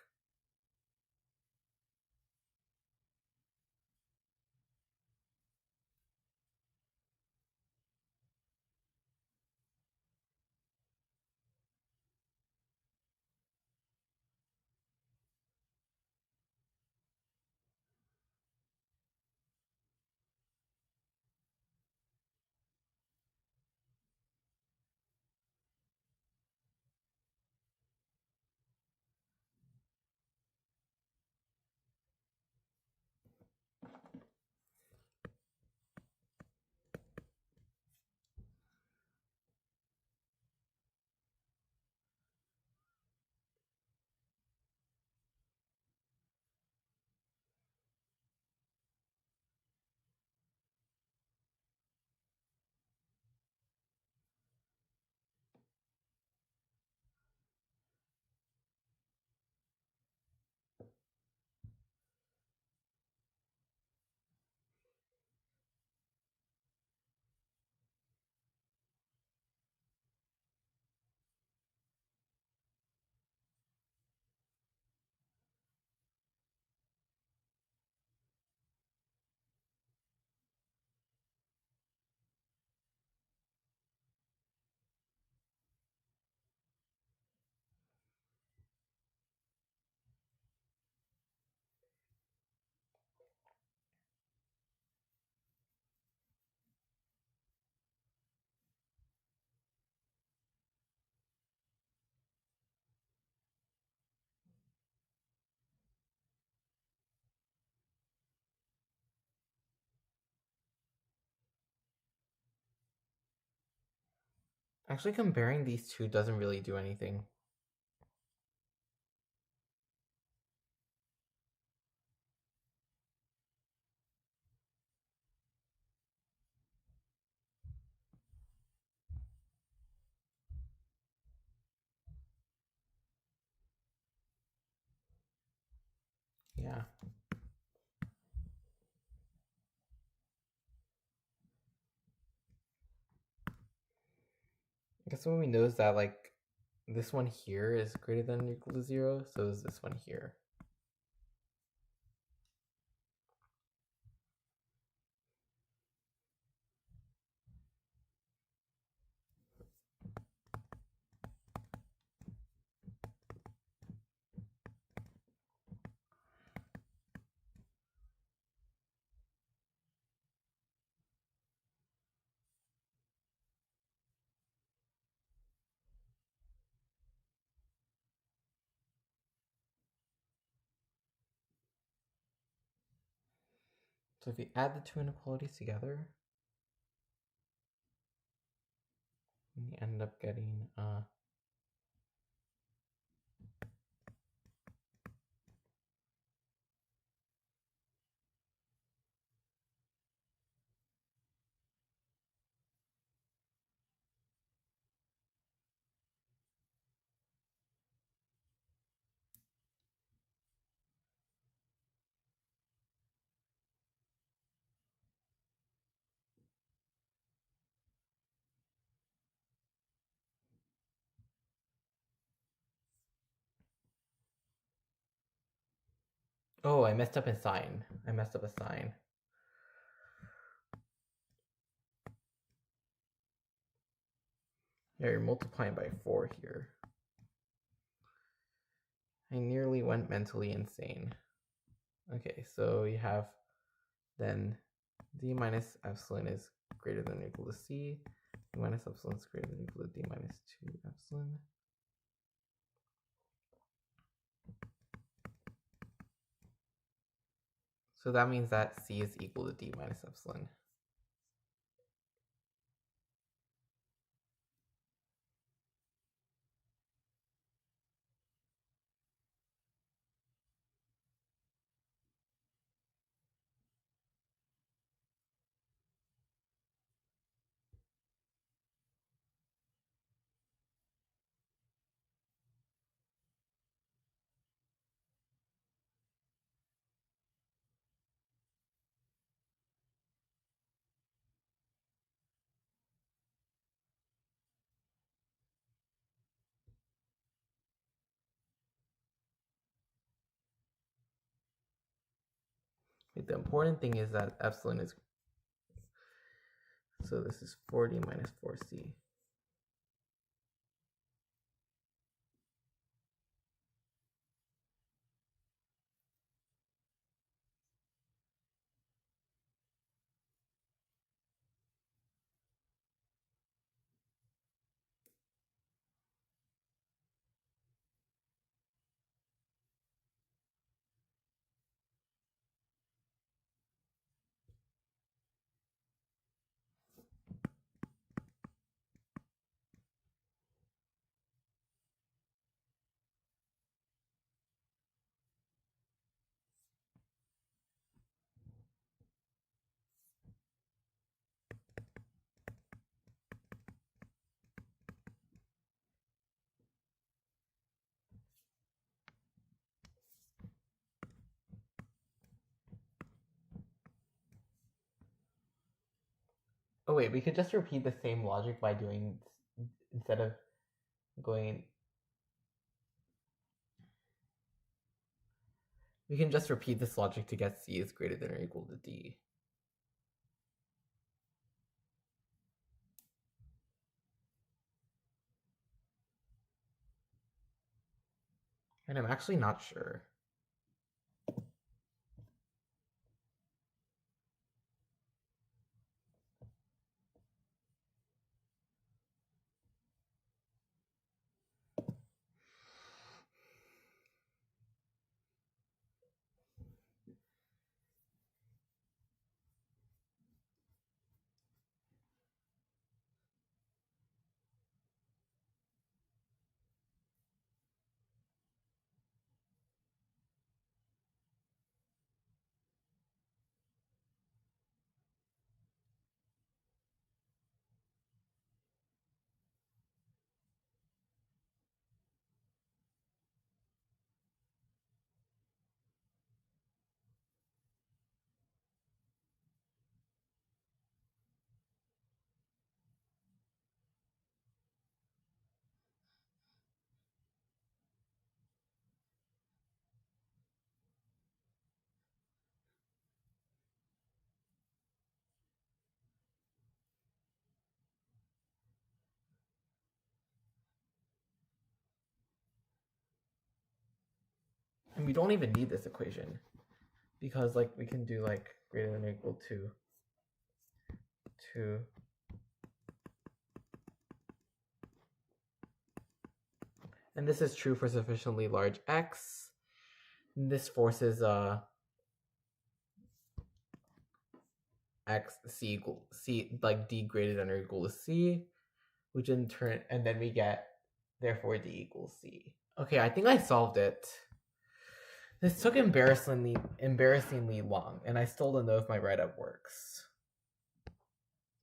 Actually, comparing these two doesn't really do anything. Yeah. I guess what we know is that like this one here is greater than or equal to 0, so is this one here. So if you add the two inequalities together, we end up getting Oh, I messed up a sign. I messed up a sign. Yeah, you're multiplying by 4 here. I nearly went mentally insane. Okay, so you have then d minus epsilon is greater than or equal to c. D minus epsilon is greater than or equal to d minus 2 epsilon. So that means that c is equal to d minus epsilon. The important thing is that epsilon is, so this is 4d minus 4c. Oh wait, we could just repeat the same logic by doing, instead of going, we can just repeat this logic to get c is greater than or equal to d. And I'm actually not sure. And we don't even need this equation, because like we can do like greater than or equal to 2. And this is true for sufficiently large x. And this forces x c equal c, like d greater than or equal to c, which in turn, and then we get therefore d equals c. Okay, I think I solved it. This took embarrassingly long, and I still don't know if my write-up works.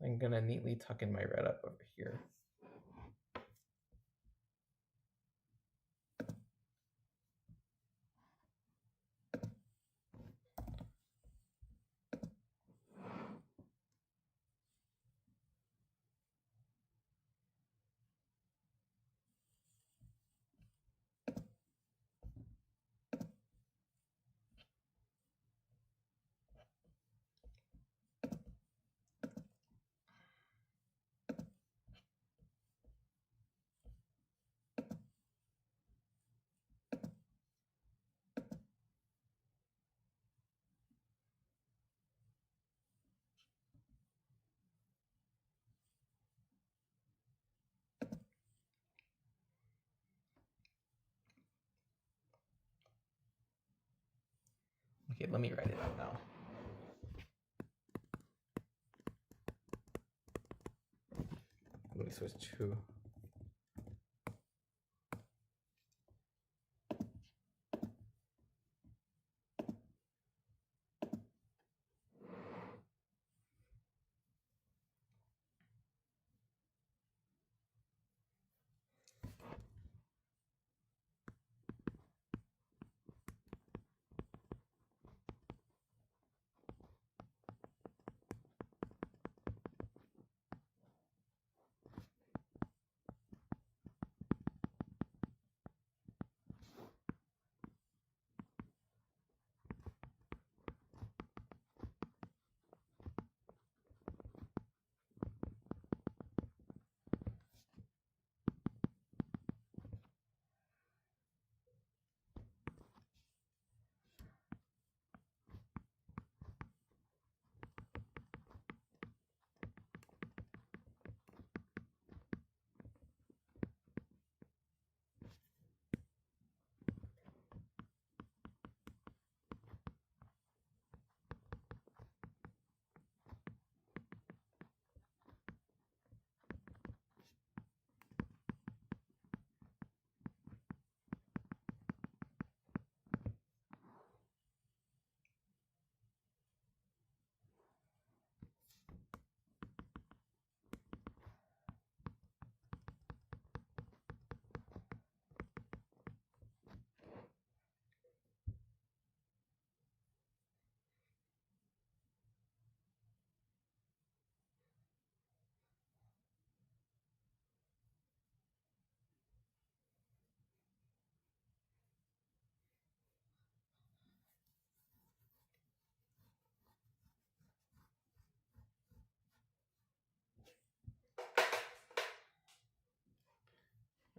I'm gonna neatly tuck in my write-up over here. Okay, let me write it out now. Let me switch to.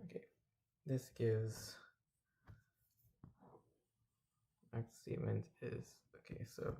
Okay, this gives next statement is okay, so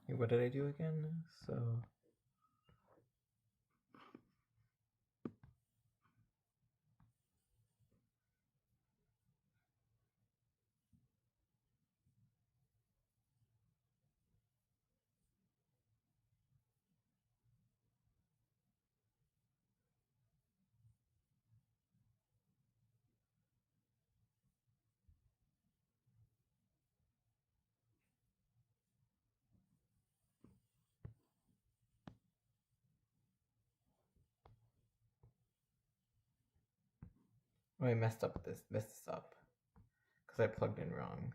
Wait, what did I do again? So oh, I messed this up because I plugged in wrong.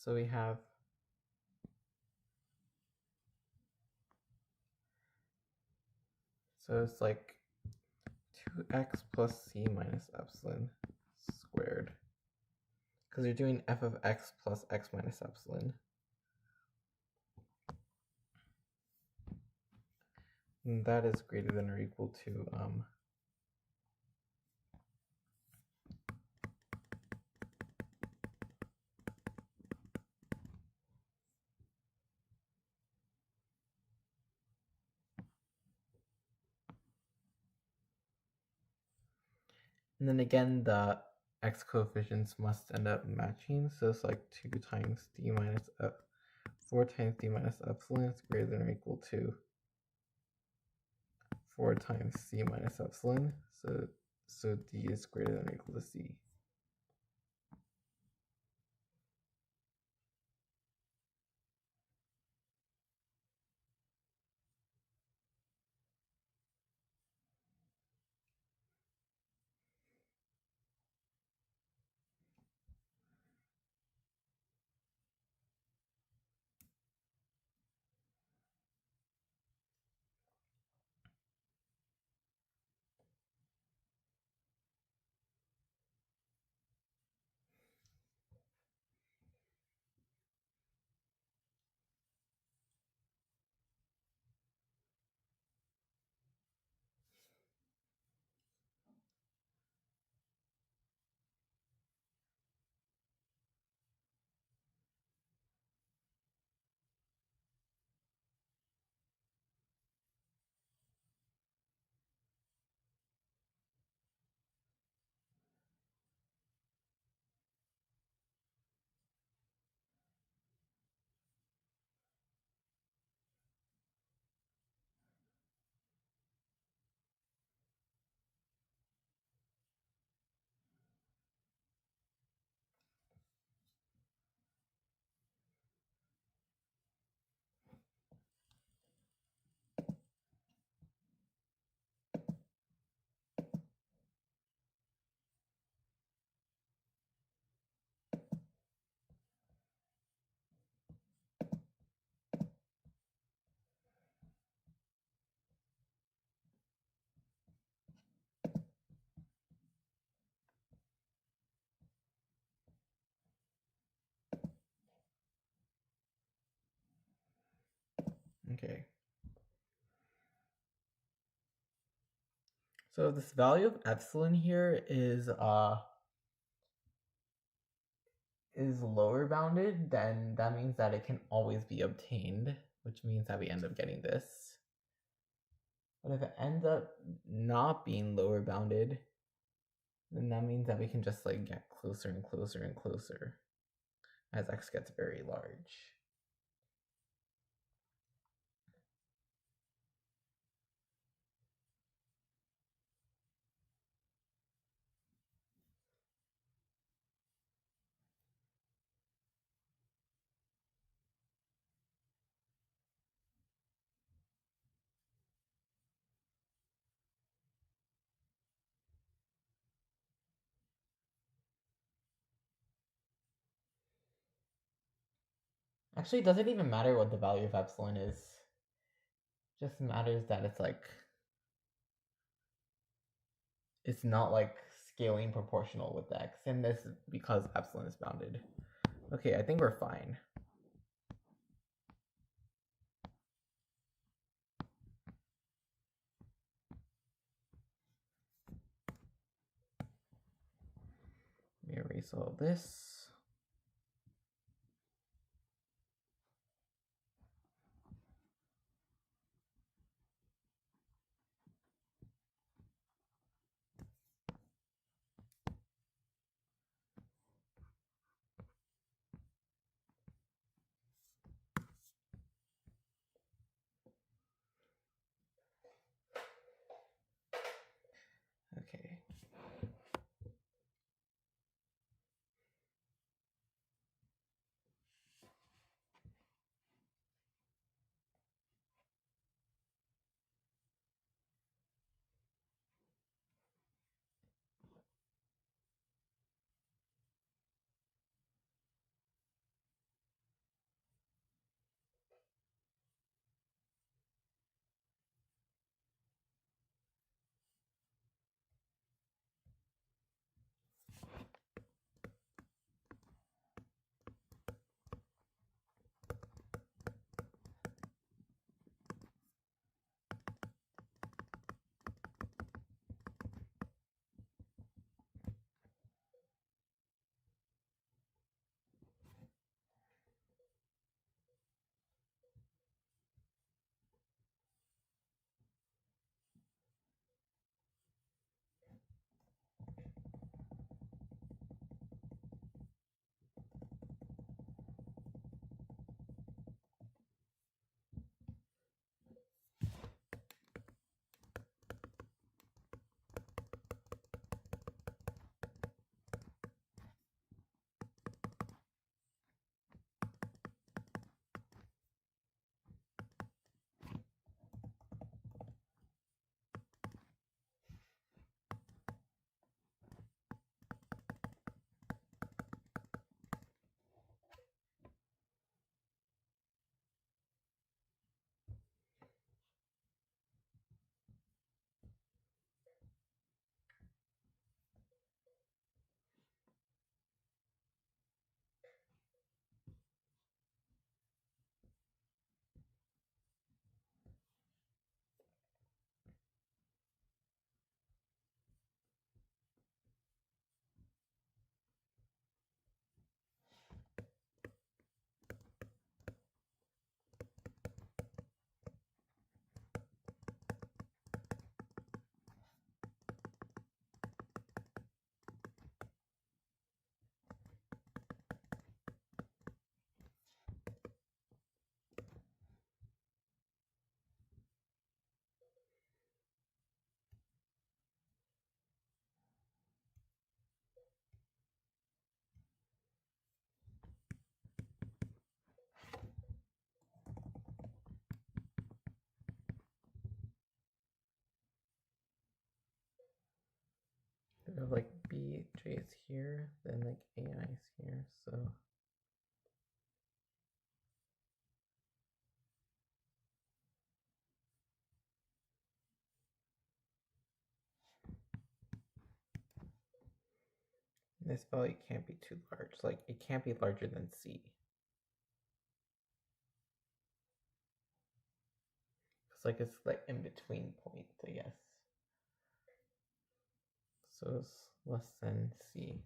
So we have it's like 2x plus c minus epsilon squared. Because you're doing f of x plus x minus epsilon. And that is greater than or equal to and then again the x coefficients must end up matching, so it's like 2 times d minus 4 times d minus epsilon is greater than or equal to 4 times c minus epsilon, so d is greater than or equal to c. Okay. So this value of epsilon here is lower bounded, then that means that it can always be obtained, which means that we end up getting this. But if it ends up not being lower bounded, then that means that we can just like get closer and closer and closer as x gets very large. Actually, it doesn't even matter what the value of epsilon is. It just matters that it's like, it's not like scaling proportional with x, and this because epsilon is bounded. Okay, I think we're fine. Let me erase all this. we have like B, J is here, then like AI is here, so this value can't be too large. Like it can't be larger than C. It's like in between point, I guess. So it's less than C.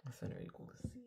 Less than or equal to C.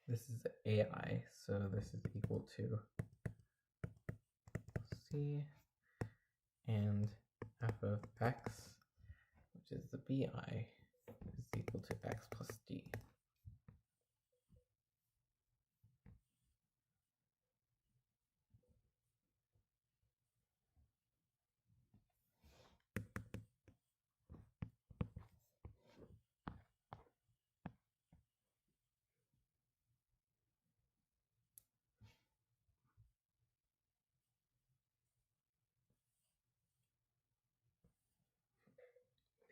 this is AI, so this is equal to C, and f of x, which is the BI, is equal to x plus d.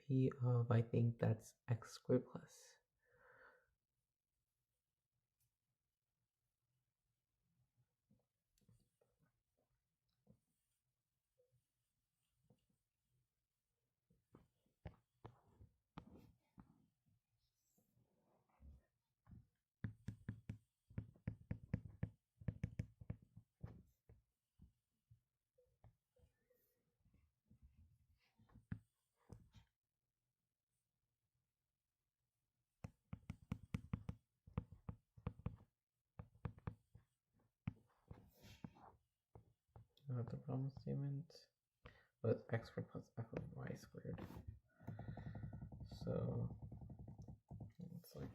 P of, I think that's x squared plus. The problem statement was x squared plus f of y squared. So it's like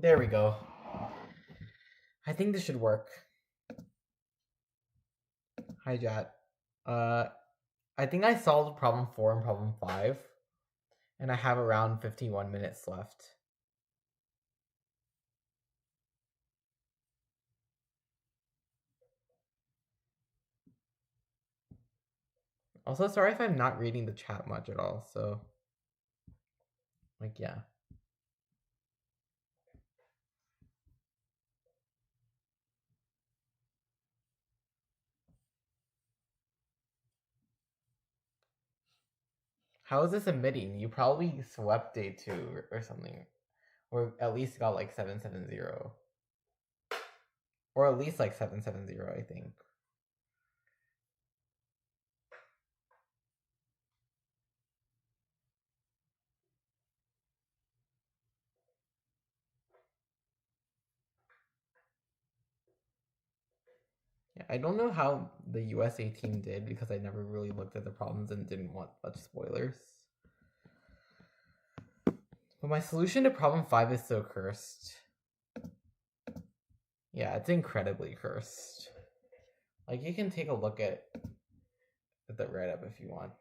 There we go. I think this should work. Hi, Jat. I think I solved problem 4 and problem 5, and I have around 51 minutes left. Also, sorry if I'm not reading the chat much at all, so, like, yeah. How is this admitting? You probably swept day 2 or something. Or at least got like 770. Or at least like 770, I think. Yeah, I don't know how the USA team did because I never really looked at the problems and didn't want much spoilers. But my solution to problem 5 is so cursed. Yeah, it's incredibly cursed. Like, you can take a look at the write-up if you want.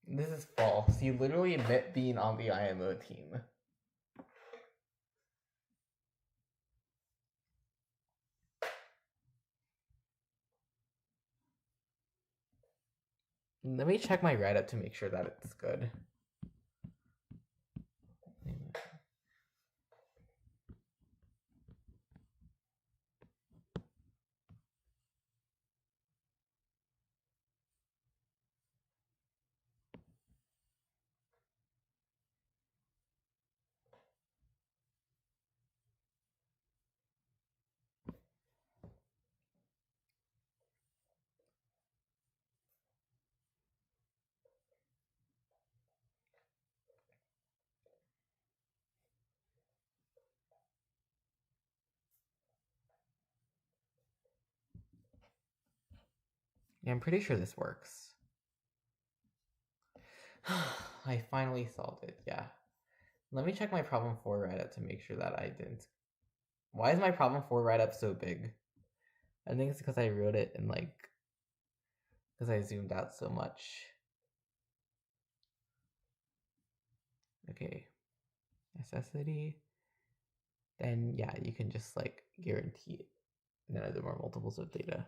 This is false. You literally admit being on the IMO team. Let me check my write-up to make sure that it's good. Yeah, I'm pretty sure this works. I finally solved it, yeah. Let me check my problem 4 write-up to make sure that I didn't. Why is my problem 4 write-up so big? I think it's because I wrote it in like, because I zoomed out so much. Okay, necessity. Then yeah, you can just like guarantee it. And then I do more multiples of data.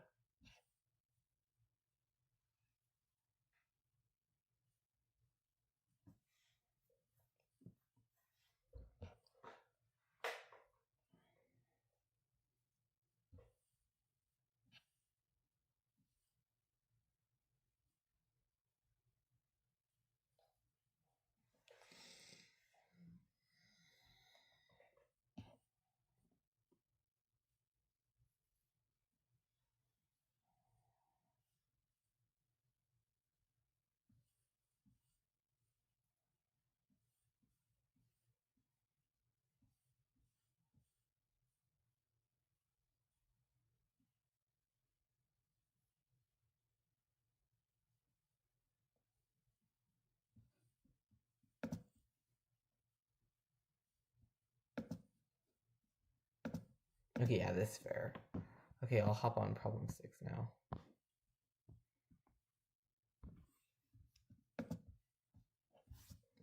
Okay, yeah, this is fair. Okay, I'll hop on problem 6 now.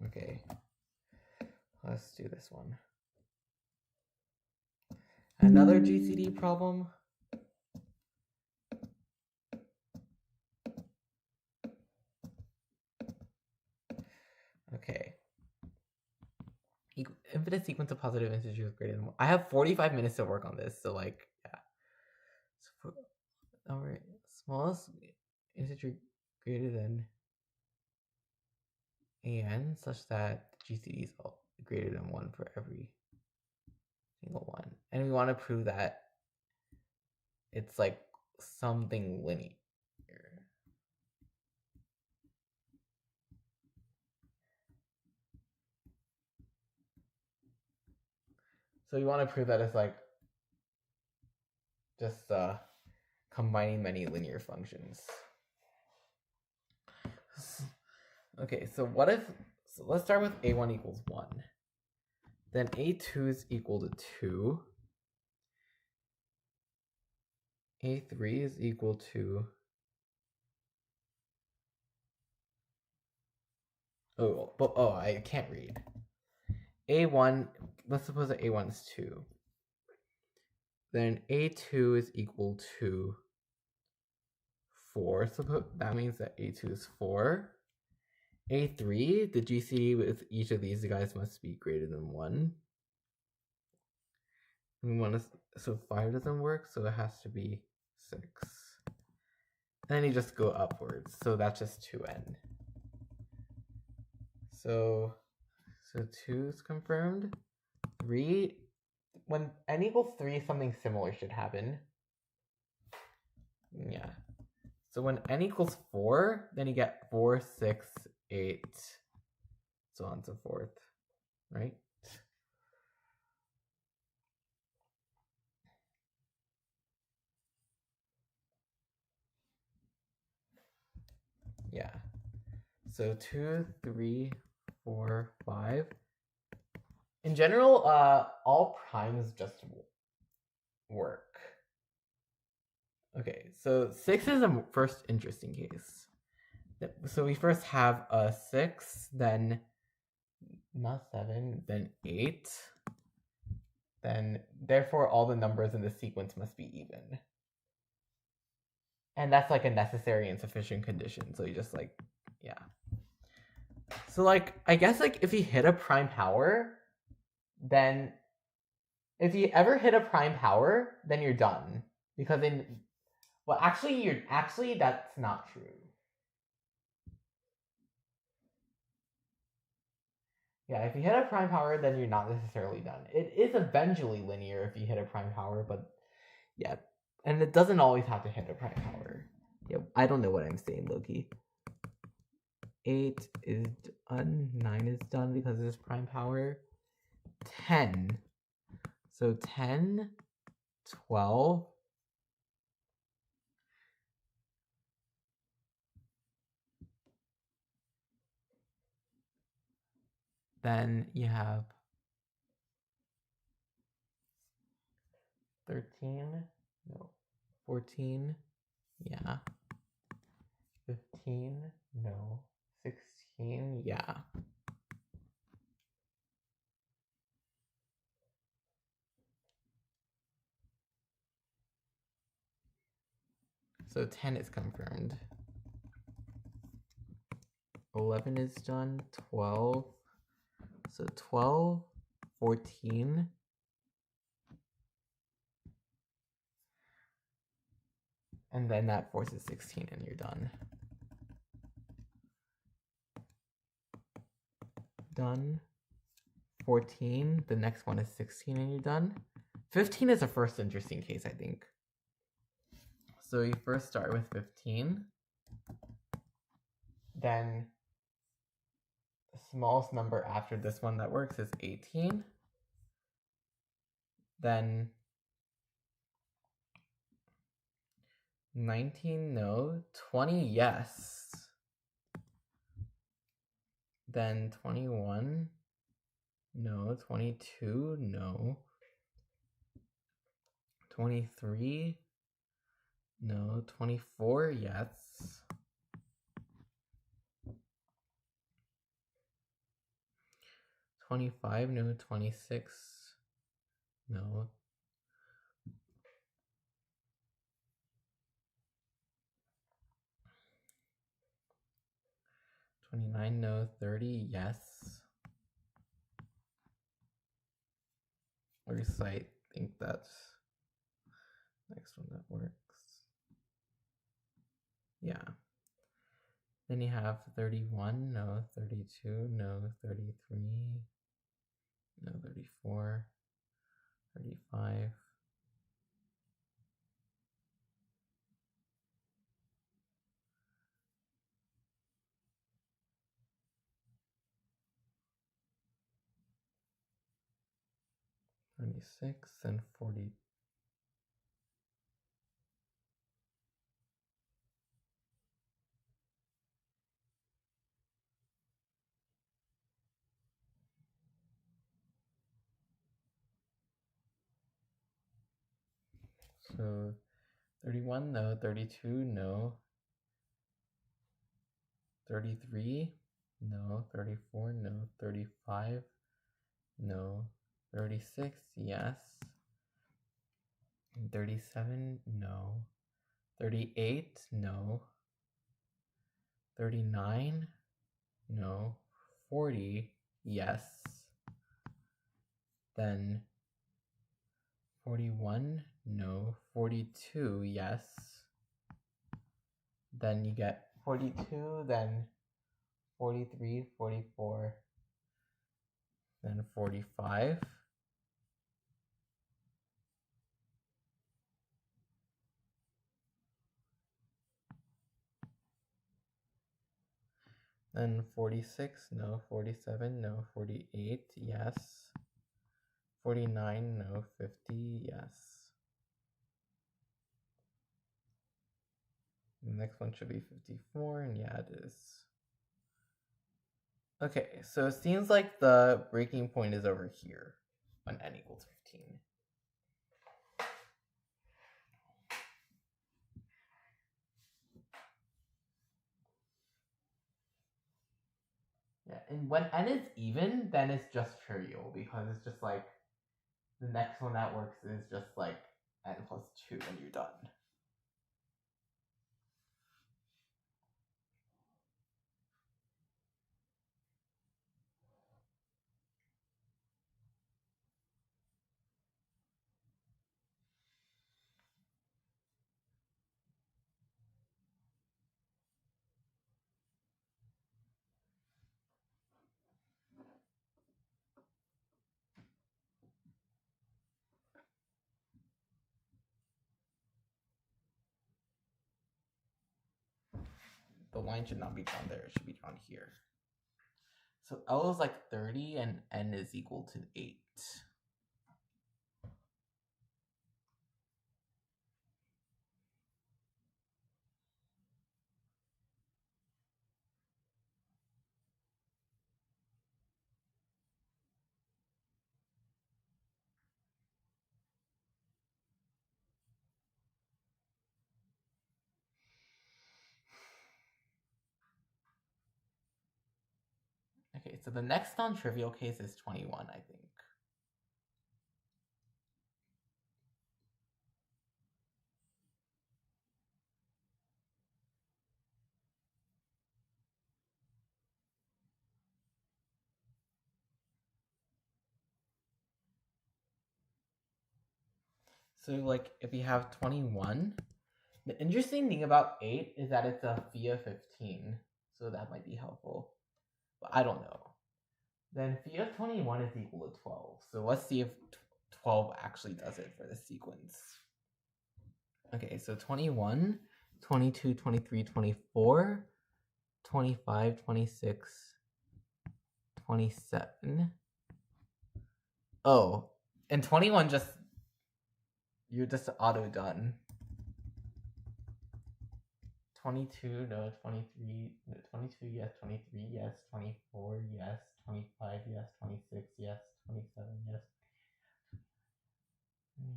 Okay, let's do this one. Another GCD problem. Okay. Infinite sequence of positive integers greater than 1. I have 45 minutes to work on this, so like, yeah. So for smallest integer greater than an such that GCD is greater than 1 for every single one. And we want to prove that it's like something linear. So we want to prove that it's like just combining many linear functions. Okay, so let's start with a1 equals 1. Then a2 is equal to 2. a3 is equal to... I can't read. a1, let's suppose that a1 is 2. Then a2 is equal to 4. So that means that a2 is 4. a3, the GCD with each of these guys must be greater than 1. So 5 doesn't work, so it has to be 6. And then you just go upwards, so that's just 2n. So 2 is confirmed. 3, when n equals 3, something similar should happen. Yeah. So when n equals 4, then you get 4, 6, 8, so on and so forth, right? Yeah. So 2, 3, 4, 5. In general, all primes just work. Okay, so 6 is the first interesting case. So we first have a 6, then not 7, then 8. Then therefore all the numbers in the sequence must be even. And that's like a necessary and sufficient condition. So you just like, yeah. So like, I guess like if you hit a prime power, then if you ever hit a prime power, then you're done. Because actually that's not true. Yeah, if you hit a prime power, then you're not necessarily done. It is eventually linear if you hit a prime power, but yeah. And it doesn't always have to hit a prime power. Yeah, I don't know what I'm saying, Loki. 8 is done, 9 is done because it's prime power. 10. So 10, 12. Then you have 13, no, 14, yeah. 15, no. 16, yeah. So 10 is confirmed. 11 is done, 12. So 12, 14. And then that forces 16 and you're done. Done. 14, the next one is 16 and you're done. 15 is the first interesting case, I think. So you first start with 15. Then the smallest number after this one that works is 18. Then 19, no. 20, yes. Then 21, no. 22, no. 23, no. 24, yes. 25, no. 26, no. 29, no. 30, yes. Or at least I think that's the next one that works. Yeah. Then you have 31, no. 32, no. 33, no. 34, 35. 26 and 40. So 31, no. 32, no. 33, no. 34, no. 35, no. 36, yes. 37, no. 38, no. 39, no. 40, yes. Then 41, no. 42, yes. Then you get 42, then 43, 44, then 45. Then 46, no. 47, no. 48, yes. 49, no. 50, yes. The next one should be 54, and yeah, it is. Okay, so it seems like the breaking point is over here when n equals 15. Yeah, and when n is even, then it's just trivial because it's just like the next one that works is just like n plus 2 when you're done. The line should not be drawn there, it should be drawn here. So L is like 30 and n is equal to 8. Okay, so the next non-trivial case is 21, I think. So like if you have 21, the interesting thing about 8 is that it's a phi of 15. So that might be helpful. But I don't know. Then phi of 21 is equal to 12. So let's see if 12 actually does it for the sequence. Okay, so 21, 22, 23, 24, 25, 26, 27. Oh, and 21 just, you're just auto done. 22, no. 23, no. 22, yes. 23, yes. 24, yes. 25, yes. 26, yes. 27, yes. Yes.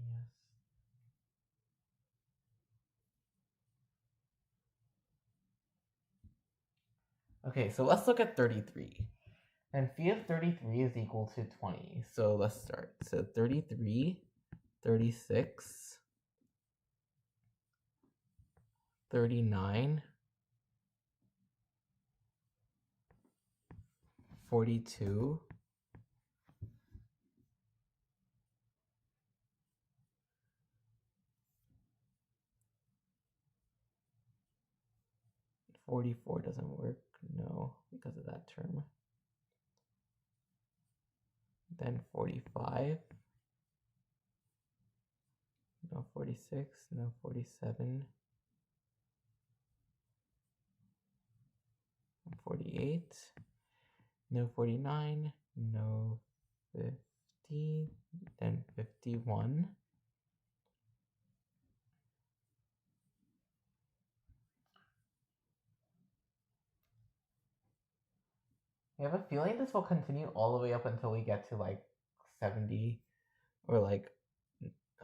Okay, so let's look at 33. And phi of 33 is equal to 20. So let's start. So 33, 36, 39, 42, 44 doesn't work, no, because of that term. Then 45, no. 46, no. 47, 48, no. 49, no. 50, then 51. I have a feeling this will continue all the way up until we get to like 70 or like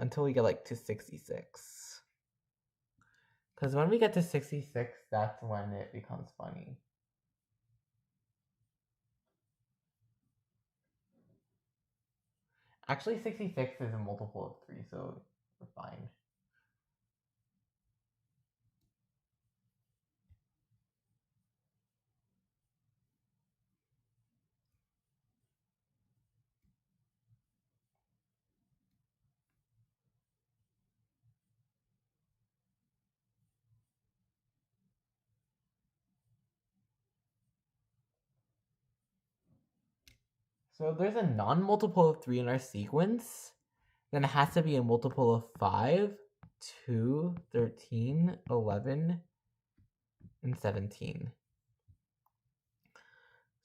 until we get like to 66. Because when we get to 66, that's when it becomes funny. Actually, 66 is a multiple of 3, so we're fine. So if there's a non-multiple of 3 in our sequence, then it has to be a multiple of 5, 2, 13, 11, and 17.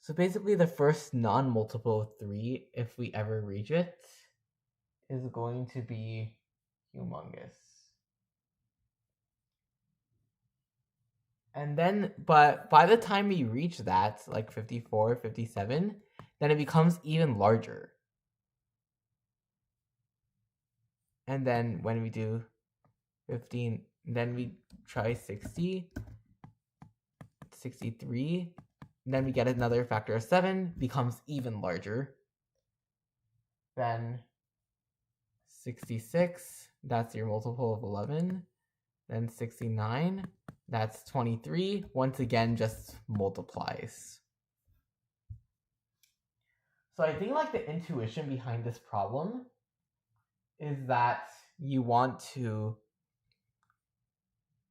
So basically the first non-multiple of 3, if we ever reach it, is going to be humongous. And then, but by the time we reach that, like 54, 57, then it becomes even larger. And then when we do 15, then we try 60, 63, then we get another factor of 7, becomes even larger. Then 66, that's your multiple of 11. Then 69, that's 23. Once again, just multiplies. So I think like the intuition behind this problem is that you want to,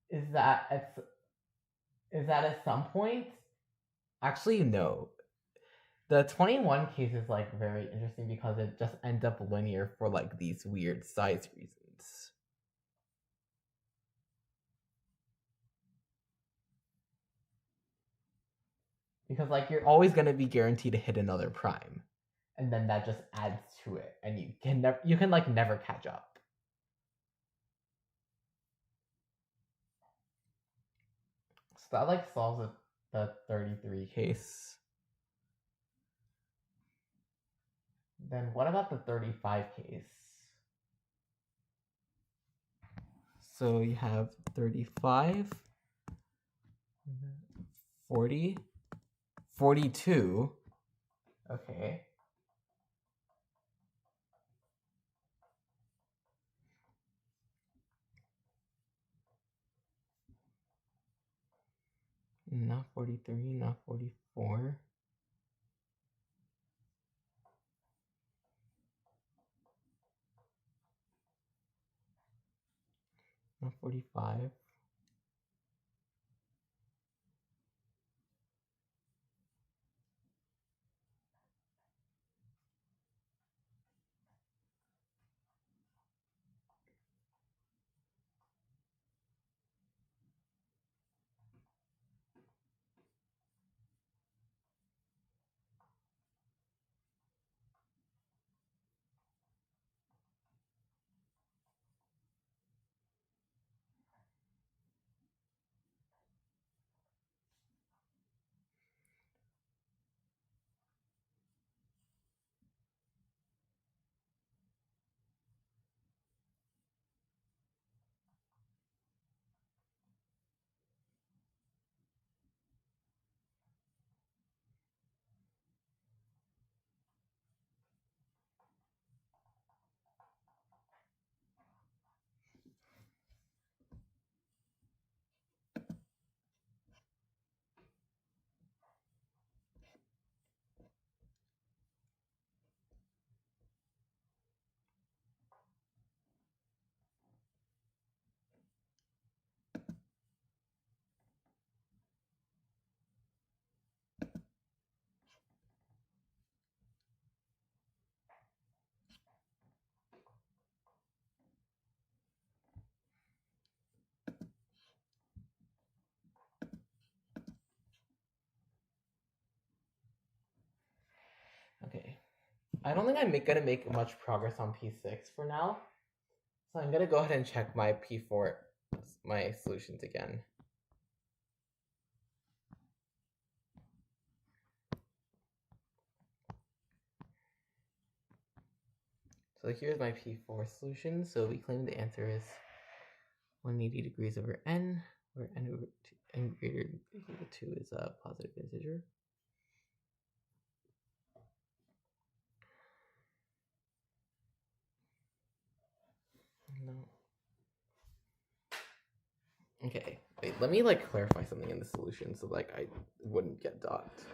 is that at some point, actually no. The 21 case is like very interesting because it just ends up linear for like these weird size reasons. Because like you're always going to be guaranteed to hit another prime, and then that just adds to it, and you can never catch up. So that like solves the 33 case. Then what about the 35 case? So you have 35, 40, 42. Okay. Not 43, not 44. Not 45. Okay. I don't think I'm gonna make much progress on P6 for now. So I'm gonna go ahead and check my P4, my solutions again. So here's my P4 solution. So we claim the answer is 180 degrees over n, where n over n greater than equal to 2 is a positive integer. No. Okay, wait, let me like clarify something in the solution so like I wouldn't get docked.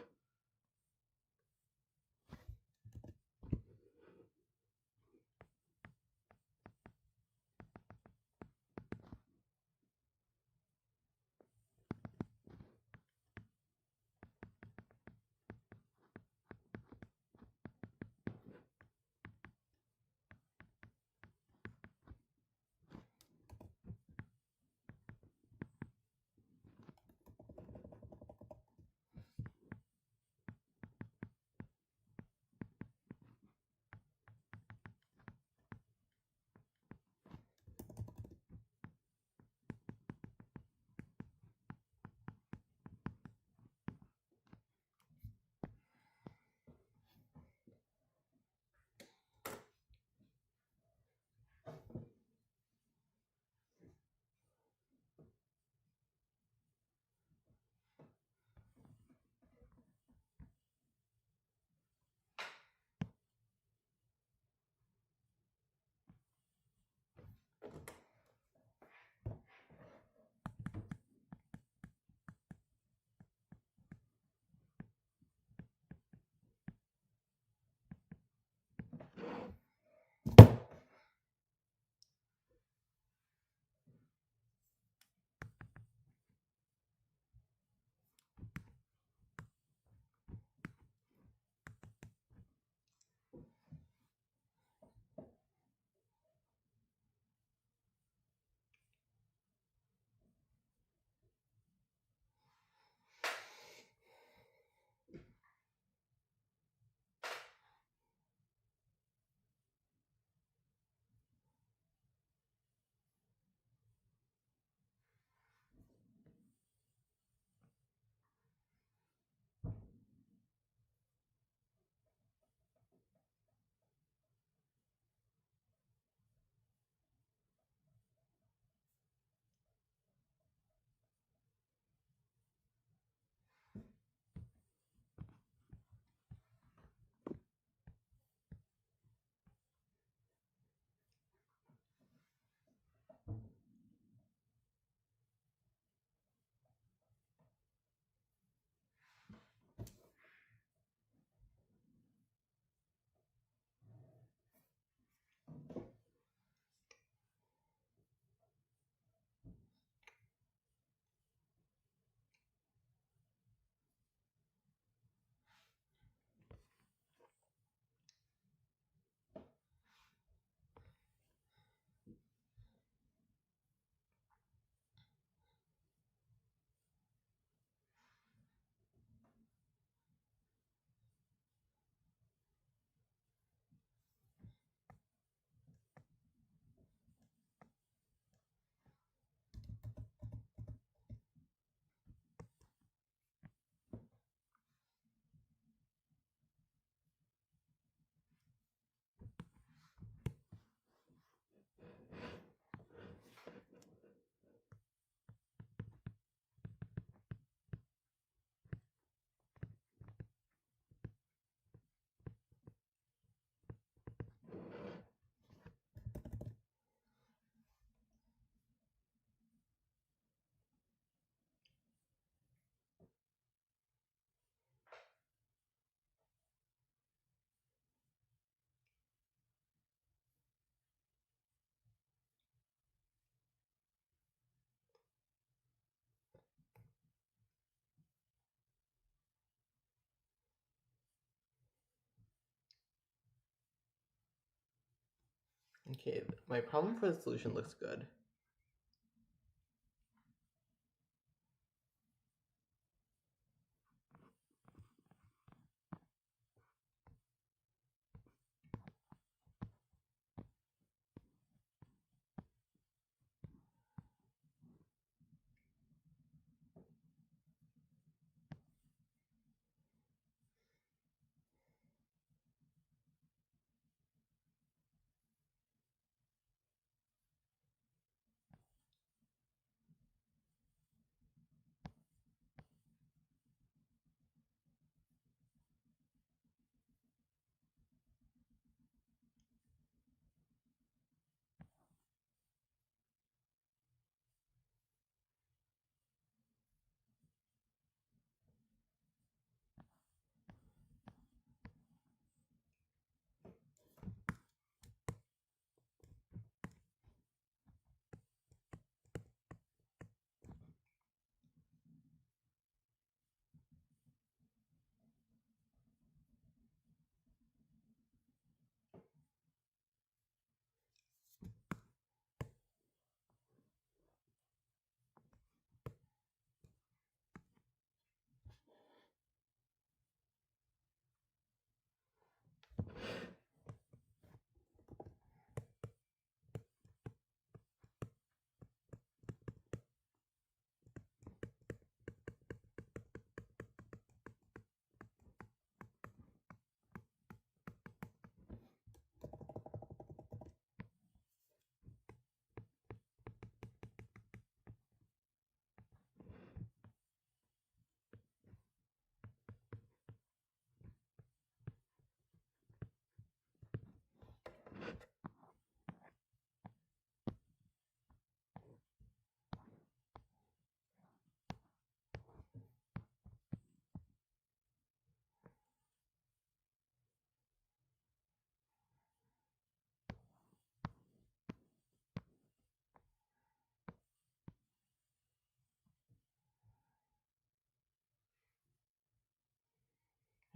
Okay, my problem for the solution looks good.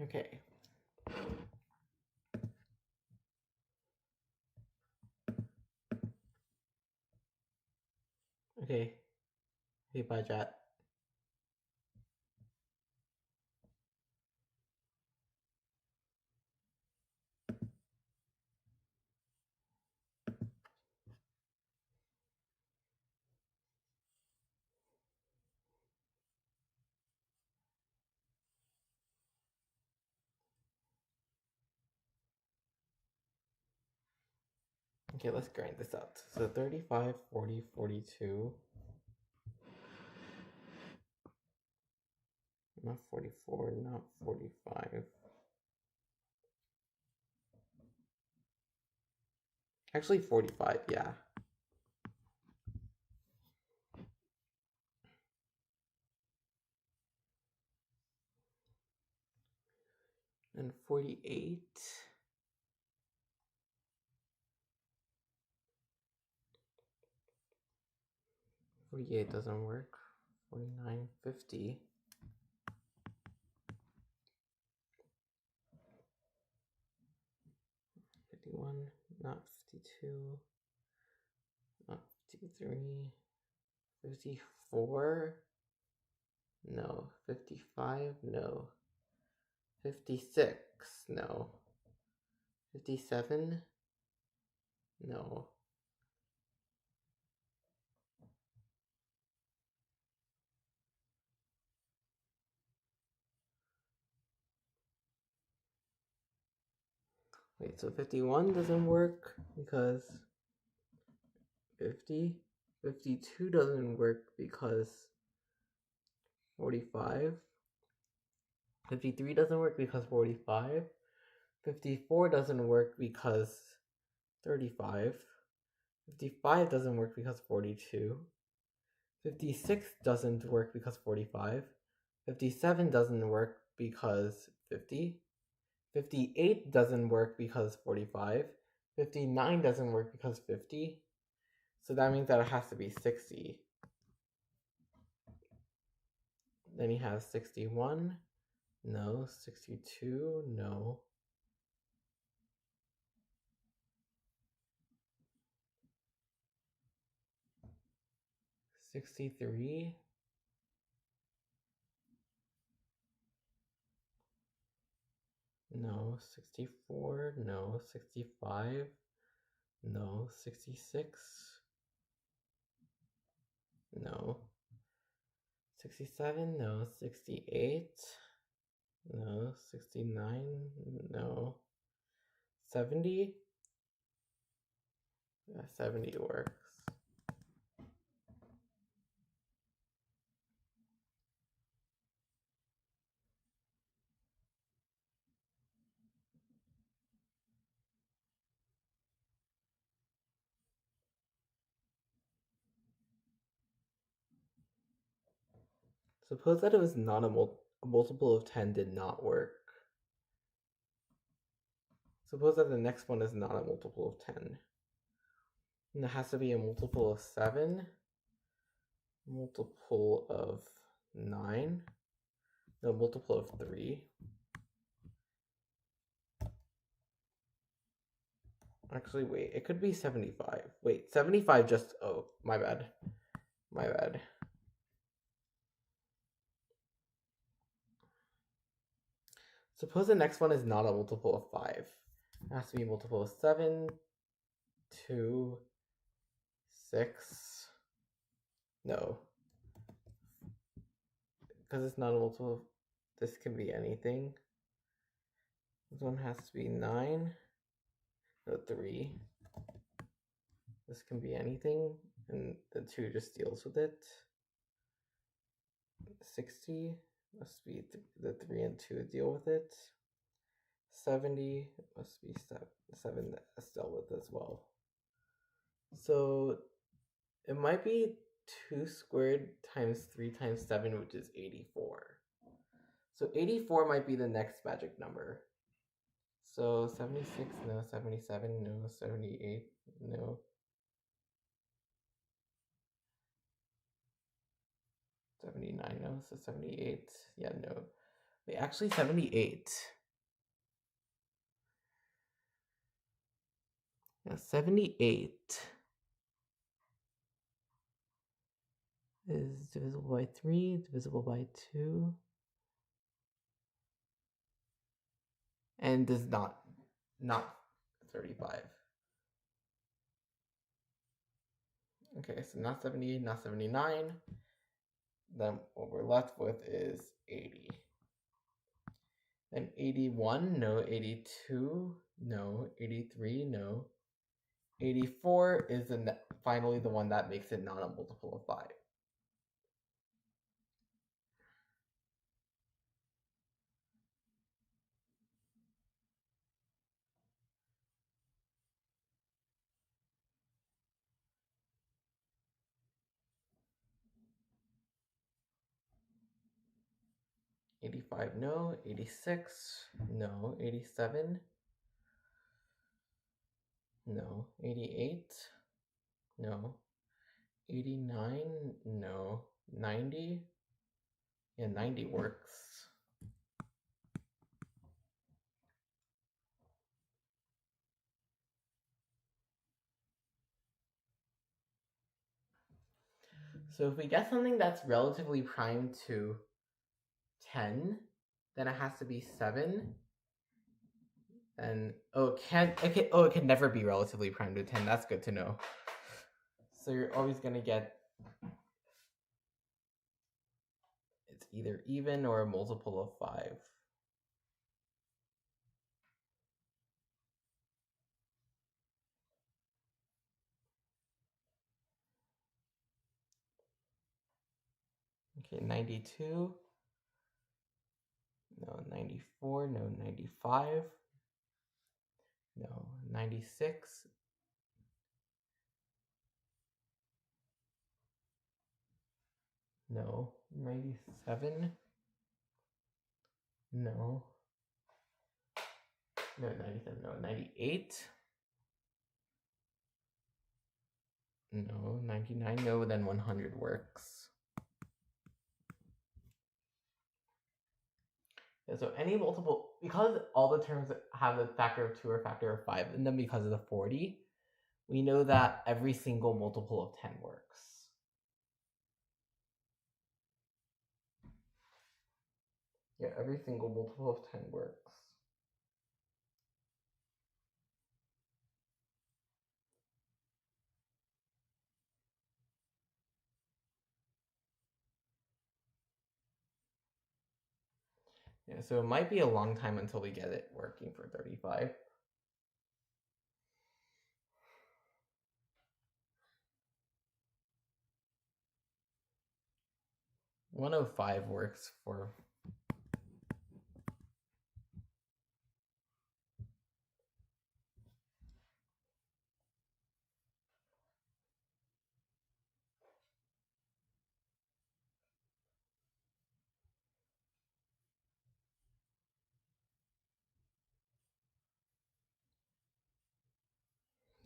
Okay. Okay. Hey, bye, chat. Okay, let's grind this out. So 35, 40, 42. Not 44, not 45. Actually, 45, yeah. And 48. 48 doesn't work. 49, 50. 51, not 52. Not 53. 54. No. 55. No. 56. No. 57. No. Wait, so 51 doesn't work because 50. 52 doesn't work because 45. 53 doesn't work because 45. 54 doesn't work because 35. 55 doesn't work because 42. 56 doesn't work because 45. 57 doesn't work because 50. 58 doesn't work because 45. 59 doesn't work because 50. So that means that it has to be 60. Then he has 61. No. 62. No. 63. No. 64. No. 65. No. 66. No. 67. No. 68. No. 69. No. 70. Yeah, 70 works. Suppose that it was not a multiple of 10 did not work. Suppose that the next one is not a multiple of 10. And it has to be a multiple of 7, multiple of 9, no, multiple of 3. Actually, wait, it could be 75. Wait, 75 just, oh, my bad. My bad. Suppose the next one is not a multiple of 5. It has to be a multiple of 7, 2, 6. No. Because it's not a multiple, this can be anything. This one has to be 9. No, 3. This can be anything, and the 2 just deals with it. 60 must be the 3 and 2 deal with it. 70 must be 7 that's dealt with as well. So it might be 2 squared times 3 times 7, which is 84. So 84 might be the next magic number. So 76, no. 77, no. 78, no. 79, no. So 78, yeah, no. Wait, actually 78. Yeah, 78 is divisible by 3, divisible by 2, and does not 35. Okay, so not 78, not 79. Then what we're left with is 80. Then 81, no. 82, no. 83, no. 84 is finally the one that makes it not a multiple of 5. $85, no. $86, no. $87, no. $88, no. $89, no. $90, yeah, $90 works. So if we get something that's relatively prime to 10, then it has to be 7. And it can never be relatively prime to 10. That's good to know. So you're always gonna get it's either even or a multiple of 5. Okay, 92. No, 94. No, 95. No, 96. No, 97. No. No, 97. No, 98. No, 99. No, then 100 works. Yeah, so any multiple, because all the terms have a factor of 2 or factor of 5, and then because of the 40, we know that every single multiple of 10 works. Yeah, every single multiple of 10 works. Yeah, so it might be a long time until we get it working for 35. $105 works for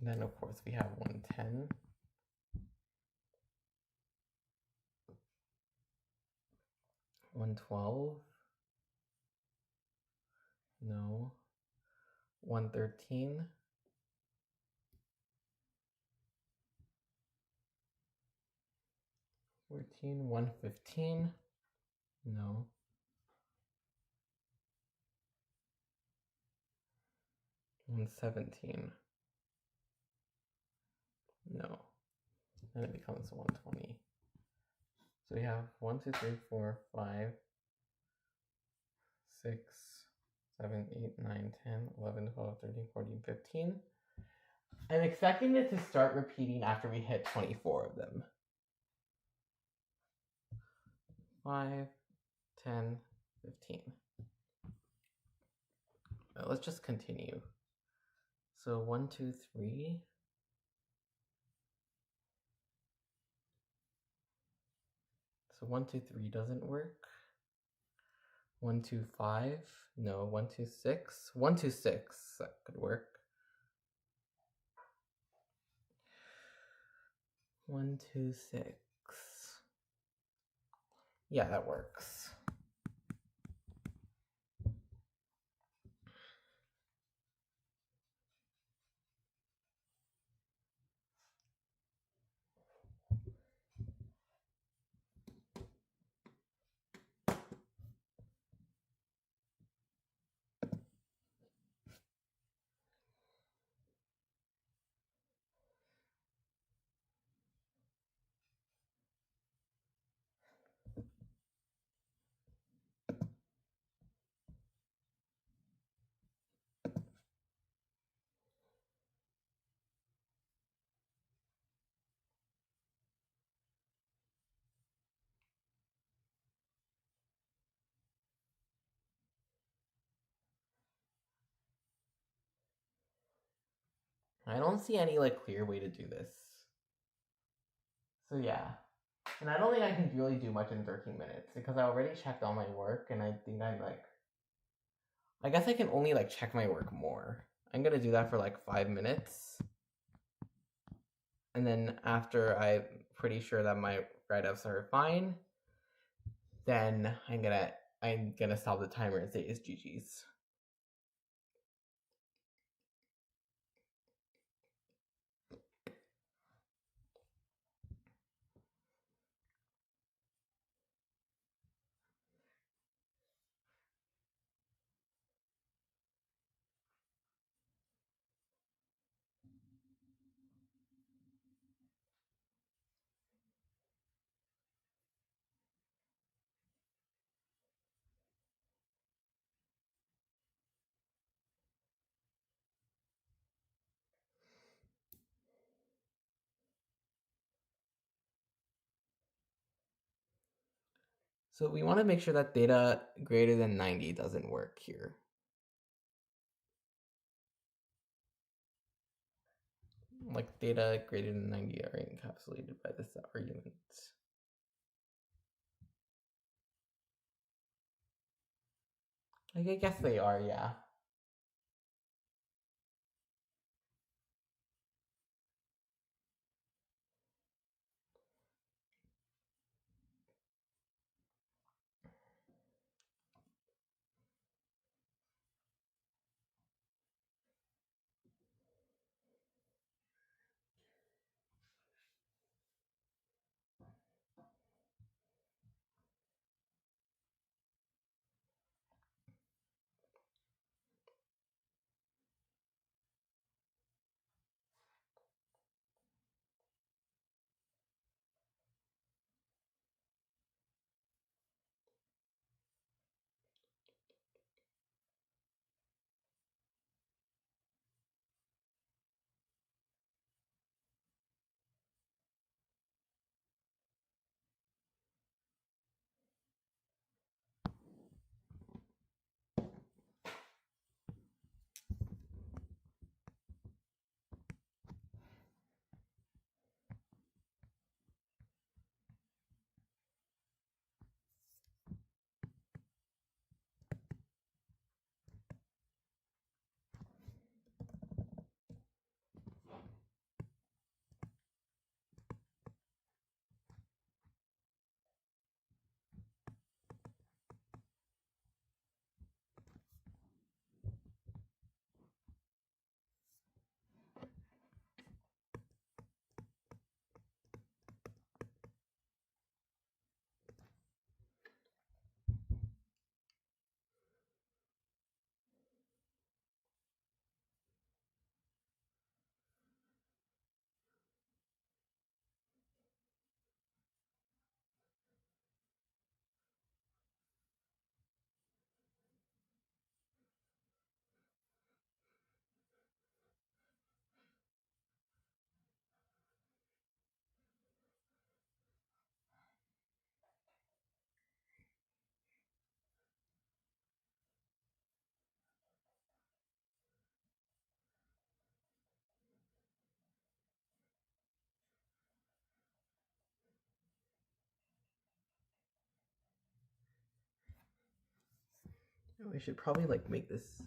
then of course we have 110. $112. No. 113. 14. 115. No. 117. No. Then it becomes 120. So we have 1, 2, 3, 4, 5, 6, 7, 8, 9, 10, 11, 12, 13, 14, 15. I'm expecting it to start repeating after we hit 24 of them. 5, 10, 15. Let's just continue. So 1, 2, 3. So 1, 2, 3 doesn't work. 1, 2, 5. No, 1, 2, 6. 1, 2, 6. That could work. 1, 2, 6. Yeah, that works. I don't see any like clear way to do this. So yeah. And I don't think I can really do much in 13 minutes because I already checked all my work and I think I'm like, I guess I can only like check my work more. I'm gonna do that for like 5 minutes. And then after I'm pretty sure that my write-ups are fine, then I'm gonna stop the timer and say it's GG's. So we want to make sure that data greater than 90 doesn't work here. Like data greater than 90 are encapsulated by this argument. Like, I guess they are, yeah. We should probably like make this.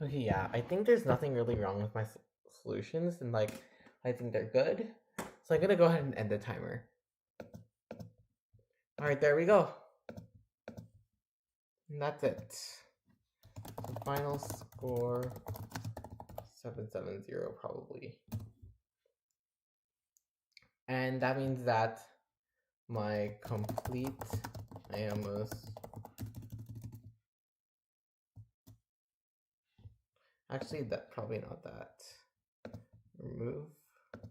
Okay, yeah, I think there's nothing really wrong with my solutions, and like, I think they're good. So I'm gonna go ahead and end the timer. All right, there we go. And that's it. The final score 770 probably. And that means that my complete IAMOS actually that probably not that. Remove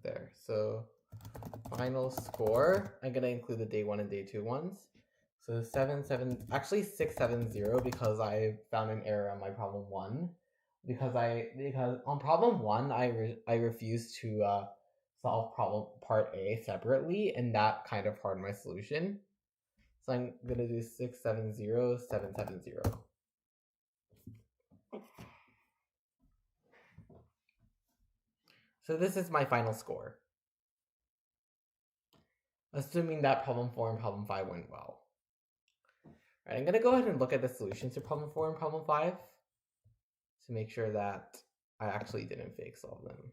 there. So final score, I'm gonna include the day 1 and day 2 ones. So actually 670 because I found an error on my problem 1. Because on problem 1 I refused to solve problem part A separately, and that kind of harmed my solution. So I'm gonna do 670, 770. So this is my final score, assuming that problem 4 and problem 5 went well. All right, I'm gonna go ahead and look at the solutions to problem 4 and problem 5 to make sure that I actually didn't fake solve them.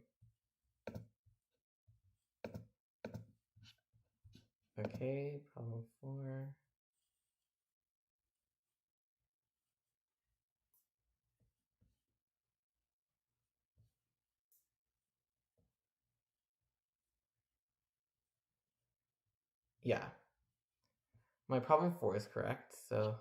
Okay, problem 4. Yeah, my problem 4 is correct, so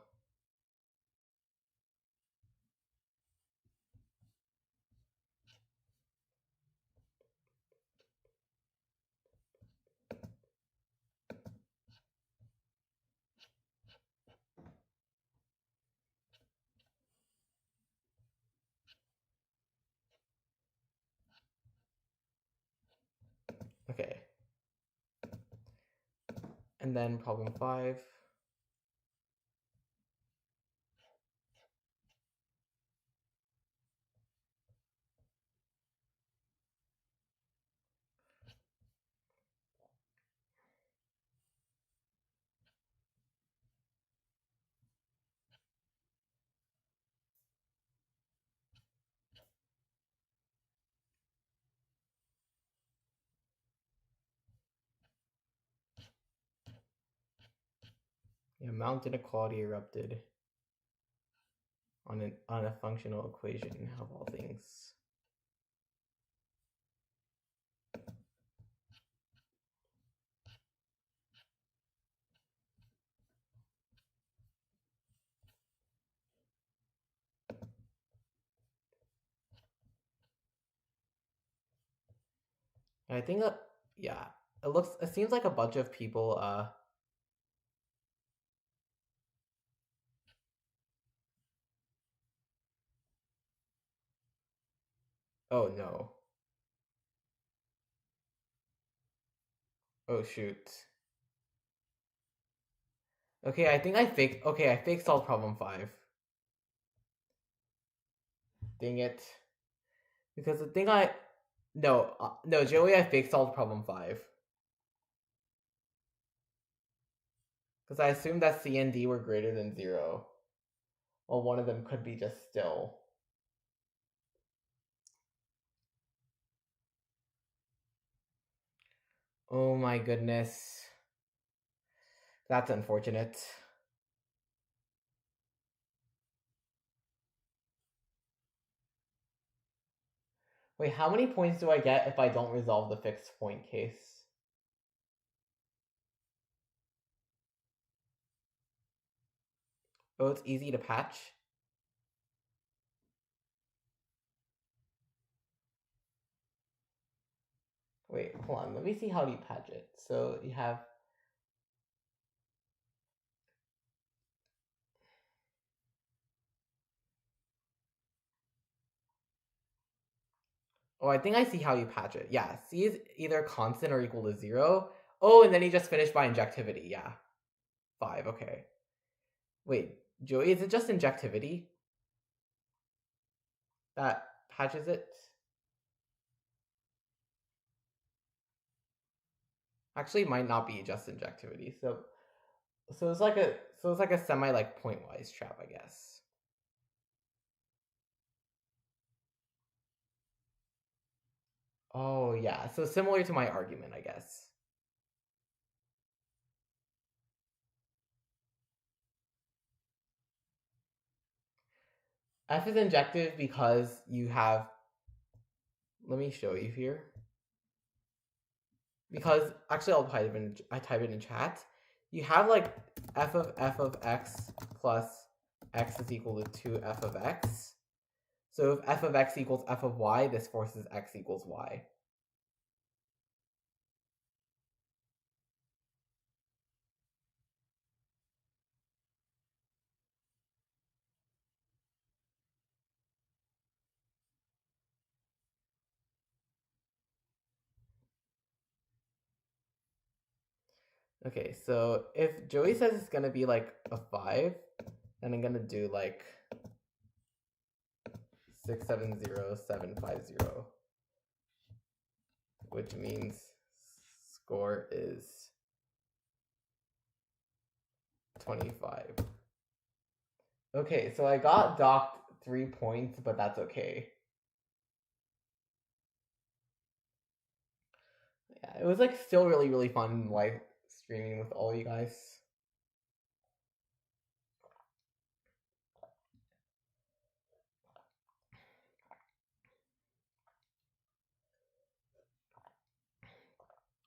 okay. And then problem 5. Yeah, amount inequality erupted on a functional equation of all things. And I think yeah, it seems like a bunch of people oh no. Oh shoot. Okay, I think I faked solved problem 5. Dang it. Because the thing no, Joey, I faked solved problem 5. Because I assumed that C and D were greater than 0. Well, one of them could be just still. Oh my goodness. That's unfortunate. Wait, how many points do I get if I don't resolve the fixed point case? Oh, it's easy to patch? Wait, hold on. Let me see how do you patch it. So you have... Oh, I think I see how you patch it. Yeah, C is either constant or equal to 0. Oh, and then he just finished by injectivity. Yeah. 5, okay. Wait, Joey, is it just injectivity that patches it? Actually, it might not be just injectivity. So it's like a semi like pointwise trap, I guess. Oh, yeah. So similar to my argument, I guess. F is injective because you have, let me show you here. Because actually I type it in chat. You have like f of x plus x is equal to 2f of x. So if f of x equals f of y, this forces x equals y. Okay, so if Joey says it's gonna be like a 5, then I'm gonna do like 670750, which means score is 25. Okay, so I got docked 3 points, but that's okay. Yeah, it was like still really fun live streaming with all you guys.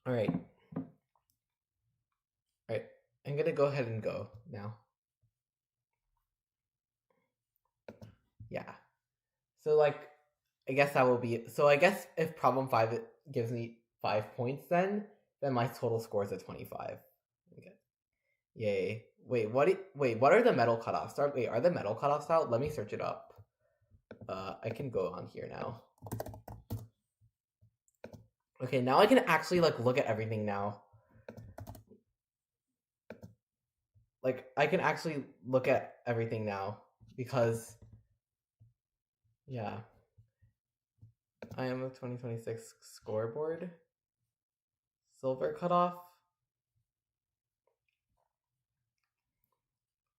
All right. I'm gonna go ahead and go now. Yeah. So like, I guess that will be. So I guess if problem 5 gives me 5 points, then my total score is a 25. Okay. Yay. Wait, what are the medal cutoffs? Are the medal cutoffs out? Let me search it up. I can go on here now. Okay, now I can actually like look at everything now. Like I can actually look at everything now because yeah. I am a 2026 scoreboard. Silver cutoff.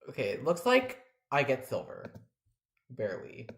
Okay, it looks like I get silver. Barely.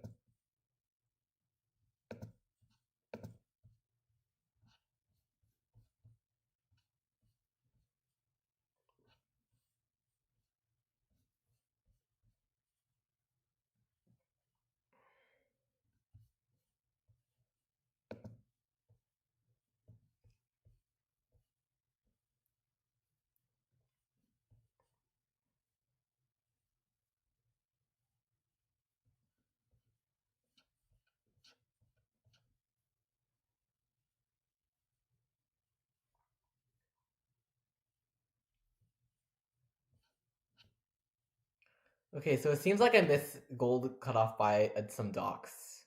Okay, so it seems like I missed gold cutoff by some docs.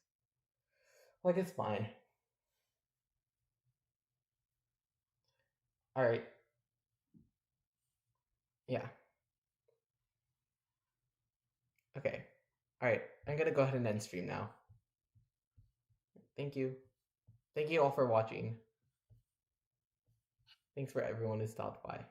Like, it's fine. Alright. Yeah. Okay. Alright, I'm gonna go ahead and end stream now. Thank you. Thank you all for watching. Thanks for everyone who stopped by.